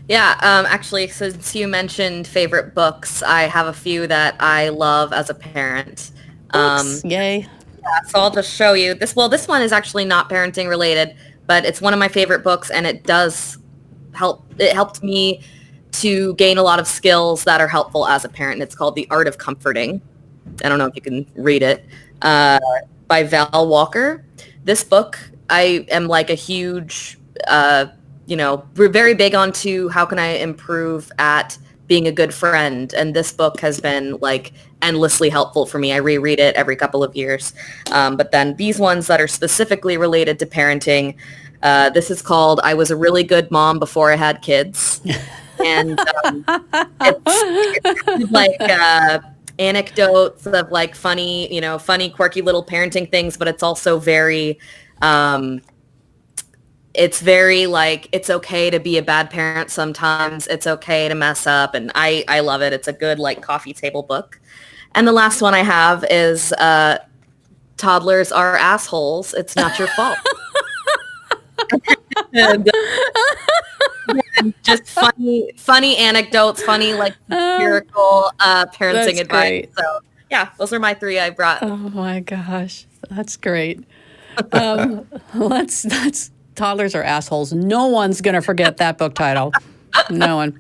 Yeah, actually, since you mentioned favorite books, I have a few that I love as a parent. Books, yay. Yeah, so I'll just show you. This one is actually not parenting related, but it's one of my favorite books, and it does help. It helped me to gain a lot of skills that are helpful as a parent. It's called The Art of Comforting. I don't know if you can read it. By Val Walker. This book, I am like a huge, we're very big onto how can I improve at being a good friend. And this book has been like endlessly helpful for me. I reread it every couple of years. But then these ones that are specifically related to parenting, this is called I Was a Really Good Mom Before I Had Kids. And it's kind of like anecdotes of like funny, quirky little parenting things, but it's also very, it's very like, it's okay to be a bad parent sometimes. It's okay to mess up. And I love it. It's a good like coffee table book. And the last one I have is Toddlers Are Assholes. It's Not Your Fault. and just funny anecdotes, funny like satirical parenting advice. Great. So yeah, those are my three I brought. Oh my gosh, that's great. That's Toddlers Are Assholes. No one's gonna forget that book title. No one.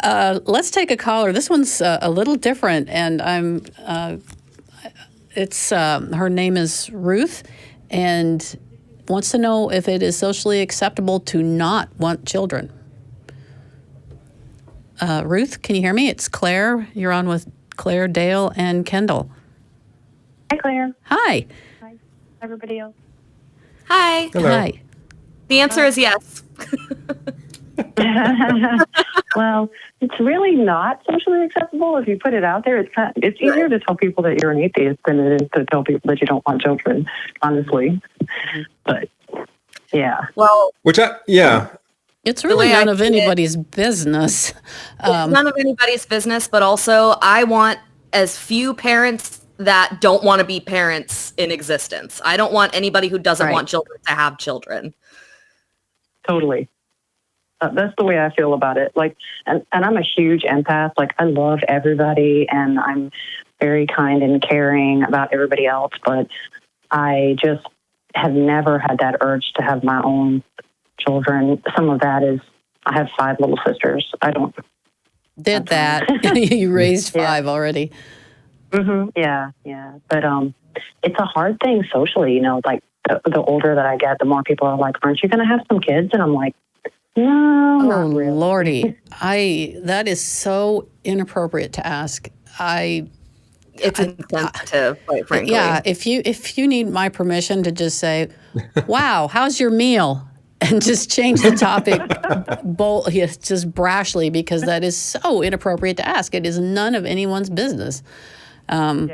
Let's take a caller. This one's a little different, and her name is Ruth, and wants to know if it is socially acceptable to not want children. Ruth, can you hear me? It's Claire. You're on with Claire, Dale, and Kendall. Hi, Claire. Hi. Hi, everybody else. Hi. Hello. Hi. The answer is yes. Well, it's really not socially acceptable if you put it out there. It's easier to tell people that you're an atheist than it is to tell people that you don't want children, honestly. But yeah. Well, it's really none of anybody's business. It's none of anybody's business, but also I want as few parents that don't want to be parents in existence. I don't want anybody who doesn't want children to have children. Totally. That's the way I feel about it. Like, and I'm a huge empath. Like, I love everybody, and I'm very kind and caring about everybody else. But I just have never had that urge to have my own children. Some of that is I have 5 little sisters. I don't. Did that? You raised 5 already. Mm-hmm. Yeah. But it's a hard thing socially. Like the older that I get, the more people are like, "Aren't you going to have some kids?" And I'm like, no, not really. Lordy. That is so inappropriate to ask. It's insensitive, quite frankly. Yeah, if you need my permission to just say, "Wow, how's your meal?" and just change the topic just brashly, because that is so inappropriate to ask. It is none of anyone's business. And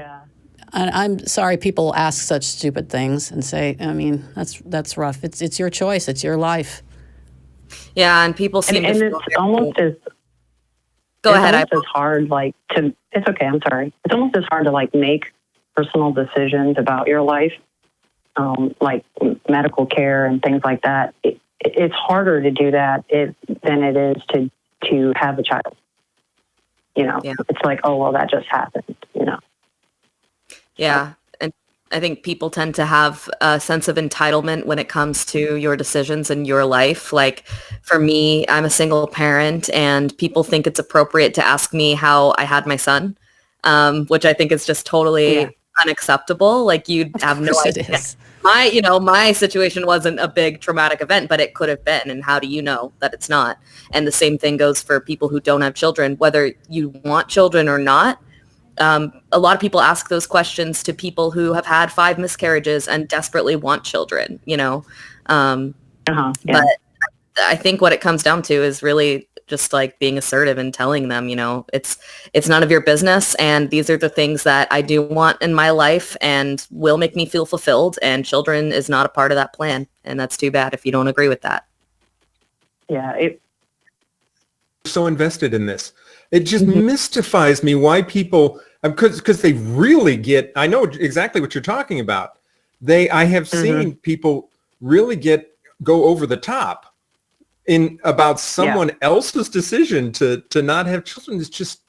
I'm sorry people ask such stupid things and say, I mean, that's rough. It's your choice. It's your life. Yeah, and people seem and it's almost as go ahead. It's almost as hard it's okay. I'm sorry. It's almost as hard to make personal decisions about your life, like medical care and things like that. It's harder to do that than it is to have a child. It's like, oh well, that just happened. Yeah. And I think people tend to have a sense of entitlement when it comes to your decisions in your life. Like for me, I'm a single parent, and people think it's appropriate to ask me how I had my son, which I think is just totally unacceptable. Like you'd have no idea. My situation wasn't a big traumatic event, but it could have been. And how do you know that it's not? And the same thing goes for people who don't have children, whether you want children or not. a lot of people ask those questions to people who have had 5 miscarriages and desperately want children, But I think what it comes down to is really just like being assertive and telling them, it's none of your business. And these are the things that I do want in my life and will make me feel fulfilled. And children is not a part of that plan. And that's too bad if you don't agree with that. Yeah. So invested in this. It just mystifies me why people, because they really get, I know exactly what you're talking about. I have seen people really go over the top about someone else's decision to not have children. It's just,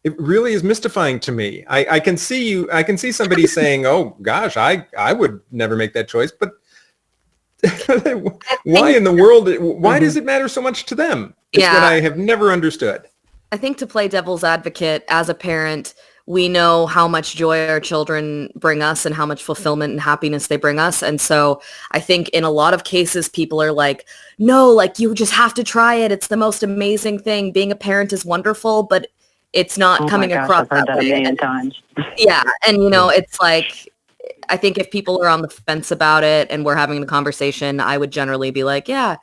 it really is mystifying to me. I can see somebody saying, oh gosh, I would never make that choice, but why in the world, why does it matter so much to them? It's what I have never understood. I think to play devil's advocate, as a parent, we know how much joy our children bring us and how much fulfillment and happiness they bring us. And so I think in a lot of cases, people are like, no, like you just have to try it. It's the most amazing thing. Being a parent is wonderful, but it's not coming across I've heard that way. a million times. Yeah. And, it's like, I think if people are on the fence about it and we're having the conversation, I would generally be like, yeah,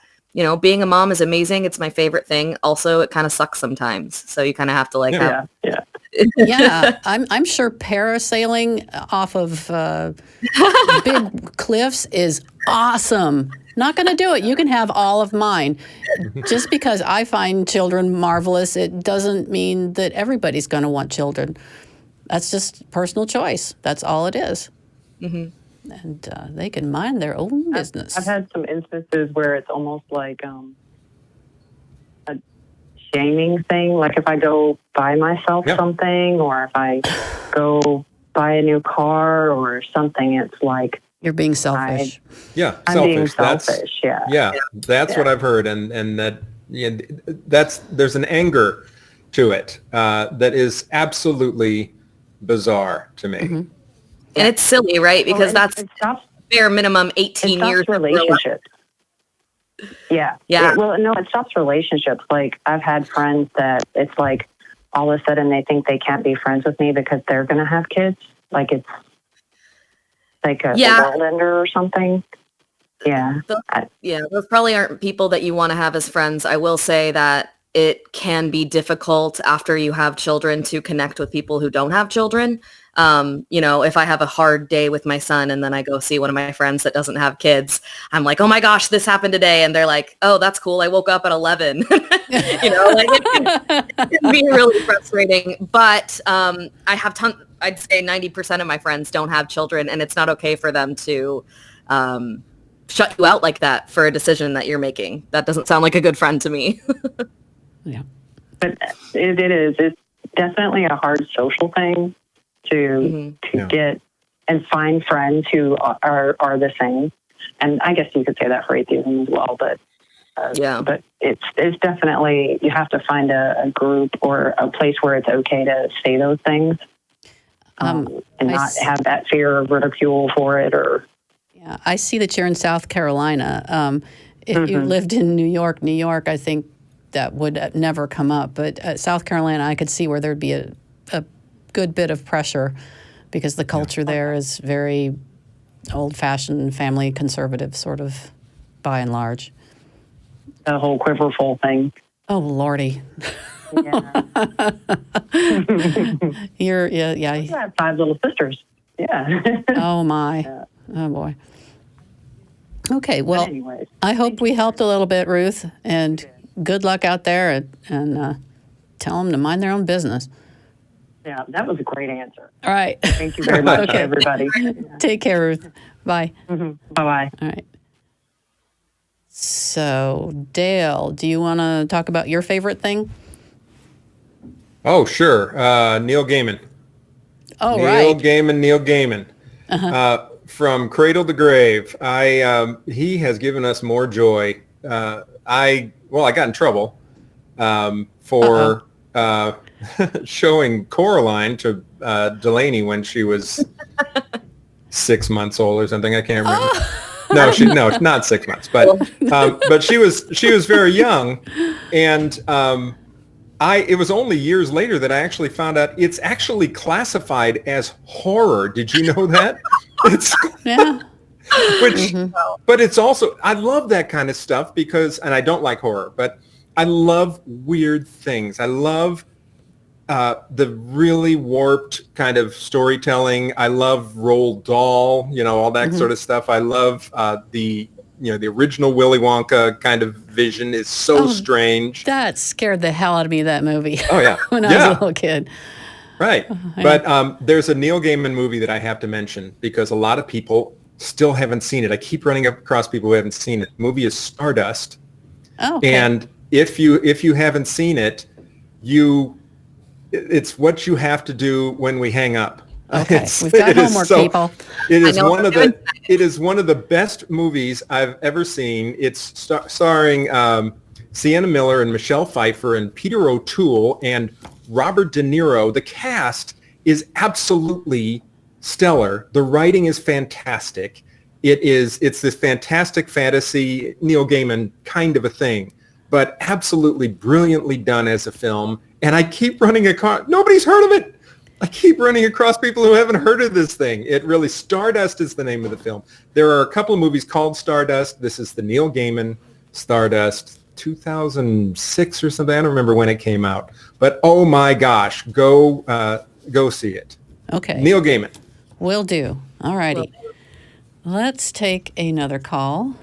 being a mom is amazing. It's my favorite thing. Also, it kind of sucks sometimes. So you kind of have to yeah, I'm sure parasailing off of big cliffs is awesome. Not going to do it. You can have all of mine. Just because I find children marvelous, it doesn't mean that everybody's going to want children. That's just personal choice. That's all it is. Mm-hmm. And they can mind their own business. I've had some instances where it's almost like a shaming thing. Like if I go buy myself something, or if I go buy a new car or something, it's like you're being selfish. I'm selfish. being selfish. That's what I've heard, and that there's an anger to it that is absolutely bizarre to me. Mm-hmm. And it's silly, right? Because that's bare minimum 18 years of relationships. Yeah. It stops relationships. Like I've had friends that it's like all of a sudden they think they can't be friends with me because they're going to have kids. Like it's like a world ender or something. Yeah. Those probably aren't people that you want to have as friends. I will say that it can be difficult after you have children to connect with people who don't have children. If I have a hard day with my son and then I go see one of my friends that doesn't have kids, I'm like, oh my gosh, this happened today. And they're like, oh, that's cool. I woke up at 11. It can be really frustrating. But I have I'd say 90% of my friends don't have children, and it's not okay for them to shut you out like that for a decision that you're making. That doesn't sound like a good friend to me. Yeah. But it is. It's definitely a hard social thing to get and find friends who are the same. And I guess you could say that for atheism as well, but but it's definitely, you have to find a group or a place where it's okay to say those things and not have that fear of ridicule for it. Or I see that you're in South Carolina. If you lived in New York, I think that would never come up. But South Carolina, I could see where there'd be a good bit of pressure because the culture there is very old-fashioned, family conservative, sort of, by and large. The whole quiverful thing. Oh, Lordy. Yeah. I have 5 little sisters. Yeah. Oh, my. Yeah. Oh, boy. Okay, well, anyways, I hope we helped a little bit, Ruth, and good luck out there, and tell them to mind their own business. Yeah, that was a great answer. All right. Thank you very much, everybody. Take care, Ruth. Bye. Mm-hmm. Bye-bye. All right. So, Dale, do you want to talk about your favorite thing? Oh, sure. Neil Gaiman. Oh, Neil right. Gaiman. Uh-huh. From Cradle to Grave. He has given us more joy. I got in trouble for showing Coraline to Delaney when she was 6 months old or something. I can't remember. No, not 6 months, but she was very young, and It was only years later that I actually found out it's actually classified as horror. Did you know that? It's Yeah. But it's also, I love that kind of stuff because, and I don't like horror, but I love weird things. I love the really warped kind of storytelling. I love Roald Dahl, all that sort of stuff. I love the original Willy Wonka kind of vision is so strange. That scared the hell out of me, that movie. Oh, yeah. when I was a little kid. Right. But there's a Neil Gaiman movie that I have to mention because a lot of people still haven't seen it. I keep running across people who haven't seen it. The movie is Stardust. Oh, okay. And if you haven't seen it, it's what you have to do when we hang up. Okay, we've got homework, people. It is one of the best movies I've ever seen. It's starring Sienna Miller and Michelle Pfeiffer and Peter O'Toole and Robert De Niro. The cast is absolutely stellar. The writing is fantastic. It's this fantastic fantasy, Neil Gaiman kind of a thing, but absolutely brilliantly done as a film. And I keep running across, nobody's heard of it. I keep running across people who haven't heard of this thing. Stardust is the name of the film. There are a couple of movies called Stardust. This is the Neil Gaiman Stardust, 2006 or something. I don't remember when it came out. But oh my gosh, go see it. Okay. Neil Gaiman. Will do. All righty. Let's take another call.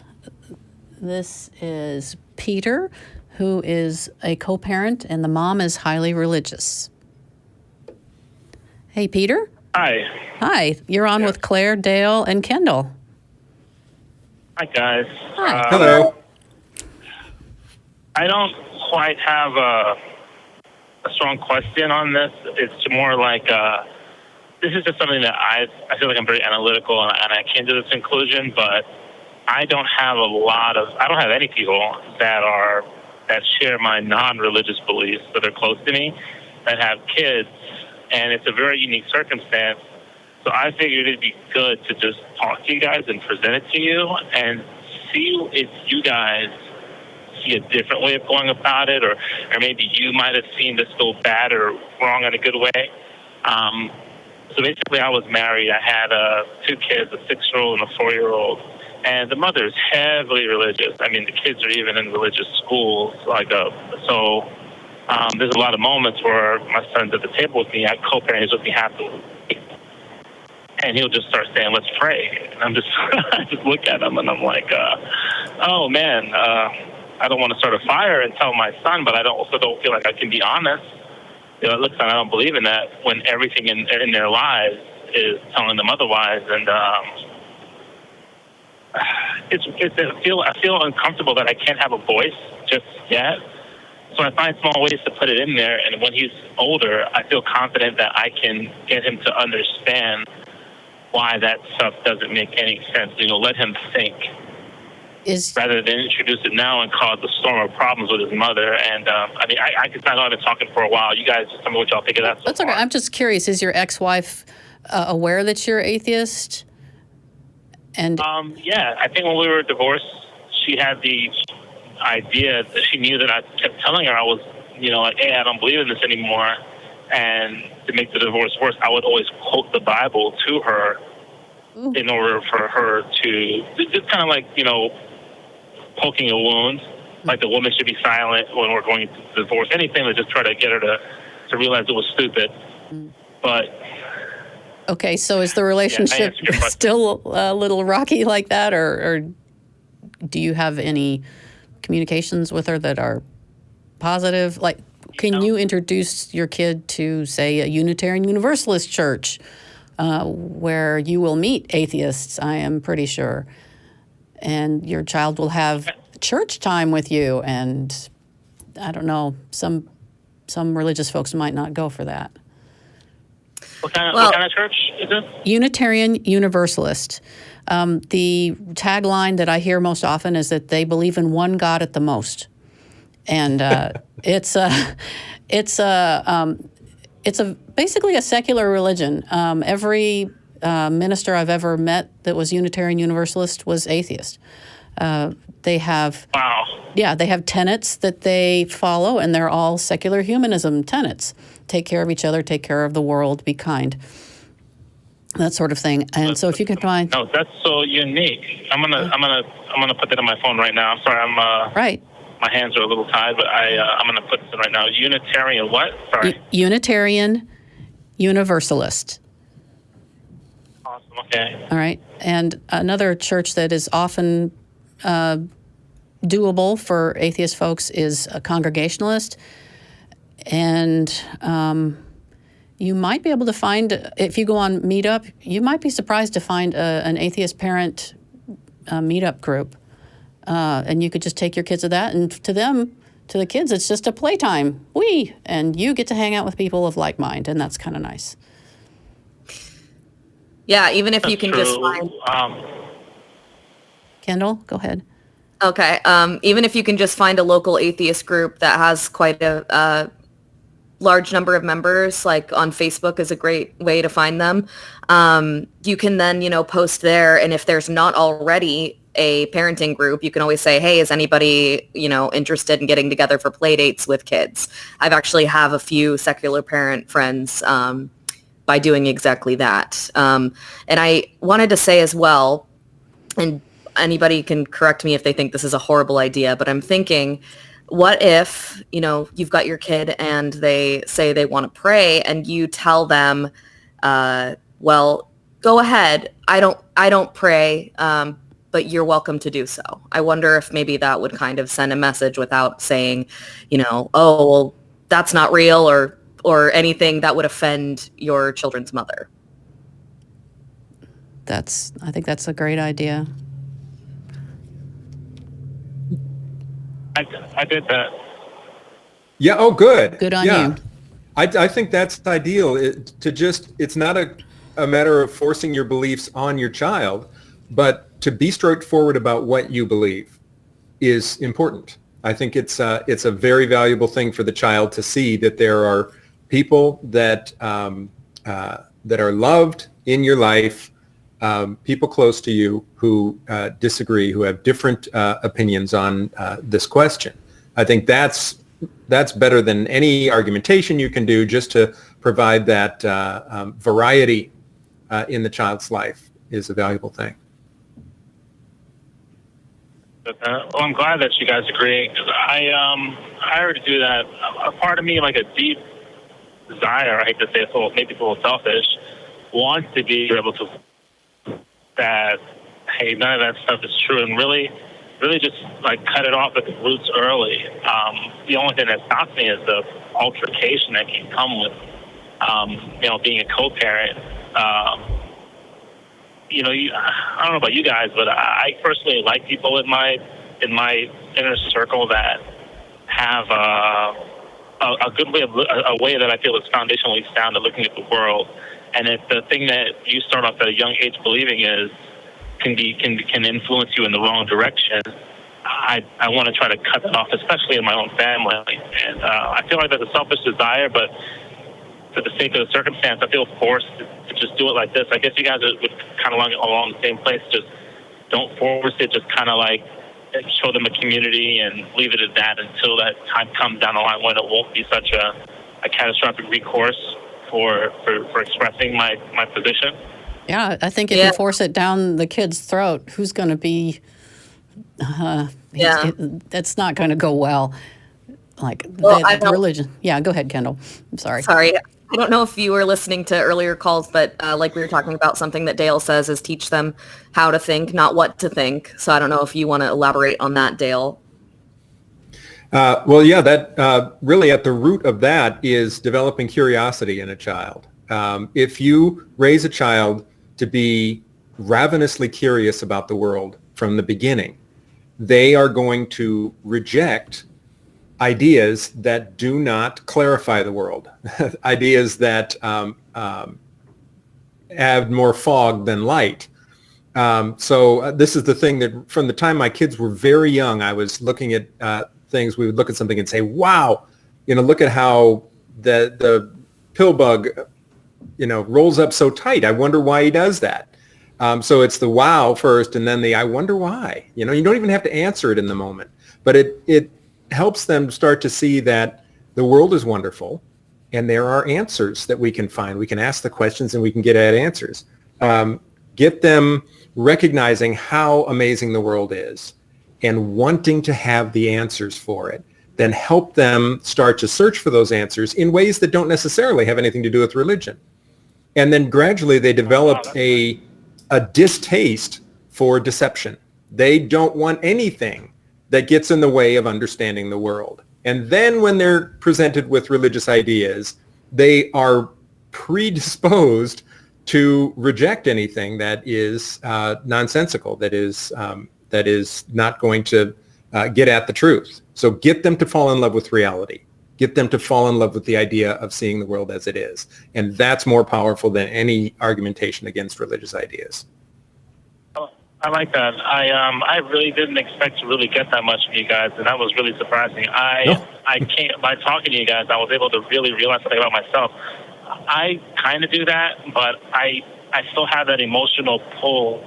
This is Peter, who is a co-parent, and the mom is highly religious. Hey, Peter. Hi. Hi. You're on with Claire, Dale, and Kendall. Hi, guys. Hi. Hello. I don't quite have a strong question on this. It's more like this is just something that I feel like I'm very analytical and I came to this conclusion, but I don't have any people that share my non-religious beliefs that are close to me that have kids, and it's a very unique circumstance. So I figured it'd be good to just talk to you guys and present it to you and see if you guys see a different way of going about it, or maybe you might have seen this go bad or wrong in a good way. So basically, I was married. I had 2 kids, a 6-year-old and a 4-year-old. And the mother is heavily religious. I mean, the kids are even in religious schools. So there's a lot of moments where my son's at the table with me. I co-parent. He's with me half the week. And he'll just start saying, "Let's pray." And I just look at him and I'm like, oh, man, I don't want to start a fire and tell my son, but I also don't feel like I can be honest. Looks like I don't believe in that when everything in their lives is telling them otherwise. And I feel uncomfortable that I can't have a voice just yet. So I find small ways to put it in there. And when he's older, I feel confident that I can get him to understand why that stuff doesn't make any sense. Let him think. Rather than introduce it now and cause a storm of problems with his mother. And I could sign on and talking for a while. You guys just tell me what y'all think of that. That's okay. I'm just curious. Is your ex-wife aware that you're atheist? And yeah, I think when we were divorced, she had the idea that she knew that I kept telling her I was, like, hey, I don't believe in this anymore. And to make the divorce worse, I would always quote the Bible to her in order for her to just kind of like, poking a wound, like the woman should be silent when we're going to divorce, anything to just try to get her to realize it was stupid. But okay, so is the relationship still a little rocky like that, or do you have any communications with her that are positive? Like, can you introduce your kid to, say, a Unitarian Universalist church where you will meet atheists, I am pretty sure, and your child will have church time with you? And I don't know, some religious folks might not go for that. What kind of church is it? Unitarian Universalist. The tagline that I hear most often is that they believe in one God at the most, and it's basically a secular religion. Every minister I've ever met that was Unitarian Universalist was atheist. They have they have tenets that they follow, and they're all secular humanism tenets. Take care of each other, take care of the world, be kind, that sort of thing. And so if you can find that's so unique. I'm gonna put that on my phone right now. I'm sorry, right. My hands are a little tied, but I'm gonna put this in right now. Unitarian what? Sorry. Unitarian Universalist. Awesome. Okay. All right. And another church that is often doable for atheist folks is a Congregationalist. And you might be able to find, if you go on Meetup, you might be surprised to find an atheist parent meetup group. And you could just take your kids to that. And to the kids, it's just a playtime. And you get to hang out with people of like mind. And that's kind of nice. Yeah, even if you can just find... Kendall, go ahead. Okay. Even if you can just find a local atheist group that has quite a large number of members, like on Facebook is a great way to find them. You can then, post there. And if there's not already a parenting group, you can always say, hey, is anybody, interested in getting together for play dates with kids? I've actually have a few secular parent friends by doing exactly that. And I wanted to say as well, and anybody can correct me if they think this is a horrible idea, but I'm thinking, what if, you've got your kid and they say they want to pray and you tell them, well, go ahead. I don't pray, but you're welcome to do so. I wonder if maybe that would kind of send a message without saying, oh, well, that's not real or anything that would offend your children's mother. I think that's a great idea. I did that. Yeah. Oh, good. Good on you. I think that's ideal. It's not a matter of forcing your beliefs on your child, but to be straightforward about what you believe is important. I think it's a very valuable thing for the child to see that there are people that are loved in your life, people close to you who disagree, who have different opinions on this question. I think that's better than any argumentation you can do. Just to provide that variety in the child's life is a valuable thing. Well, I'm glad that you guys agree, because I already do that. A part of me, like a deep desire, I hate to say it, maybe it's a little selfish, wants to be able to that, hey, none of that stuff is true, and really just like cut it off at the roots early. The only thing that stops me is the altercation that can come with, being a co-parent. I don't know about you guys, but I personally like people in my inner circle that have a good way a way that I feel is foundationally sound at looking at the world. And if the thing that you start off at a young age believing can influence you in the wrong direction, I want to try to cut that off, especially in my own family. And I feel like that's a selfish desire, but for the sake of the circumstance, I feel forced to just do it like this. I guess you guys would kind of along the same place. Just don't force it. Just kind of like show them a community and leave it at that until that time comes down the line when it won't be such a catastrophic recourse for expressing my position. Yeah, I think if you force it down the kid's throat, who's going to be... that's not going to go well. Religion. Yeah, go ahead, Kendall. I'm sorry. Sorry. I don't know if you were listening to earlier calls, but like we were talking about, something that Dale says is teach them how to think, not what to think. So I don't know if you want to elaborate on that, Dale. That really at the root of that is developing curiosity in a child. If you raise a child to be ravenously curious about the world from the beginning, they are going to reject ideas that do not clarify the world, ideas that add more fog than light. So this is the thing that from the time my kids were very young, I was looking at things. We would look at something and say, wow, look at how the pill bug, rolls up so tight. I wonder why he does that. So it's the wow first, and then the I wonder why. You don't even have to answer it in the moment, but it helps them start to see that the world is wonderful, and there are answers that we can find. We can ask the questions, and we can get at answers. Get them recognizing how amazing the world is and wanting to have the answers for it. Then help them start to search for those answers in ways that don't necessarily have anything to do with religion. And then gradually they develop a distaste for deception. They don't want anything that gets in the way of understanding the world. And then when they're presented with religious ideas, they are predisposed to reject anything that is nonsensical, that is not going to get at the truth. So get them to fall in love with reality. Get them to fall in love with the idea of seeing the world as it is. And that's more powerful than any argumentation against religious ideas. I like that. I really didn't expect to really get that much from you guys, and that was really surprising. I can't, by talking to you guys, I was able to really realize something about myself. I kind of do that, but I still have that emotional pull.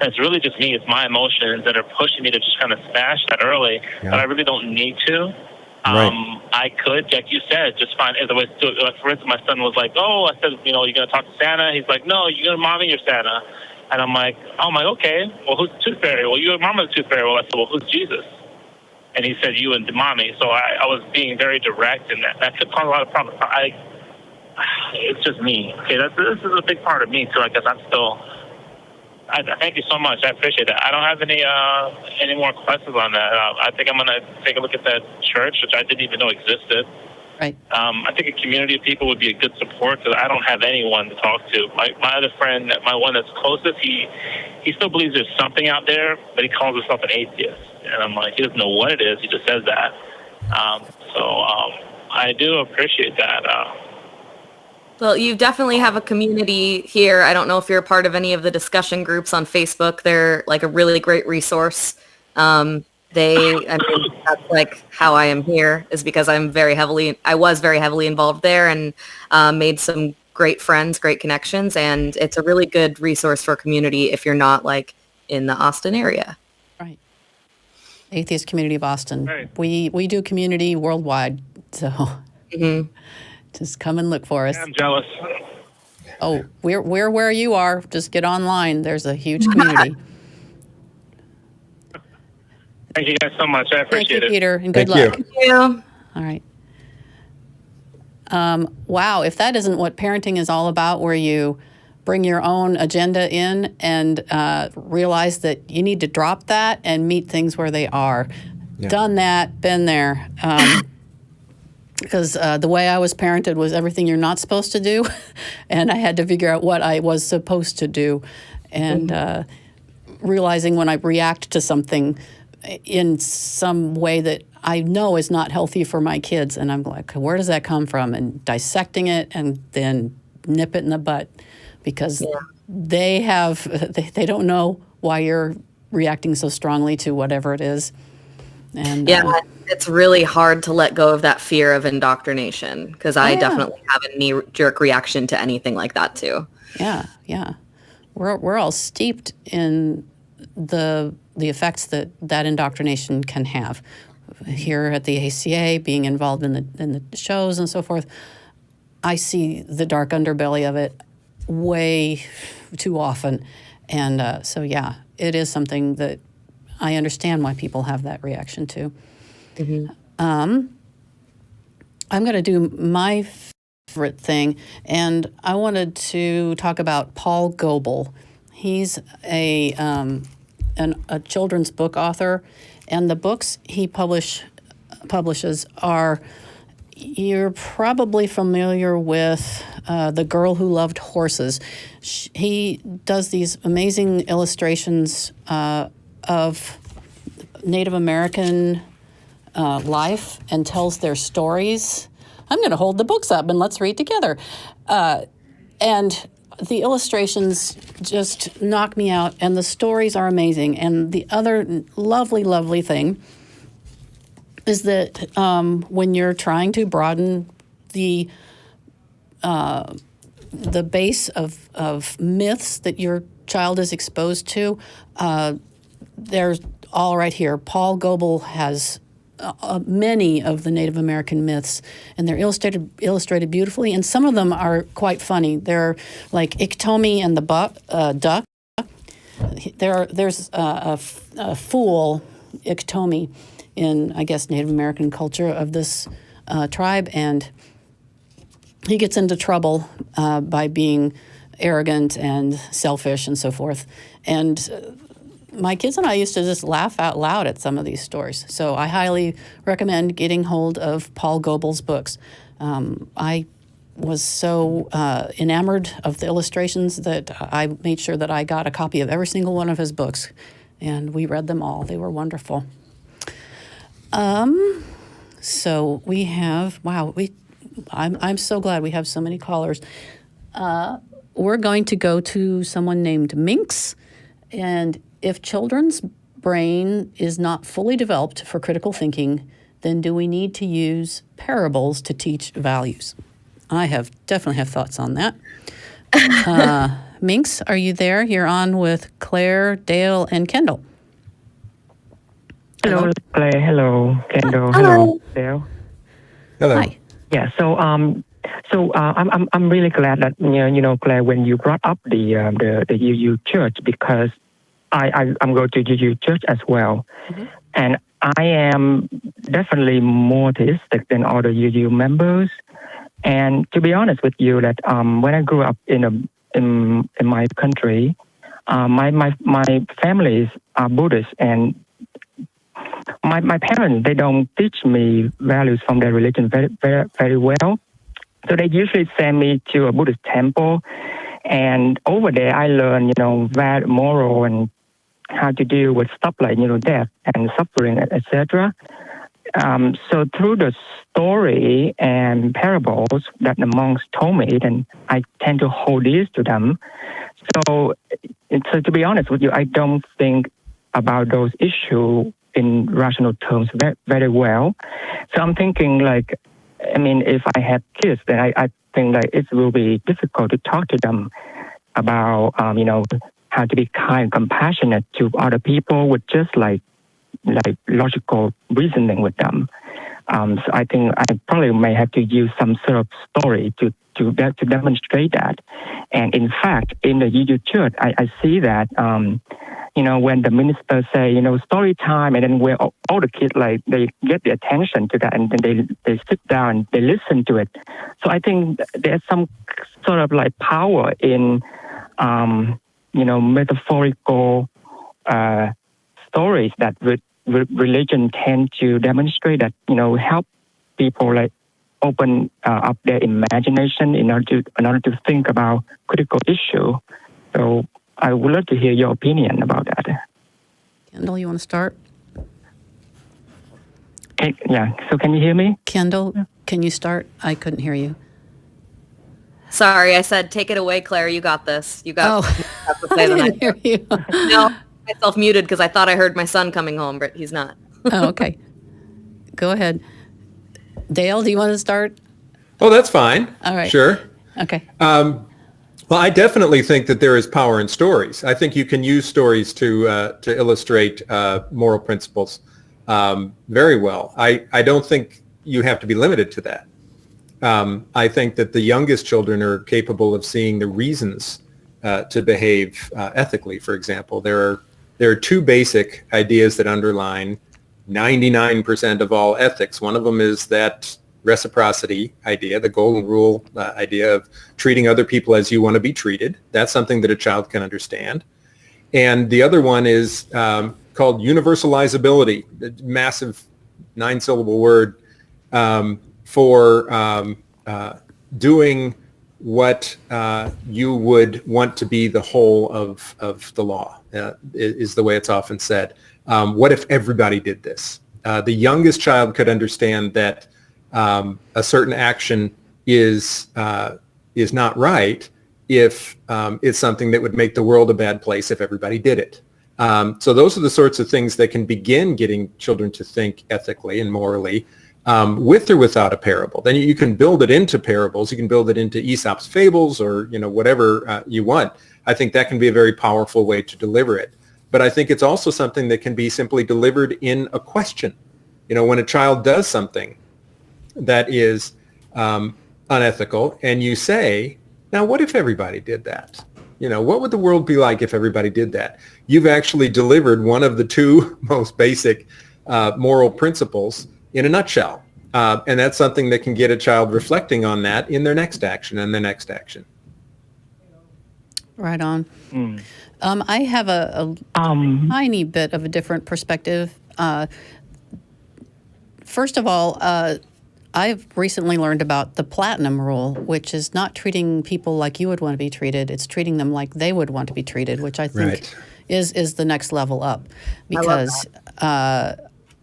It's really just me. It's my emotions that are pushing me to just kind of smash that early, but I really don't need to. Right. I could, like you said, just find other ways to do it. Like, for instance, my son was like, I said, you're going to talk to Santa? He's like, no, you're going to mommy your Santa. And I'm like, okay, well, who's the tooth fairy? Well, you're mama's tooth fairy. Well, I said, well, who's Jesus? And he said, you and mommy. So I was being very direct, and that could cause a lot of problems. It's just me. Okay, this is a big part of me, too. I guess I'm still... I thank you so much. I appreciate that. I don't have any more questions on that. I think I'm going to take a look at that church, which I didn't even know existed. Right. I think a community of people would be a good support because I don't have anyone to talk to. My other friend, my one that's closest, he still believes there's something out there, but he calls himself an atheist. And I'm like, he doesn't know what it is. He just says that. I do appreciate that. Well, you definitely have a community here. I don't know if you're a part of any of the discussion groups on Facebook. They're like a really great resource. That's like how I am here, is because I was very heavily involved there and made some great friends, great connections. And it's a really good resource for a community if you're not like in the Austin area. Right. Atheist Community of Austin. Right. We do community worldwide. So just come and look for us. I'm jealous. Oh, we're where you are. Just get online. There's a huge community. Thank you guys so much. I appreciate it. Thank you, Peter, and good Thank luck. you. Thank you. All right. Wow, if that isn't what parenting is all about, where you bring your own agenda in and realize that you need to drop that and meet things where they are. Yeah. Done that, been there. Because the way I was parented was everything you're not supposed to do, and I had to figure out what I was supposed to do. And realizing when I react to something in some way that I know is not healthy for my kids, and I'm like, where does that come from? And dissecting it and then nip it in the butt, because they don't know why you're reacting so strongly to whatever it is. And it's really hard to let go of that fear of indoctrination, because I definitely have a knee-jerk reaction to anything like that too. Yeah. We're all steeped in the effects that indoctrination can have. Here at the ACA, being involved in the shows and so forth, I see the dark underbelly of it way too often. And it is something that I understand why people have that reaction to. Mm-hmm. I'm going to do my favorite thing, and I wanted to talk about Paul Goebel. He's a children's book author, and the books he publishes are, you're probably familiar with The Girl Who Loved Horses. He does these amazing illustrations of Native American life and tells their stories. I'm going to hold the books up and let's read together. And the illustrations just knock me out, and the stories are amazing. And the other lovely, lovely thing is that when you're trying to broaden the base of myths that you're child is exposed to, there's all right here. Paul Goebel has many of the Native American myths, and they're illustrated beautifully, and some of them are quite funny. They're like Iktomi and the duck. There's a fool, Iktomi, in, I guess, Native American culture of this tribe, and he gets into trouble by being arrogant and selfish and so forth. And my kids and I used to just laugh out loud at some of these stories. So I highly recommend getting hold of Paul Goebel's books. I was so enamored of the illustrations that I made sure that I got a copy of every single one of his books, and we read them all. They were wonderful. So we have, I'm so glad we have so many callers. We're going to go to someone named Minx, and if children's brain is not fully developed for critical thinking, then do we need to use parables to teach values? I definitely have thoughts on that. Minx, are you there? You're on with Claire, Dale, and Kendall. Hello, Claire. Hello, Kendall. Hello, Dale. Hello. Hi. Yeah. So I'm really glad that Claire, when you brought up the UU Church, because I'm going to UU Church as well, and I am definitely more theistic than other UU members. And to be honest with you, that when I grew up in my country, my families are Buddhist, and my parents, they don't teach me values from their religion very well. So they usually send me to a Buddhist temple, and over there I learn moral and how to deal with stuff like death and suffering, etc. So through the story and parables that the monks told me, then I tend to hold these to them. So to be honest with you, I don't think about those issues in rational terms very well. So I'm thinking if I have kids, then I think it will be difficult to talk to them about, how to be kind and compassionate to other people with just like logical reasoning with them. So I think I probably may have to use some sort of story to demonstrate that. And in fact, in the UU Church, I see that, when the minister say, story time, and then where all the kids, they get the attention to that, and then they sit down and they listen to it. So I think there's some sort of power in, metaphorical stories that religion tend to demonstrate that, help people open up their imagination in order to think about critical issue. So I would love to hear your opinion about that. Kendall, you want to start? So can you hear me? Kendall, can you start? I couldn't hear you. Sorry, I said take it away, Claire. You got this. You got. I didn't hear you. No, myself muted because I thought I heard my son coming home, but he's not. Oh, okay. Go ahead. Dale, do you want to start? Oh, that's fine. All right. Sure. Okay. Well, I definitely think that there is power in stories. I think you can use stories to illustrate moral principles very well. I don't think you have to be limited to that. I think that the youngest children are capable of seeing the reasons to behave ethically. For example, there are two basic ideas that underline 99% of all ethics. One of them is that reciprocity idea, the golden rule idea of treating other people as you want to be treated. That's something that a child can understand. And the other one is called universalizability, a massive 9-syllable word for doing what you would want to be the whole of the law, is the way it's often said. What if everybody did this? The youngest child could understand that a certain action is not right if it's something that would make the world a bad place if everybody did it. So those are the sorts of things that can begin getting children to think ethically and morally. with or without a parable. Then you can build it into parables. You can build it into Aesop's fables or, whatever you want. I think that can be a very powerful way to deliver it. But I think it's also something that can be simply delivered in a question. When a child does something that is unethical and you say, now what if everybody did that? What would the world be like if everybody did that? You've actually delivered one of the two most basic moral principles in a nutshell. And that's something that can get a child reflecting on that in their next action and their next action. Right on. I have a tiny bit of a different perspective. First of all, I've recently learned about the platinum rule, which is not treating people like you would want to be treated. It's treating them like they would want to be treated, which I think is the next level up. Because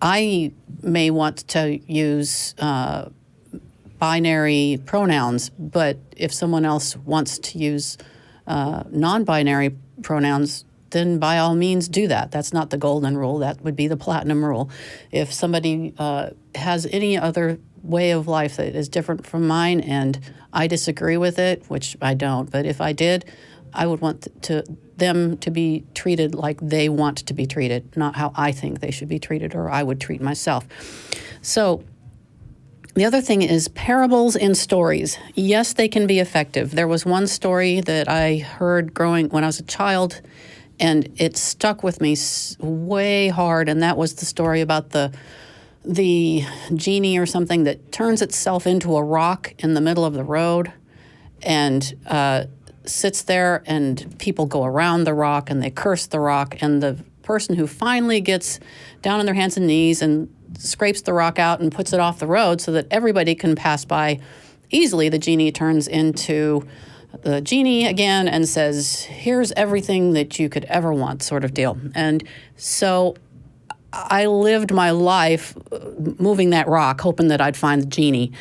I may want to use binary pronouns, but if someone else wants to use non-binary pronouns, then by all means do that. That's not the golden rule. That would be the platinum rule. If somebody has any other way of life that is different from mine and I disagree with it, which I don't, but if I did, I would want them to be treated like they want to be treated, not how I think they should be treated or I would treat myself. So the other thing is parables in stories. Yes, they can be effective. There was one story that I heard growing when I was a child, and it stuck with me way hard, and that was the story about the genie or something that turns itself into a rock in the middle of the road and sits there, and people go around the rock and they curse the rock, and the person who finally gets down on their hands and knees and scrapes the rock out and puts it off the road so that everybody can pass by easily, the genie turns into the genie again and says, here's everything that you could ever want, sort of deal. And so I lived my life moving that rock, hoping that I'd find the genie.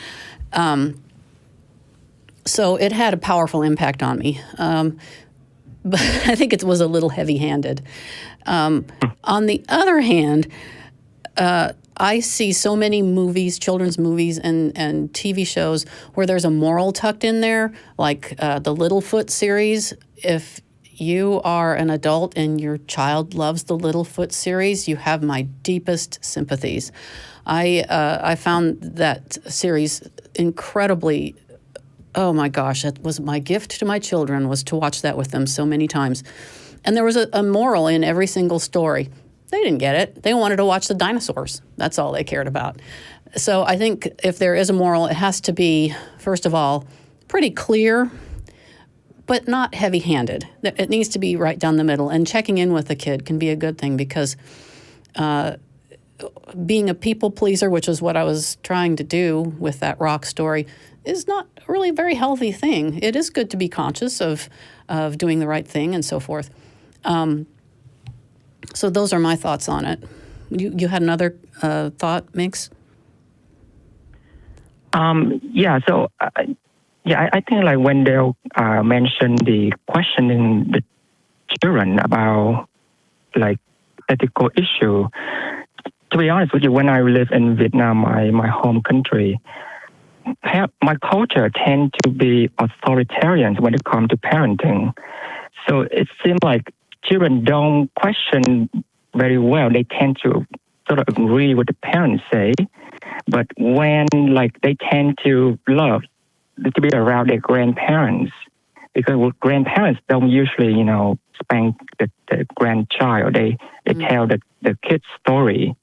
So it had a powerful impact on me. But I think it was a little heavy-handed. On the other hand, I see so many movies, children's movies and TV shows where there's a moral tucked in there, like the Littlefoot series. If you are an adult and your child loves the Littlefoot series, you have my deepest sympathies. I found that series incredibly, oh my gosh, that was my gift to my children, was to watch that with them so many times. And there was a moral in every single story. They didn't get it. They wanted to watch the dinosaurs. That's all they cared about. So I think if there is a moral, it has to be, first of all, pretty clear, but not heavy-handed. It needs to be right down the middle. And checking in with the kid can be a good thing, because being a people pleaser, which is what I was trying to do with that rock story, is not really a very healthy thing. It is good to be conscious of doing the right thing and so forth. So those are my thoughts on it. You had another thought, Mix? Yeah. So, I think like when they mentioned the questioning the children about like ethical issue. To be honest with you, when I live in Vietnam, my home country, my culture tends to be authoritarian when it comes to parenting. So it seems like children don't question very well. They tend to sort of agree with the parents say, but when like they tend to love to be around their grandparents, because grandparents don't usually, spank the grandchild. They tell the kid's story.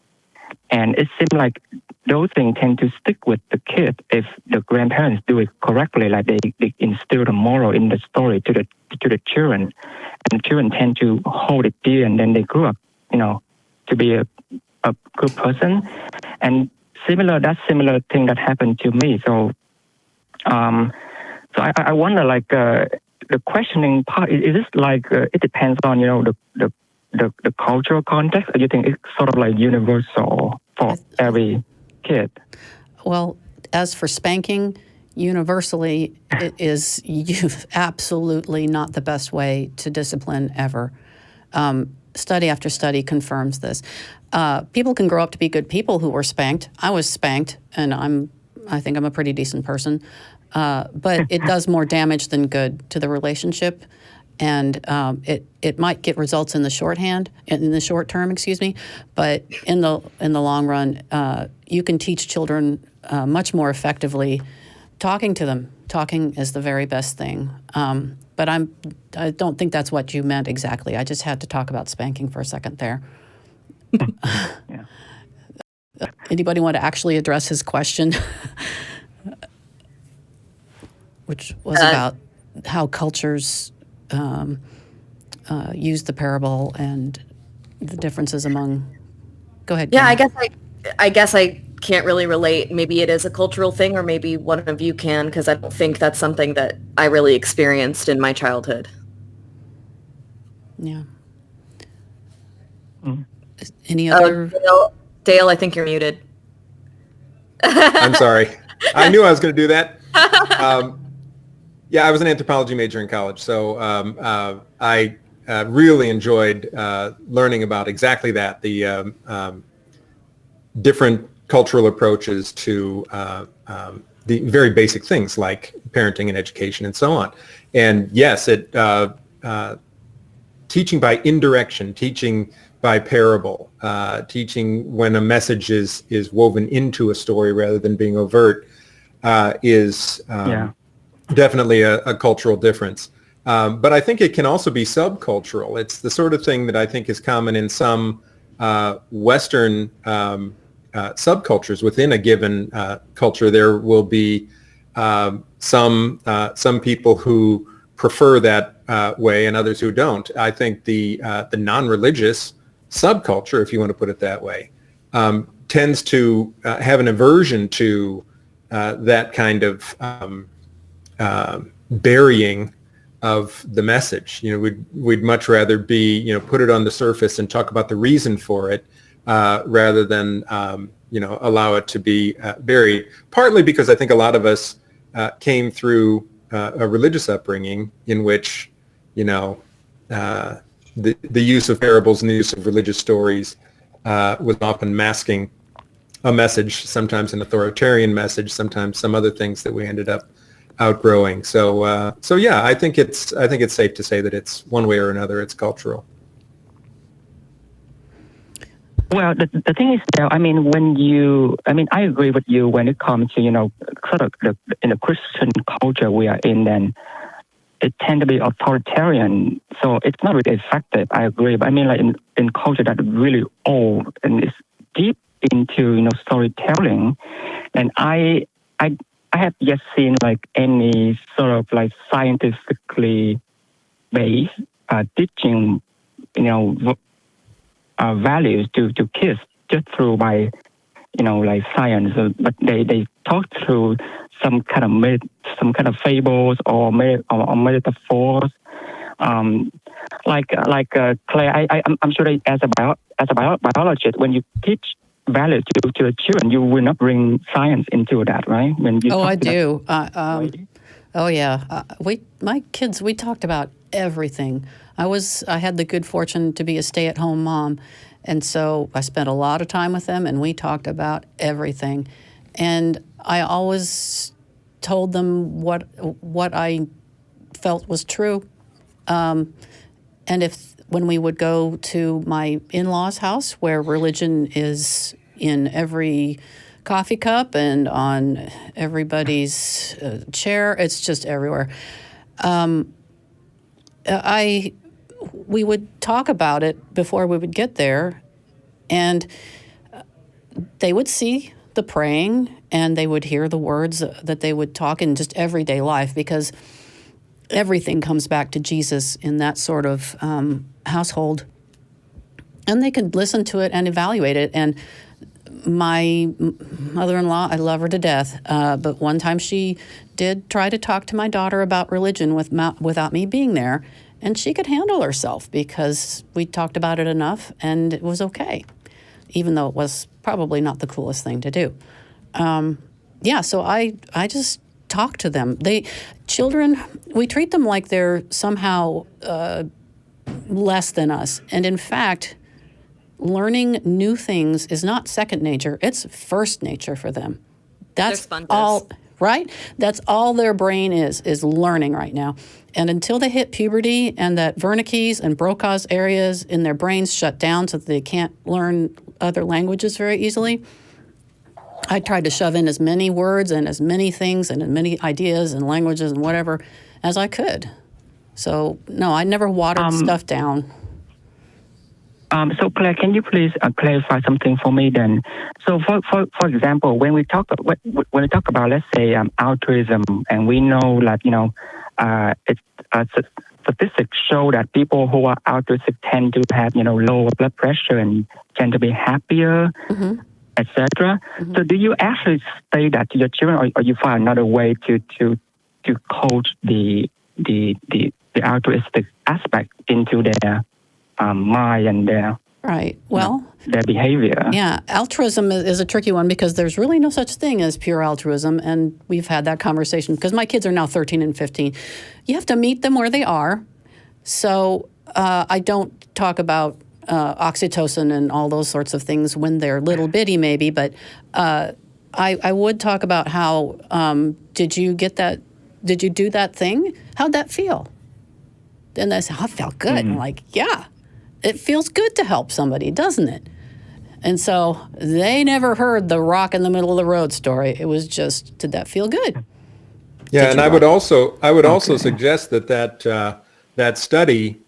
And it seems like those things tend to stick with the kid if the grandparents do it correctly, like they instill the moral in the story to the children. And children tend to hold it dear, and then they grew up, to be a good person. And that similar thing that happened to me. So, I wonder, like, the questioning part, is this like, it depends on, the cultural context, or do you think it's sort of like universal for every kid? Well, as for spanking, universally, it is absolutely not the best way to discipline ever. study after study confirms this. People can grow up to be good people who were spanked. I was spanked, and I think I'm a pretty decent person. But it does more damage than good to the relationship, and it might get results in the short term, but in the long run, you can teach children much more effectively. Talking to them, talking is the very best thing. But I don't think that's what you meant exactly. I just had to talk about spanking for a second there. Yeah. Anybody want to actually address his question? Which was about how cultures use the parable and the differences among. Go ahead. Yeah, Kim. I guess I can't really relate. Maybe it is a cultural thing, or maybe one of you can, because I don't think that's something that I really experienced in my childhood. Yeah. Any other? Dale, I think you're muted. I'm sorry. I knew I was going to do that. Yeah, I was an anthropology major in college, so I really enjoyed learning about exactly that, the different cultural approaches to the very basic things like parenting and education and so on. And yes, teaching by indirection, teaching by parable, teaching when a message is woven into a story rather than being overt is definitely a cultural difference. But I think it can also be subcultural. It's the sort of thing that I think is common in some Western subcultures. Within a given culture, there will be some people who prefer that way and others who don't. I think the non-religious subculture, if you want to put it that way, tends to have an aversion to that kind of burying of the message. We'd much rather be, put it on the surface and talk about the reason for it, rather than, allow it to be buried. Partly because I think a lot of us came through a religious upbringing in which, the use of parables and the use of religious stories was often masking a message, sometimes an authoritarian message, sometimes some other things that we ended up outgrowing. So yeah, I think it's safe to say that it's one way or another, it's cultural. Well, the thing is, I agree with you when it comes to, sort of in the Christian culture we are in, then it tends to be authoritarian. So it's not really effective. I agree. But like in culture that is really old and is deep into, storytelling. And I have yet seen like any sort of like scientifically based teaching, values to kids just through by, like science. But they talk through some kind of fables or metaphors. Like Claire, I'm sure that as a biologist, when you teach values to the children, you will not bring science into that, right? I do. My kids, we talked about everything. I had the good fortune to be a stay-at-home mom, and so I spent a lot of time with them, and we talked about everything. And I always told them what I felt was true. And when we would go to my in-laws' house, where religion is in every coffee cup and on everybody's chair, it's just everywhere. We would talk about it before we would get there, and they would see the praying and they would hear the words that they would talk in just everyday life, because everything comes back to Jesus in that sort of household. And they could listen to it and evaluate it. And my mother-in-law, I love her to death, but one time she did try to talk to my daughter about religion without me being there, and she could handle herself because we talked about it enough and it was okay, even though it was probably not the coolest thing to do. So I just talk to them. Children, we treat them like they're somehow less than us. And in fact, learning new things is not second nature, it's first nature for them. That's all, right? That's all their brain is learning right now. And until they hit puberty and that Wernicke's and Brokaw's areas in their brains shut down so that they can't learn other languages very easily, I tried to shove in as many words and as many things and as many ideas and languages and whatever as I could. So, no, I never watered stuff down. So, Claire, can you please clarify something for me then? So, for example, when we talk about, let's say, altruism, and we know that, statistics show that people who are altruistic tend to have, lower blood pressure and tend to be happier, etc. So, do you actually say that to your children, or you find another way to coach the altruistic aspect into their mind and their their behavior? Yeah, altruism is a tricky one because there's really no such thing as pure altruism, and we've had that conversation because my kids are now 13 and 15. You have to meet them where they are. So I don't talk about oxytocin and all those sorts of things when they're little bitty maybe, but I would talk about how, did you get that, did you do that thing? How'd that feel? And they say, oh, it felt good. I'm like, yeah, it feels good to help somebody, doesn't it? And so they never heard the rock in the middle of the road story. It was just, did that feel good? Yeah, and I would also suggest that study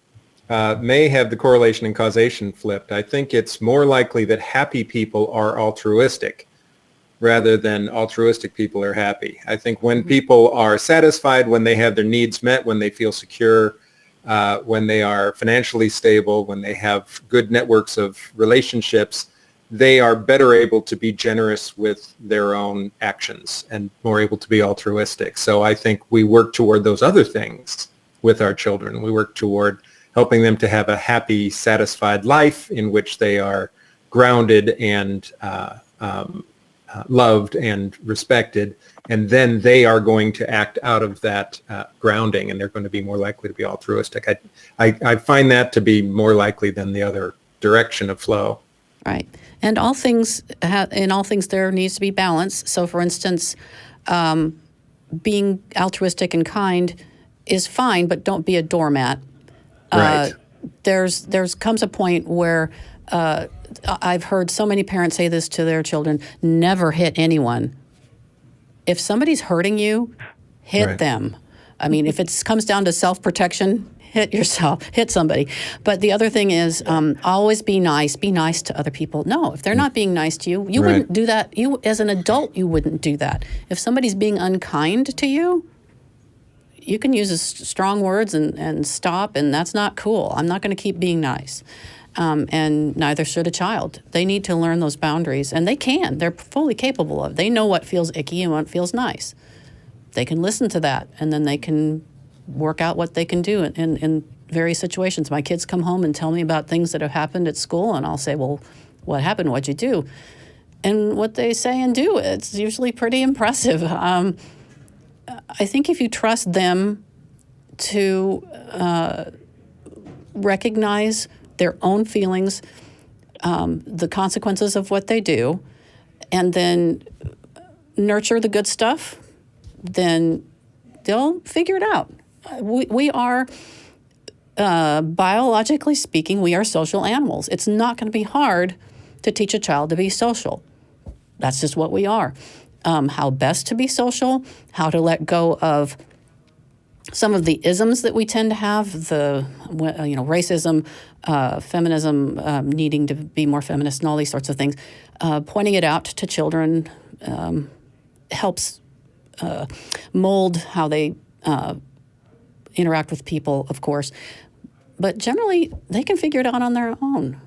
may have the correlation and causation flipped. I think it's more likely that happy people are altruistic rather than altruistic people are happy. I think when people are satisfied, when they have their needs met, when they feel secure, when they are financially stable, when they have good networks of relationships, they are better able to be generous with their own actions and more able to be altruistic. So I think we work toward those other things with our children. We work toward helping them to have a happy, satisfied life in which they are grounded and loved and respected, and then they are going to act out of that grounding, and they're going to be more likely to be altruistic. I find that to be more likely than the other direction of flow. Right. And in all things there needs to be balance. So, for instance, being altruistic and kind is fine, but don't be a doormat. Right. There's comes a point where I've heard so many parents say this to their children: never hit anyone. If somebody's hurting you, hit them. I mean, if it comes down to self-protection, hit yourself, hit somebody. But the other thing is always be nice to other people. No, if they're not being nice to you, you wouldn't do that. You, as an adult, you wouldn't do that. If somebody's being unkind to you, you can use strong words and stop, and that's not cool. I'm not going to keep being nice. And neither should a child. They need to learn those boundaries, and they can. They're fully capable of. They know what feels icky and what feels nice. They can listen to that, and then they can work out what they can do in various situations. My kids come home and tell me about things that have happened at school, and I'll say, well, what happened? What'd you do? And what they say and do, it's usually pretty impressive. I think if you trust them to recognize their own feelings, the consequences of what they do, and then nurture the good stuff, then they'll figure it out. We are, biologically speaking, we are social animals. It's not going to be hard to teach a child to be social. That's just what we are. How best to be social, how to let go of some of the isms that we tend to have, racism, feminism, needing to be more feminist, and all these sorts of things. Pointing it out to children helps mold how they interact with people, of course. But generally, they can figure it out on their own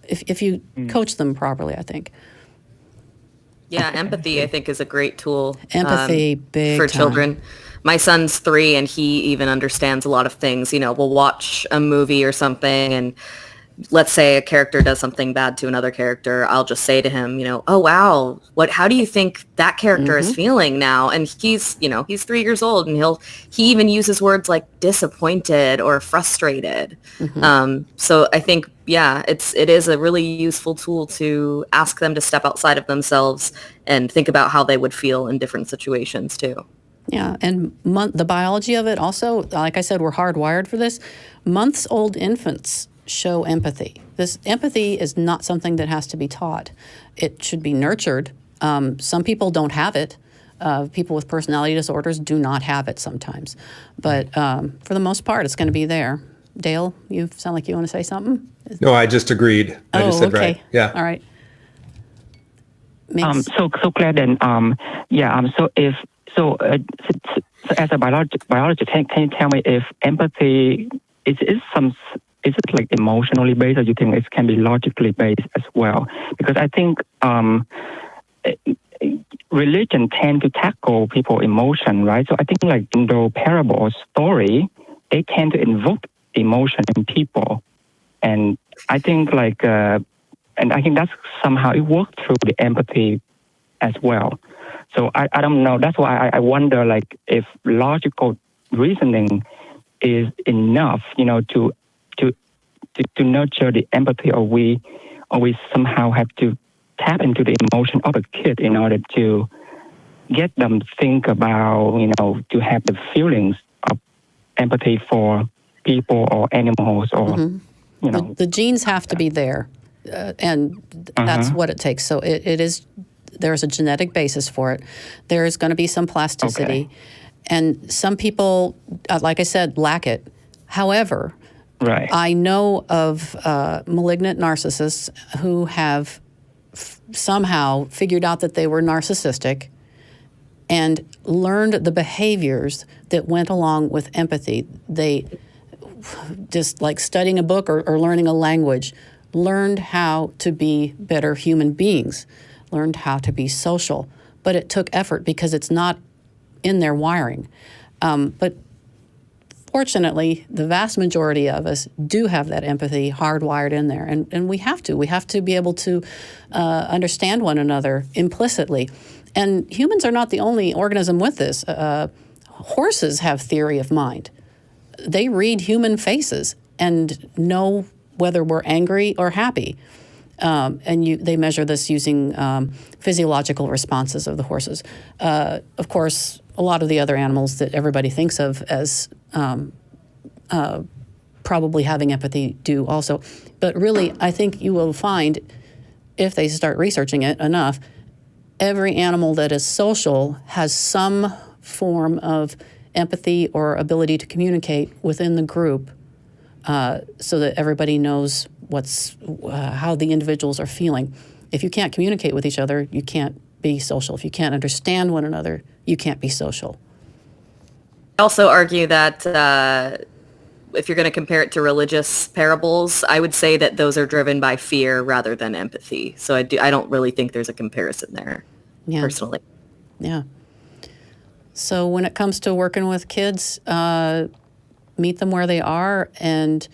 if you coach them properly, I think. Yeah, empathy, I think, is a great tool. Empathy, big for time. children. My son's 3, and he even understands a lot of things. We'll watch a movie or something, and let's say a character does something bad to another character, I'll just say to him, oh wow, how do you think that character is feeling now? And he's 3 years old, and he even uses words like disappointed or frustrated. So I think, it is a really useful tool to ask them to step outside of themselves and think about how they would feel in different situations too. Yeah, and the biology of it also, like I said, we're hardwired for this. Months-old infants show empathy. This empathy is not something that has to be taught. It should be nurtured. Some people don't have it. People with personality disorders do not have it sometimes. But for the most part, it's going to be there. Dale, you sound like you want to say something? No, I just agreed. I just said right. Yeah. All right. So Claire, then, so as a biologist, can you tell me if empathy is it like emotionally based, or you think it can be logically based as well? Because I think religion tend to tackle people's emotion, right? So I think like in the parable or story, they tend to invoke emotion in people, and I think and I think that's somehow it worked through the empathy as well. So I don't know. That's why I wonder if logical reasoning is enough, to nurture the empathy, or we somehow have to tap into the emotion of a kid in order to get them to think about, to have the feelings of empathy for people or animals or, The genes have to be there, and that's what it takes. So it is, there's a genetic basis for it. There's going to be some plasticity. And some people, like I said, lack it. However, I know of malignant narcissists who have somehow figured out that they were narcissistic and learned the behaviors that went along with empathy. They, just like studying a book or learning a language, learned how to be better human beings, learned how to be social. But it took effort because it's not in their wiring. But fortunately, the vast majority of us do have that empathy hardwired in there. And we have to. We have to be able to understand one another implicitly. And humans are not the only organism with this. Horses have theory of mind. They read human faces and know whether we're angry or happy. They measure this using physiological responses of the horses. Of course, a lot of the other animals that everybody thinks of as probably having empathy do also. But really, I think you will find, if they start researching it enough, every animal that is social has some form of empathy or ability to communicate within the group, so that everybody knows how the individuals are feeling. If you can't communicate with each other, you can't be social. If you can't understand one another, you can't be social. I also argue that if you're going to compare it to religious parables, I would say that those are driven by fear rather than empathy. So I don't really think there's a comparison there, personally. Yeah. So when it comes to working with kids, meet them where they are, and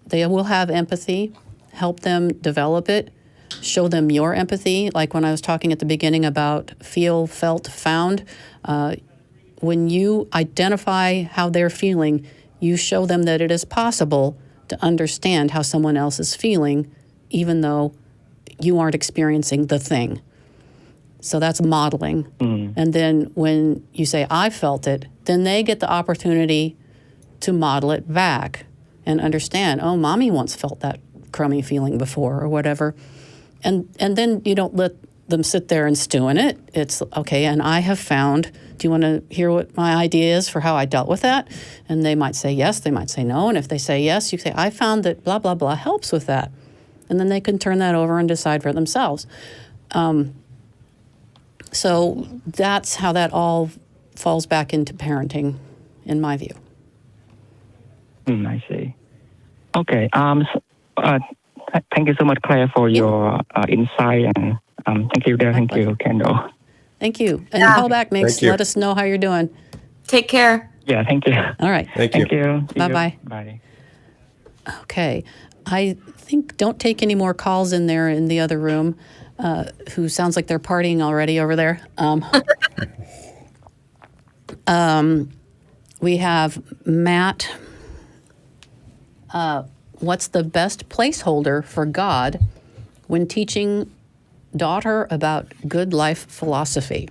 they will have empathy. Help them develop it. Show them your empathy. Like when I was talking at the beginning about feel, felt, found. When you identify how they're feeling, you show them that it is possible to understand how someone else is feeling, even though you aren't experiencing the thing. So that's modeling. And then when you say, I felt it, then they get the opportunity to model it back and understand, oh, mommy once felt that crummy feeling before or whatever. And then you don't let them sit there and stew in it. It's, okay, and I have found, do you want to hear what my idea is for how I dealt with that? And they might say yes, they might say no. And if they say yes, you say, I found that blah, blah, blah helps with that. And then they can turn that over and decide for themselves. So that's how that all falls back into parenting, in my view. I see. Okay. Thank you so much, Claire, for your insight, and thank you, Dale. Thank you, Kendall. Thank you. And call back, Mix. Let us know how you're doing. Take care. Yeah, thank you. All right. Thank you. Thank you. Bye-bye. Bye. Okay. I think don't take any more calls in there in the other room, who sounds like they're partying already over there. We have Matt. What's the best placeholder for God when teaching daughter about good life philosophy?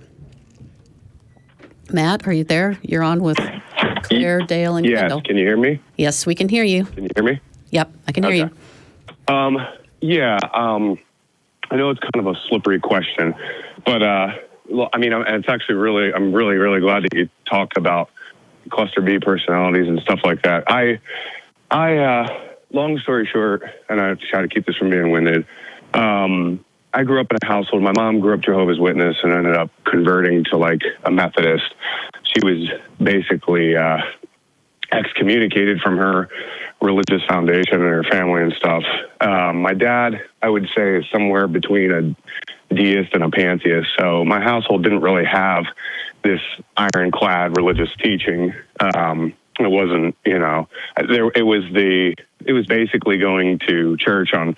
Matt, are you there? You're on with Claire, Dale, and Kendall. Yes, can you hear me? Yes, we can hear you. Can you hear me? Yep, I can hear you. I know it's kind of a slippery question, but and it's actually I'm really glad that you talked about cluster B personalities and stuff like that. I long story short, and I try to keep this from being winded, I grew up in a household. My mom grew up Jehovah's Witness and ended up converting to like a Methodist. She was basically excommunicated from her religious foundation and her family and stuff. My dad, I would say, is somewhere between a deist and a pantheist. So my household didn't really have this ironclad religious teaching. It wasn't, it was basically going to church on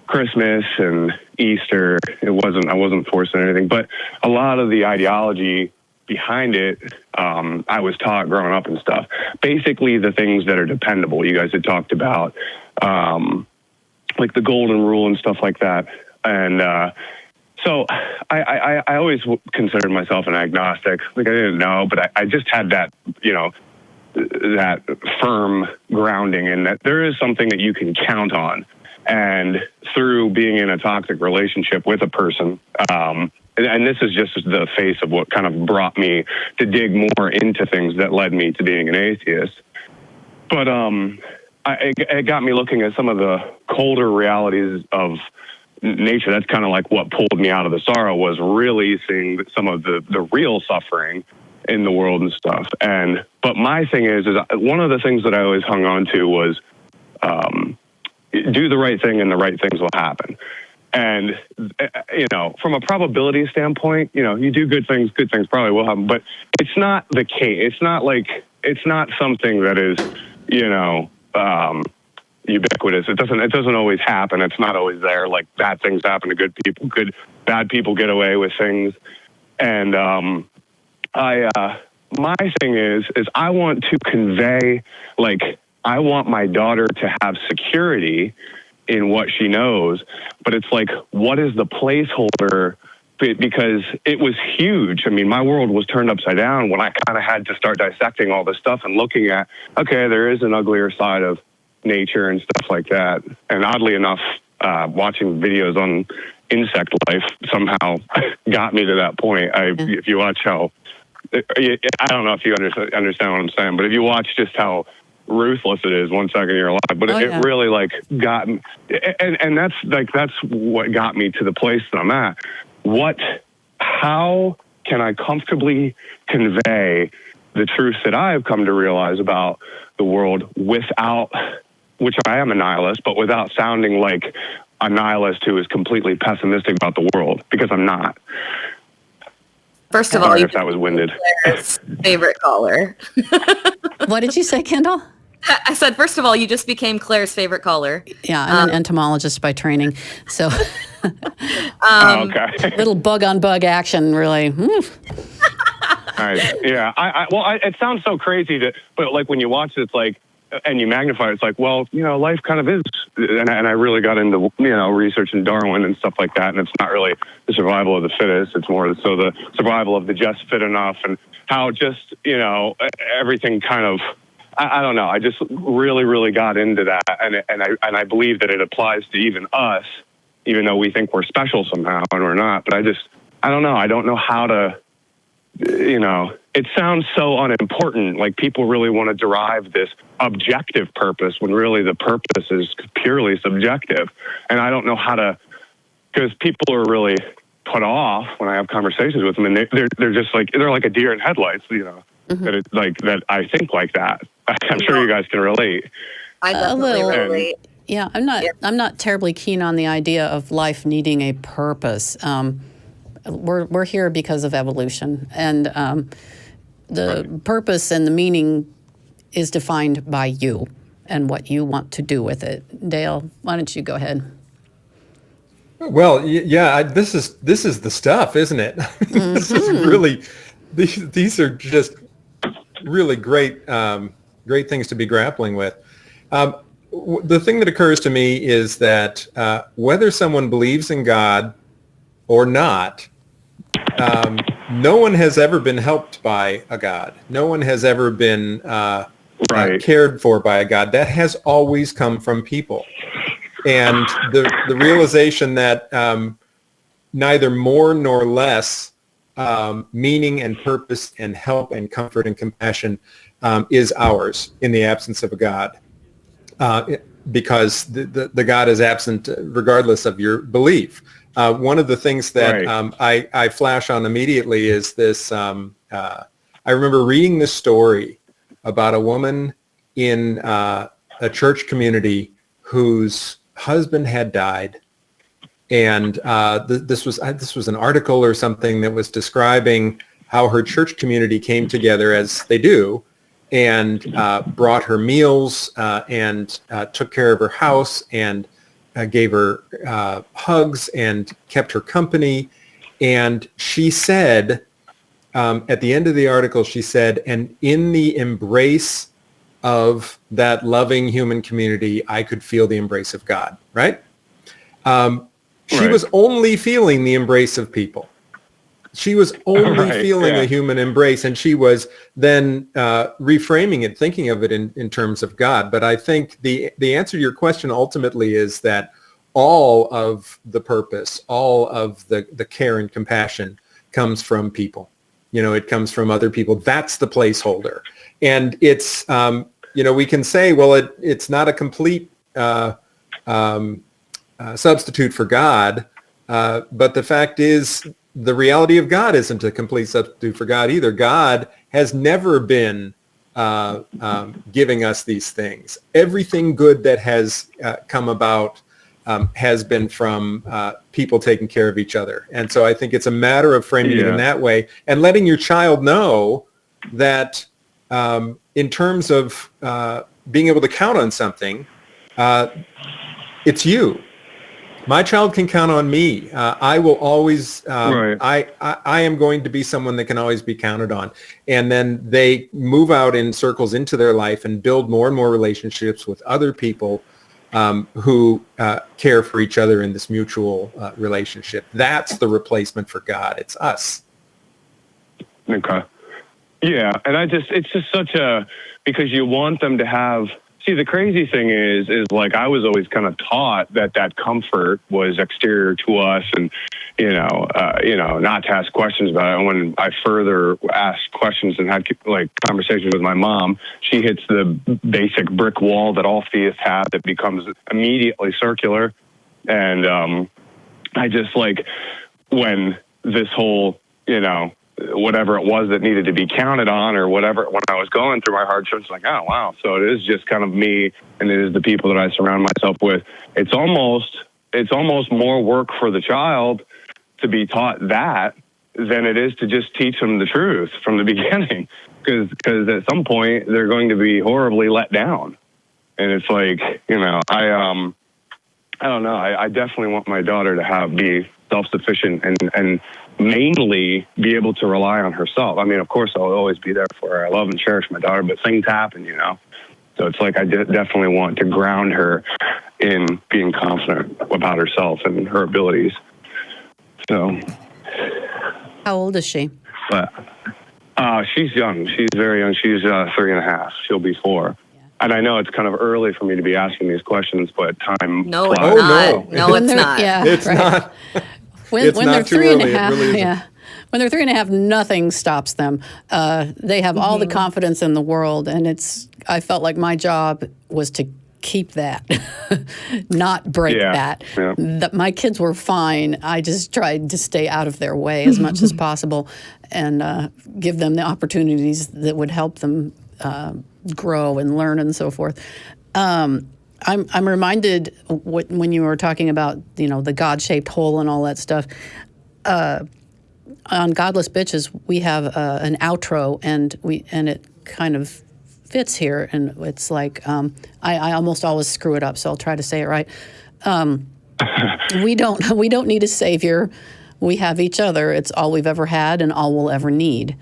Christmas and Easter. I wasn't forcing anything, but a lot of the ideology behind it, I was taught growing up and stuff. Basically, the things that are dependable. You guys had talked about, like the golden rule and stuff like that. And so I always considered myself an agnostic. Like I didn't know, but I just had that, that firm grounding in that there is something that you can count on. And through being in a toxic relationship with a person, and this is just the face of what kind of brought me to dig more into things that led me to being an atheist. But it got me looking at some of the colder realities of nature. That's kind of like what pulled me out of the sorrow, was really seeing some of the real suffering in the world and stuff. But my thing is one of the things that I always hung on to was do the right thing and the right things will happen. And, from a probability standpoint, you do good things probably will happen, but it's not the case. It's not something that is, ubiquitous. It doesn't always happen. It's not always there. Like bad things happen to good people, bad people get away with things. And, my thing is I want to convey, I want my daughter to have security in what she knows, but it's like, what is the placeholder? Because it was huge. I mean, my world was turned upside down when I kind of had to start dissecting all this stuff and looking at, okay, there is an uglier side of nature and stuff like that. And oddly enough, watching videos on insect life somehow got me to that point. If you watch how, I don't know if you understand what I'm saying, but if you watch just how ruthless it is 1 second you're alive, but it really got me, and that's what got me to the place that I'm at. How can I comfortably convey the truth that I've come to realize about the world without, which I am a nihilist, but without sounding like a nihilist who is completely pessimistic about the world, because I'm not. First of all, if that was winded. Claire's favorite caller. What did you say, Kendall? I said, first of all, you just became Claire's favorite caller. Yeah, I'm an entomologist by training, so okay. Little bug-on-bug action, really. Nice. Yeah. It sounds so crazy but like when you watch it, it's like, and you magnify it, it's like, well, life kind of is, and I really got into, researching Darwin and stuff like that, and it's not really the survival of the fittest, it's more so the survival of the just fit enough, and how just, everything kind of, I don't know, I just really, really got into that, and I believe that it applies to even us, even though we think we're special somehow, and we're not, but I don't know, I don't know how to, it sounds so unimportant. Like people really want to derive this objective purpose when really the purpose is purely subjective. And I don't know how to, because people are really put off when I have conversations with them, and they're just like, they're like a deer in headlights, Mm-hmm. that I think like that. I'm sure you guys can relate. I definitely relate. Yeah, I'm not terribly keen on the idea of life needing a purpose. We're here because of evolution, and the purpose and the meaning is defined by you. and what you want to do with it. Dale, why don't you go ahead? Well, yeah, this is the stuff, isn't it? This is really, these are just really great things to be grappling with. The thing that occurs to me is that whether someone believes in God or not, no one has ever been helped by a God. No one has ever been cared for by a God. That has always come from people. And the realization that neither more nor less meaning and purpose and help and comfort and compassion is ours in the absence of a God. Because the God is absent regardless of your belief. One of the things that I flash on immediately is this. I remember reading this story about a woman in a church community whose husband had died, and this was an article or something that was describing how her church community came together, as they do, and brought her meals and took care of her house and gave her hugs and kept her company. And she said, at the end of the article, she said, and in the embrace of that loving human community, I could feel the embrace of God, right? She was only feeling the embrace of people. She was only feeling a human embrace, and she was then reframing it, thinking of it in terms of God. But I think the answer to your question ultimately is that all of the purpose, all of the care and compassion comes from people. It comes from other people. That's the placeholder. And it's, we can say, well, it's not a complete substitute for God, but the fact is, the reality of God isn't a complete substitute for God either. God has never been giving us these things. Everything good that has come about has been from people taking care of each other. And so I think it's a matter of framing it in that way and letting your child know that in terms of being able to count on something, it's you. My child can count on me. I will always, I am going to be someone that can always be counted on. And then they move out in circles into their life and build more and more relationships with other people who care for each other in this mutual relationship. That's the replacement for God. It's us. Okay. Yeah. And it's just such because you want them to have, see, the crazy thing is like I was always kind of taught that comfort was exterior to us, and not to ask questions about it. And when I further asked questions and had like conversations with my mom, she hits the basic brick wall that all theists have that becomes immediately circular. And I just like when this whole whatever it was that needed to be counted on or whatever, when I was going through my hardships, like, oh, wow. So it is just kind of me, and it is the people that I surround myself with. It's almost more work for the child to be taught that than it is to just teach them the truth from the beginning. Because at some point they're going to be horribly let down. And it's like, I don't know. I definitely want my daughter to be self-sufficient and mainly be able to rely on herself. I mean, of course, I'll always be there for her. I love and cherish my daughter, but things happen, So it's like I definitely want to ground her in being confident about herself and her abilities. So. How old is she? But she's young. She's very young. She's 3.5. She'll be 4. And I know it's kind of early for me to be asking these questions, but time. No, it's not. No, it's not. Yeah, it's not. When they're 3.5, really when they're 3.5, nothing stops them. They have all the confidence in the world, and I felt like my job was to keep that, not break that. Yeah. That my kids were fine. I just tried to stay out of their way as much as possible, and give them the opportunities that would help them grow and learn and so forth. I'm reminded when you were talking about the God-shaped hole and all that stuff. On Godless Bitches, we have an outro, and it kind of fits here, and it's like I almost always screw it up, so I'll try to say it right. We don't need a savior. We have each other. It's all we've ever had and all we'll ever need.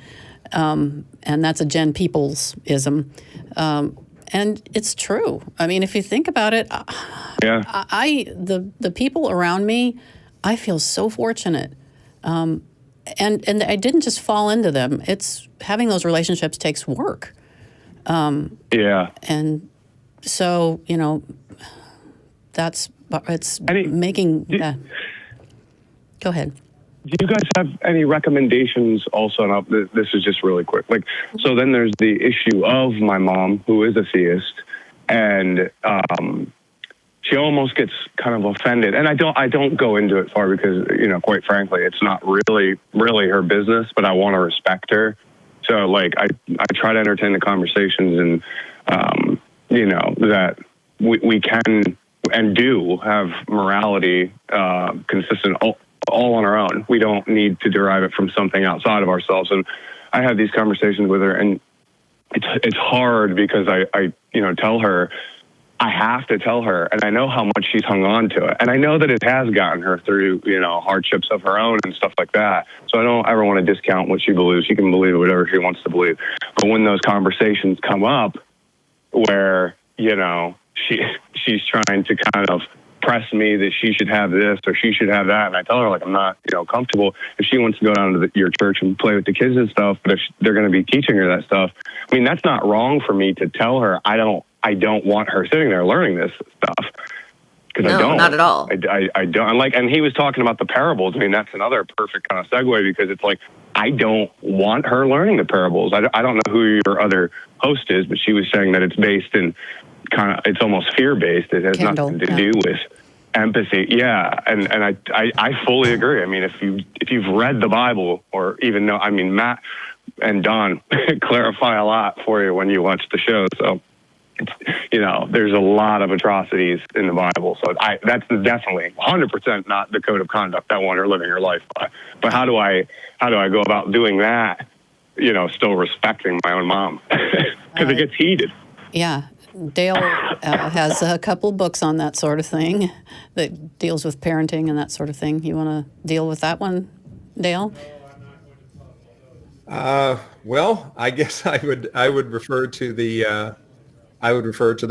And that's a Jen Peoples-ism. And it's true. I mean, if you think about it, the people around me, I feel so fortunate. And I didn't just fall into them. It's having those relationships takes work. And so, it's making. Go ahead. Do you guys have any recommendations also? And this is just really quick. So then there's the issue of my mom, who is a theist, and she almost gets kind of offended. And I don't go into it far because, quite frankly, it's not really her business, but I want to respect her. So I try to entertain the conversations and, that we can and do have morality consistent all on our own. We don't need to derive it from something outside of ourselves. And I have these conversations with her, and it's hard because I tell her, I have to tell her, and I know how much she's hung on to it. And I know that it has gotten her through, hardships of her own and stuff like that. So I don't ever want to discount what she believes. She can believe whatever she wants to believe. But when those conversations come up where, she's trying to kind of press me that she should have this or she should have that, and I tell her I'm not comfortable. If she wants to go down to your church and play with the kids and stuff, but if they're going to be teaching her that stuff, I mean, that's not wrong for me to tell her I don't want her sitting there learning this stuff, because I don't. Not at all. I don't. And he was talking about the parables. I mean, that's another perfect kind of segue, because it's I don't want her learning the parables. I don't know who your other host is, but she was saying that it's based in it's almost fear-based. It has Kendall, nothing to do with empathy. Yeah. And I fully agree. I mean, if you've read the Bible, or even know, I mean, Matt and Don clarify a lot for you when you watch the show. So, there's a lot of atrocities in the Bible. So that's definitely 100% not the code of conduct I want her living her life by. But how do I go about doing that, still respecting my own mom? Because it gets heated. Yeah. Dale has a couple books on that sort of thing that deals with parenting and that sort of thing. You want to deal with that one, Dale? Well, I guess I would refer to the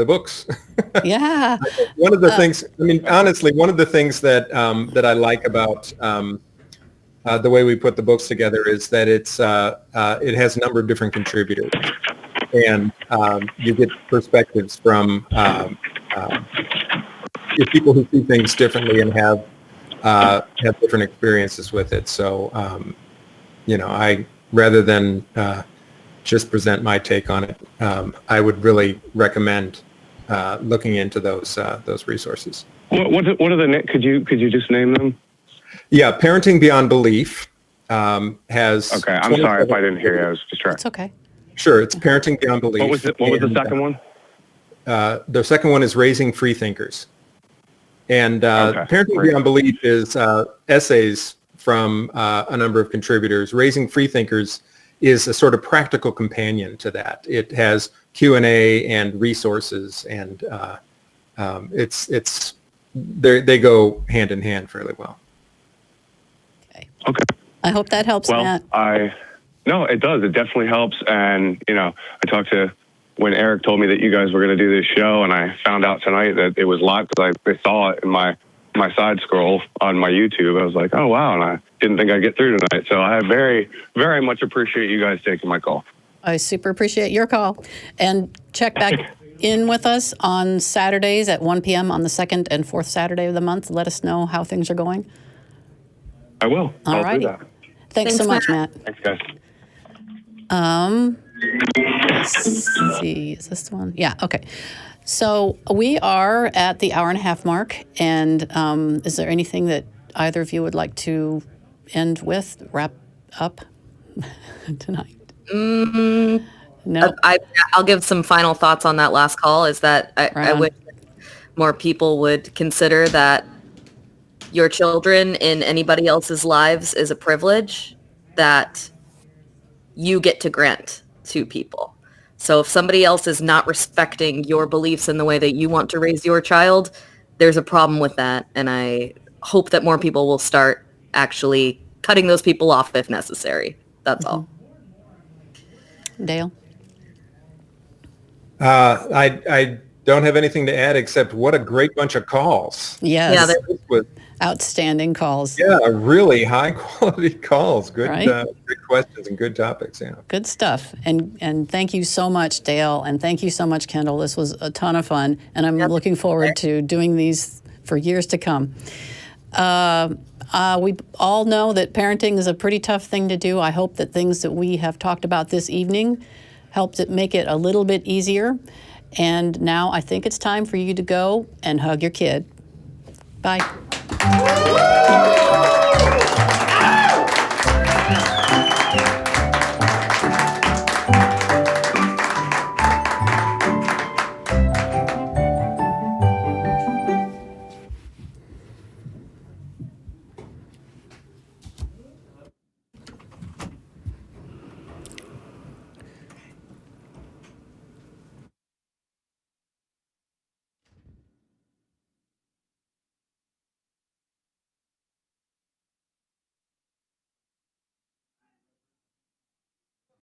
books. Yeah. One of the things, I mean, honestly, one of the things that I like about the way we put the books together is that it has a number of different contributors, and you get perspectives from people who see things differently and have different experiences with it. So, I rather than just present my take on it, I would really recommend looking into those resources. What are the could you just name them? Yeah, Parenting Beyond Belief has. Okay, I'm sorry if I didn't hear you. I was just trying. It's okay. Sure, it's Parenting Beyond Belief. What was the second one? The second one is Raising Free Thinkers, and Parenting Beyond Belief is essays from a number of contributors. Raising Free Thinkers is a sort of practical companion to that. It has Q&A and resources, and they go hand in hand fairly well. Okay. I hope that helps, Matt. No, it does. It definitely helps. And, I talked to when Eric told me that you guys were going to do this show, and I found out tonight that it was live because I saw it in my side scroll on my YouTube. I was like, oh, wow. And I didn't think I'd get through tonight. So I very, very much appreciate you guys taking my call. I super appreciate your call. And check back in with us on Saturdays at 1 p.m. on the second and fourth Saturday of the month. Let us know how things are going. I will. All righty. do that. Thanks so much, Matt. Thanks, guys. Let's see. Is this the one? Yeah, okay. So we are at the hour and a half mark, and is there anything that either of you would like to end with, wrap up tonight? No. I'll give some final thoughts on that last call, is that I wish more people would consider that your children in anybody else's lives is a privilege that you get to grant to people. So if somebody else is not respecting your beliefs in the way that you want to raise your child, there's a problem with that. And I hope that more people will start actually cutting those people off if necessary. That's all. Dale? I don't have anything to add except what a great bunch of calls. Yes. Yeah, This was, Outstanding calls. yeah, really high quality calls. Good, Right? good questions and good topics. Yeah. Good stuff. And thank you so much, Dale. And thank you so much, Kendall. This was a ton of fun. And I'm looking forward to doing these for years to come. We all know that parenting is a pretty tough thing to do. I hope that things that we have talked about this evening helped it make it a little bit easier. And now I think it's time for you to go and hug your kid. Bye.